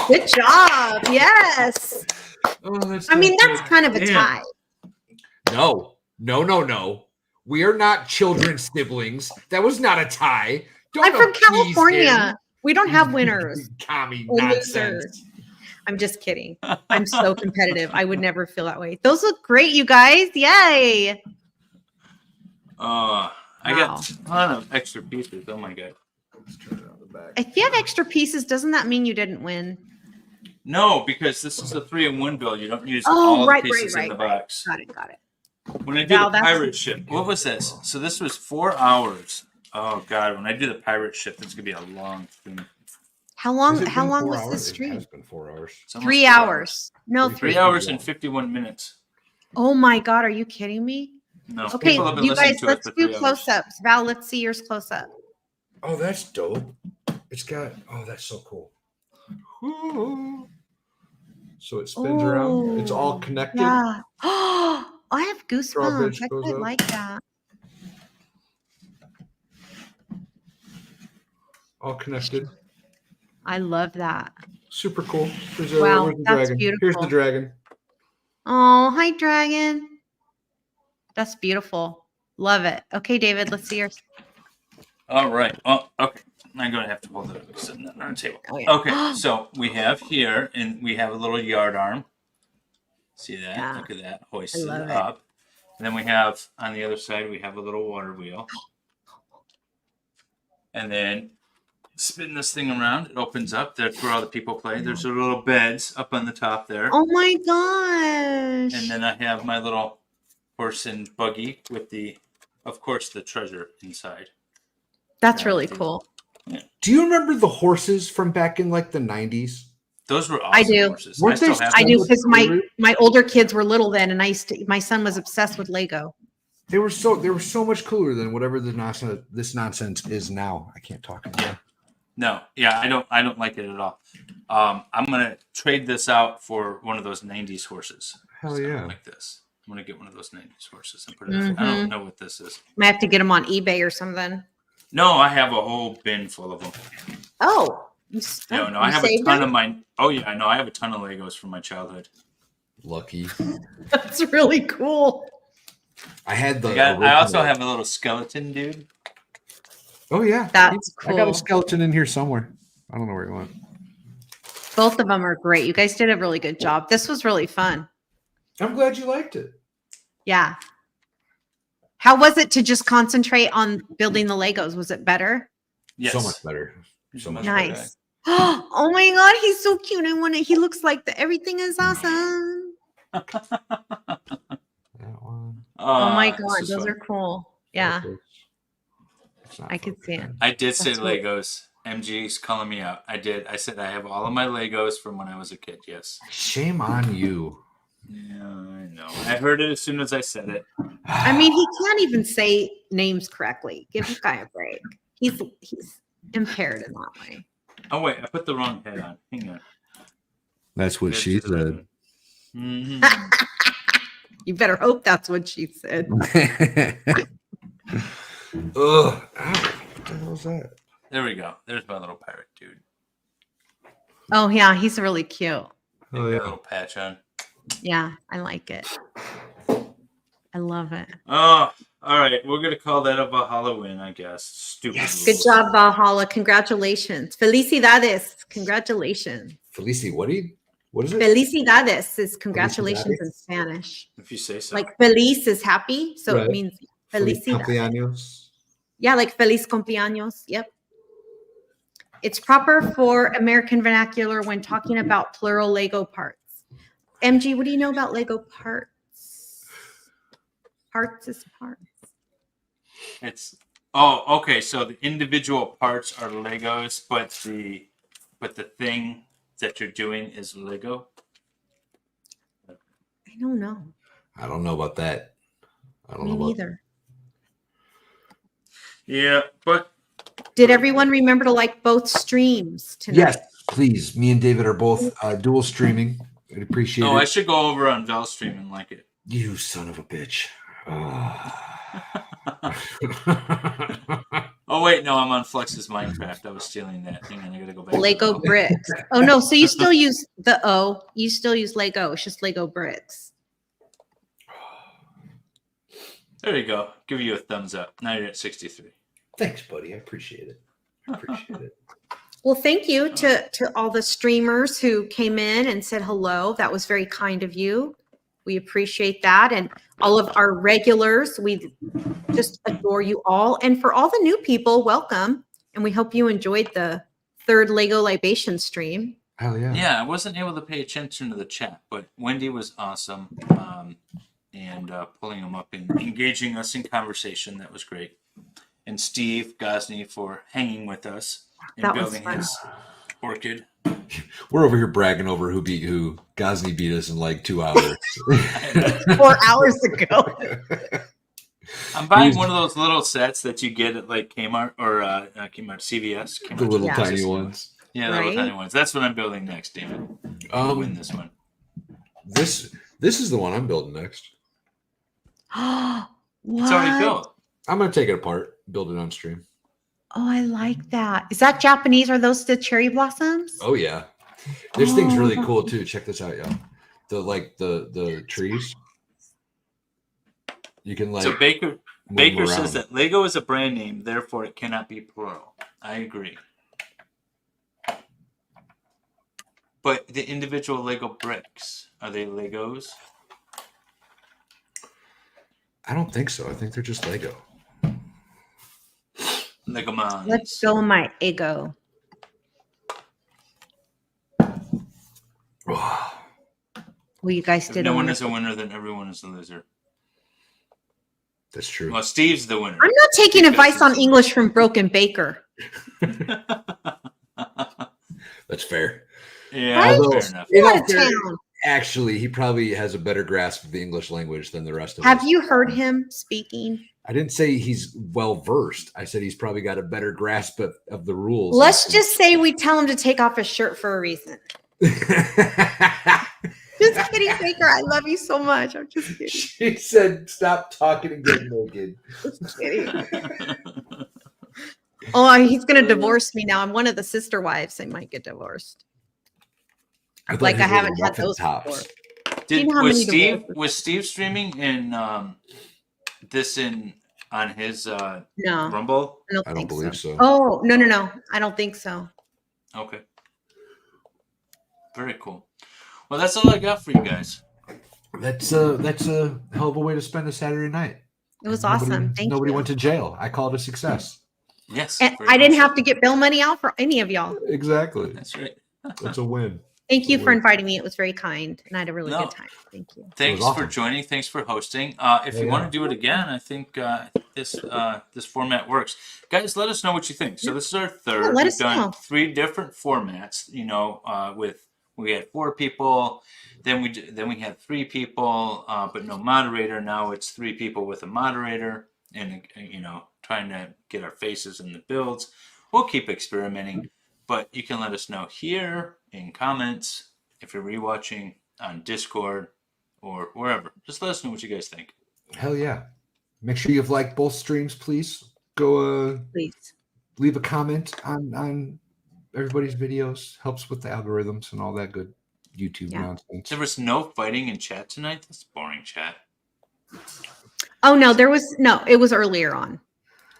Good job. Yes. Oh, that's I mean, not that's good. kind of a Damn. tie. No. We are not children siblings. That was not a tie. Don't I'm from appease California. him. We don't have winners. Commie or nonsense. losers. I'm just kidding. I'm so competitive. I would never feel that way. Those look great, you guys. Yay. I Wow. got a ton of extra pieces. Oh my god. Let's turn it on the back. If you have extra pieces, doesn't that mean you didn't win? No, because this is a 3-in-1 build. You don't use Oh, all right, the pieces right, in the right. box. Got it. When I do Wow, the that's- pirate ship, what was this? So this was 4 hours. Oh god, when I do the pirate ship, it's gonna be a long thing. How Has long? it How been long 4 was hours? this It stream? has been 4 hours. It's almost 3 4 hours. No, 3 3. hours and 51 minutes. Oh my God, are you kidding me? No, Okay, people have been you listening guys, to us let's for do 3 hours. close-ups. Val, let's see yours close up. Oh, that's dope. It's got. Oh, that's so cool. Ooh. So it spins around. It's all connected. Yeah. Oh, I have goosebumps. Drawbridge I goes quite up. like that. All connected. I love that. Super cool. There's Wow, where's the that's dragon? Here's beautiful. the dragon. Oh, hi, dragon. That's beautiful. Love it. Okay, David, let's see yours. All right. Oh, okay. I'm going to have to hold it up sitting on the table. Oh, yeah. Okay, so we have here, and we have a little yard arm. See that? Yeah. Look at that. Hoisted love it. up. And then we have, on the other side, we have a little water wheel. And then spin this thing around. It opens up. That's where all the people play. There's their little beds up on the top there. Oh my gosh. And then I have my little horse and buggy with the, of course, the treasure inside. That's really cool. Do you remember the horses from back in like the 90s? Those were awesome I do. horses. Weren't they still have I them. do because my older kids were little then, and my son was obsessed with Lego. They were so much cooler than whatever this nonsense is now. I can't talk anymore. No, yeah, I don't like it at all. I'm gonna trade this out for one of those '90s horses. Hell Something yeah. like this. I'm gonna get one of those '90s horses and put it. I don't know what this is. Might have to get them on eBay or something. No, I have a whole bin full of them. Oh, No, I have a ton of mine. Oh yeah, I know. I have a ton of Legos from my childhood. Lucky. That's really cool. I had the. I also have a little skeleton dude. Oh yeah, That's I got a cool. skeleton in here somewhere. I don't know where he went. Both of them are great. You guys did a really good job. This was really fun. I'm glad you liked it. Yeah. How was it to just concentrate on building the Legos? Was it better? Yes. So much better. So much Nice. Oh my God, he's so cute. I want it. He looks like everything is awesome. That one. Oh my This God, is those fun. are cool. Yeah, It's not I could see it. focusing. I did say That's what- Legos. MG's calling me out. I did. I said I have all of my Legos from when I was a kid. Yes. Shame on you. Yeah, I know. I heard it as soon as I said it. I mean, he can't even say names correctly. Give the guy a break. He's impaired in that way. Oh wait, I put the wrong head on. Hang on. That's what she said. Mhm. You better hope that's what she said. Ugh. Ow. What the hell is that? There we go. There's my little pirate dude. Oh yeah, he's really cute. Oh, Got a yeah. little patch on. Yeah, I like it. I love it. Oh, all right. We're gonna call that a Valhalla win, I guess. Stupid. Yes. Good rules. job, Valhalla. Congratulations. Felicidades. Congratulations. Felici, what is it? Felicidades is congratulations in Felicidades? If Spanish. you say so. Like feliz is happy, so Right. it means Feliz felicidades. cumpleaños. Yeah, like feliz cumpleaños. Yep. It's proper for American vernacular when talking about plural Lego parts. MG, what do you know about Lego parts? Parts is parts. It's okay. So the individual parts are Legos, but the thing that you're doing is Lego. I don't know. I don't know about that. I don't Me know about neither. Yeah, but Did everyone remember to like both streams tonight? Yes, please. Me and David are both dual streaming. I'd appreciate I it. should go over on Valstream and like it. You son of a bitch. Oh wait, no, I'm on Flex's Minecraft. I was stealing that. Hang on, I gotta go back. Lego bricks. Oh no, so you still use the O. You still use Lego. It's just Lego bricks. There you go. Give you a thumbs up. Now you're at 63. Thanks, buddy. I appreciate it. I appreciate it. Well, thank you to all the streamers who came in and said hello. That was very kind of you. We appreciate that. And all of our regulars, we just adore you all. And for all the new people, welcome. And we hope you enjoyed the third Lego Libation stream. Hell yeah. Yeah, I wasn't able to pay attention to the chat, but Wendy was awesome. And pulling them up and engaging us in conversation. That was great. And Steve Gosney for hanging with us and That was building fun. his orchid. We're over here bragging over who beat who. Gosney beat us in like 2 hours. 4 hours ago. I'm buying one of those little sets that you get at like Kmart or Kmart, CVS. Kmart, The little Yeah. tiny ones. Yeah, the little Right? tiny ones. That's what I'm building next, David. I'll win this one. This is the one I'm building next. What? It's already built. I'm gonna take it apart, build it on stream. Oh, I like that. Is that Japanese? Are those the cherry blossoms? Oh yeah. This thing's really Oh. cool too. Check this out, y'all. The trees. You can like So Baker move them Baker says around. that Lego is a brand name, therefore it cannot be plural. I agree. But the individual Lego bricks, are they Legos? I don't think so. I think they're just Lego. Legomons. Let's go, my ego. Well, you guys If did. no one a is a winner, then everyone is a loser. That's true. Well, Steve's the winner. I'm not taking Because advice on it's- English from Broken Baker. That's fair. Yeah, Right? Although, fair enough. in all What a fairness, town. actually, he probably has a better grasp of the English language than the rest of us. Have you heard him speaking? I didn't say he's well versed. I said he's probably got a better grasp of the rules. Let's just say we tell him to take off his shirt for a reason. Just kidding, Baker. I love you so much. I'm just kidding. She said, "Stop talking and get naked." Just kidding. Oh, he's going to divorce me now. I'm one of the sister wives. I might get divorced. I thought Like his I haven't little had muffin those tops. before. Do you know how Was many Steve divorces? streaming in this on his No, Rumble? I don't, I don't think believe so. so. Oh, no. I don't think so. Okay. Very cool. Well, that's all I got for you guys. That's a hell of a way to spend a Saturday night. It was awesome. Thank Nobody you. went to jail. I call it a success. Yes. And very I didn't much have so. to get bill money out for any of y'all. Exactly. That's right. That's a win. Thank you for Well- inviting me. It was very kind, and I had a really No. good time. Thank you. Thanks awesome. for joining. Thanks for hosting. If you Yeah. want to do it again, I think this format works. Guys, let us know what you think. So this is our third. Yeah, let We've us done know. 3 different formats. We had 4 people, then we had 3 people, but no moderator. Now it's 3 people with a moderator, and trying to get our faces in the builds. We'll keep experimenting, but you can let us know here in comments if you're rewatching on Discord or wherever. Just let us know what you guys think. Hell yeah. Make sure you've liked both streams, please. Go Please. leave a comment on everybody's videos. Helps with the algorithms and all that good YouTube nonsense. There was no fighting in chat tonight. That's boring chat. Oh no, it was earlier on.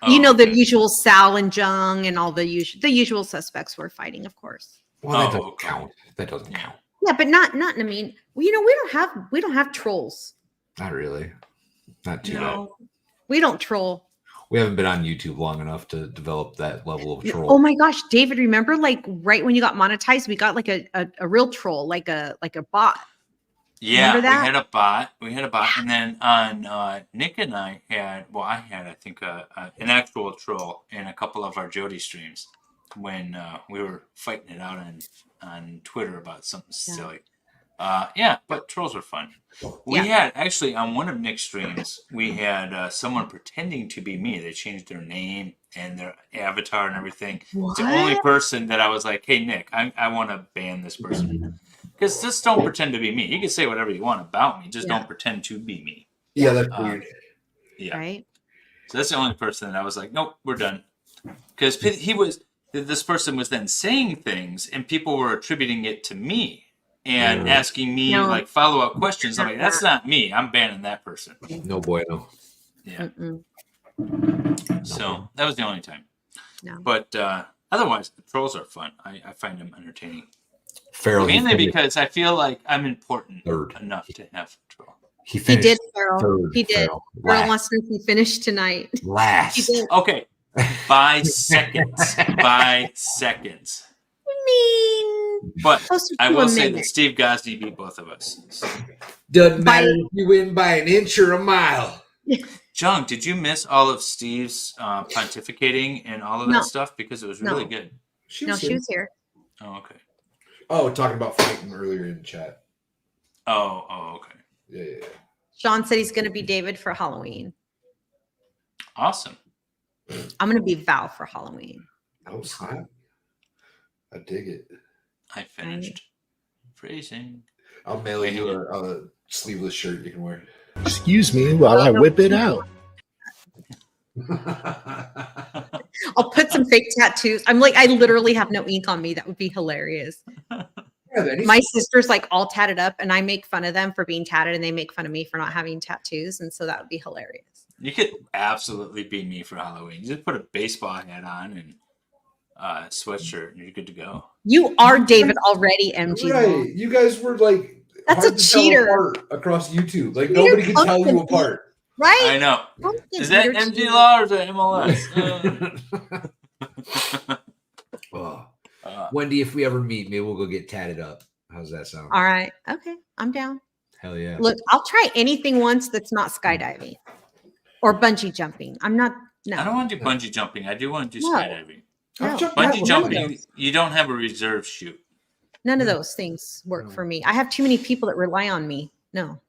Oh, The okay. usual Sal and Jung and all the usual suspects were fighting, of course. Well, that Oh, doesn't okay. count. That doesn't count. Yeah, but not I mean, we don't have trolls. Not really. Not too bad. No. We don't troll. We haven't been on YouTube long enough to develop that level of troll. Oh my gosh, David, remember like right when you got monetized, we got like a real troll, like a bot. Yeah, Remember that? We had a bot, and then on Nick and I had I think an actual troll in a couple of our Jody streams when we were fighting it out on Twitter about something silly. But trolls are fun. We had actually on one of Nick's streams, we had someone pretending to be me. They changed their name and their avatar and everything. It's the only person that I was like, "Hey Nick, I want to ban this person." Because just don't pretend to be me. You can say whatever you want about me. Just don't pretend to be me. Yeah, that's weird. Yeah. Right. So that's the only person that I was like, nope, we're done. Because this person was then saying things and people were attributing it to me and asking me like follow-up questions. I'm like, that's not me. I'm banning that person. No bueno. Yeah. Mm-mm. So that was the only time. No. But otherwise, the trolls are fun. I find them entertaining. Farrell, Mainly because I feel like I'm important Third. enough to have a troll. he He finished did, Farrell. third. He did. Farrell. Farrell Last. wants to know if he finished tonight. He Last. did. Okay. By seconds. By seconds. Mean. But Closer I to will a say that minute. Steve Gosney beat both of us. So. Doesn't By- matter if you win by an inch or a mile. John, did you miss all of Steve's pontificating and all of that No. stuff? Because it was No. really good. She No, was she here. was here. Oh, okay. Oh, talking about fighting earlier in chat. Oh, okay. Yeah. Sean said he's going to be David for Halloween. Awesome. I'm going to be Val for Halloween. Oh, snap. I dig it. I finished phrasing. I'll mail you a sleeveless shirt you can wear. Excuse me while I whip it out. I'll put some fake tattoos. I'm like, I literally have no ink on me. That would be hilarious. My sister's like all tatted up, and I make fun of them for being tatted, and they make fun of me for not having tattoos. And so that would be hilarious. You could absolutely be me for Halloween. You just put a baseball hat on and a sweatshirt, and you're good to go. You are David already, MG. Right. You guys were like That's hard a to tell cheater. apart across YouTube. Like Cheater nobody can tell you pumpkin. apart. Right? I know. Pumpkin Is that eater MG cheater. Law or is that MLS? Oh. Wendy, if we ever meet, maybe we'll go get tatted up. How's that sound? All right. Okay. I'm down. Hell yeah. Look, I'll try anything once that's not skydiving or bungee jumping. I'm not. No. I don't want to do bungee jumping. I do want to do No. skydiving. No. jumped Bungee that one. jumping, you don't have a reserve chute. None of those things work for me. I have too many people that rely on me. No.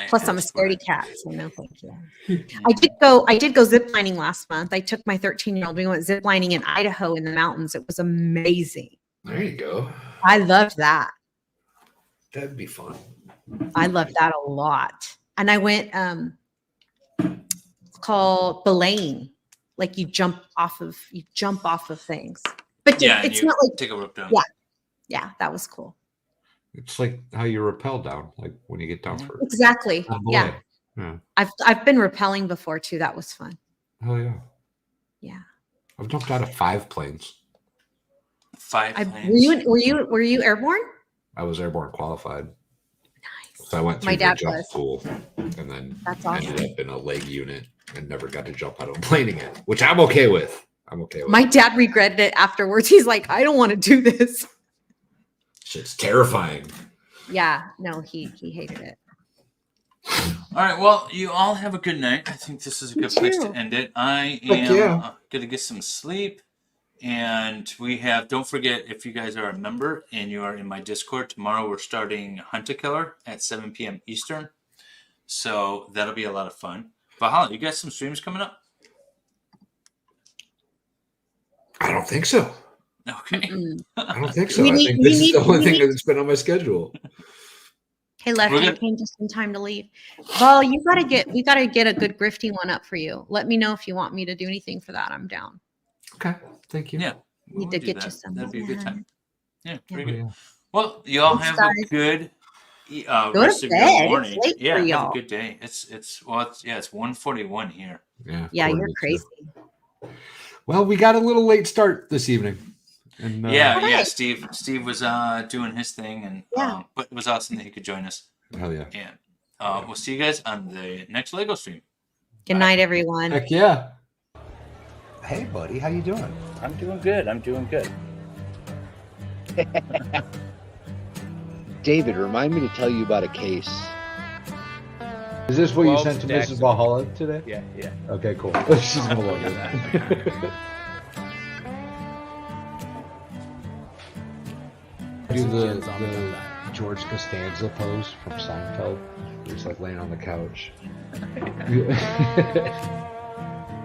Plus, I'm a scaredy cat, so no, thank you. I did go ziplining last month. I took my 13-year-old. We went ziplining in Idaho in the mountains. It was amazing. There you go. I loved that. That'd be fun. I loved that a lot. And I went. It's called belaying. Like you jump off of things, but Yeah, it's you not like take a rope down. yeah, that was cool. It's like how you rappel down, like when you get down for Exactly. Oh, boy. Yeah. Yeah. I've been rappelling before too. That was fun. Hell yeah. Yeah. I've jumped out of 5 planes. 5 Were planes. you airborne? I was airborne qualified. So I went My through the dad jump was. school and then That's awesome. ended up in a leg unit and never got to jump out of a plane again, which I'm okay with. My dad regretted it afterwards. He's like, I don't want to do this. Shit's terrifying. Yeah, no, he hated it. All right. Well, you all have a good night. I think this is a good place to end it. I am going to get some sleep. And we have, don't forget, if you guys are a member and you are in my Discord, tomorrow we're starting Hunt a Killer at 7 p.m. Eastern. So that'll be a lot of fun. Valhalla, you got some streams coming up? I don't think so. Okay. I don't think so. I think this is the only thing that's been on my schedule. Hey, Left, you came just in time to leave. Well, we gotta get a good grifty one up for you. Let me know if you want me to do anything for that. I'm down. Okay. Thank you. Yeah. Need to get you some. That'd be a good time. Yeah, very good. Well, you all have a good Go rest to of bed. your morning. It's late Yeah, for have y'all. a good day. It's 1:41 here. Yeah, you're crazy. Well, we got a little late start this evening. And, yeah. Steve was doing his thing, and but it was awesome that he could join us. Hell yeah. And we'll see you guys on the next Lego stream. Good night, everyone. Heck yeah. Hey, buddy, how you doing? I'm doing good. David, remind me to tell you about a case. Is this what you 12 sent to stacks Mrs. of- Valhalla today? Yeah. Okay, cool. She's gonna love it. Do the George Costanza pose from Seinfeld. He's like laying on the couch.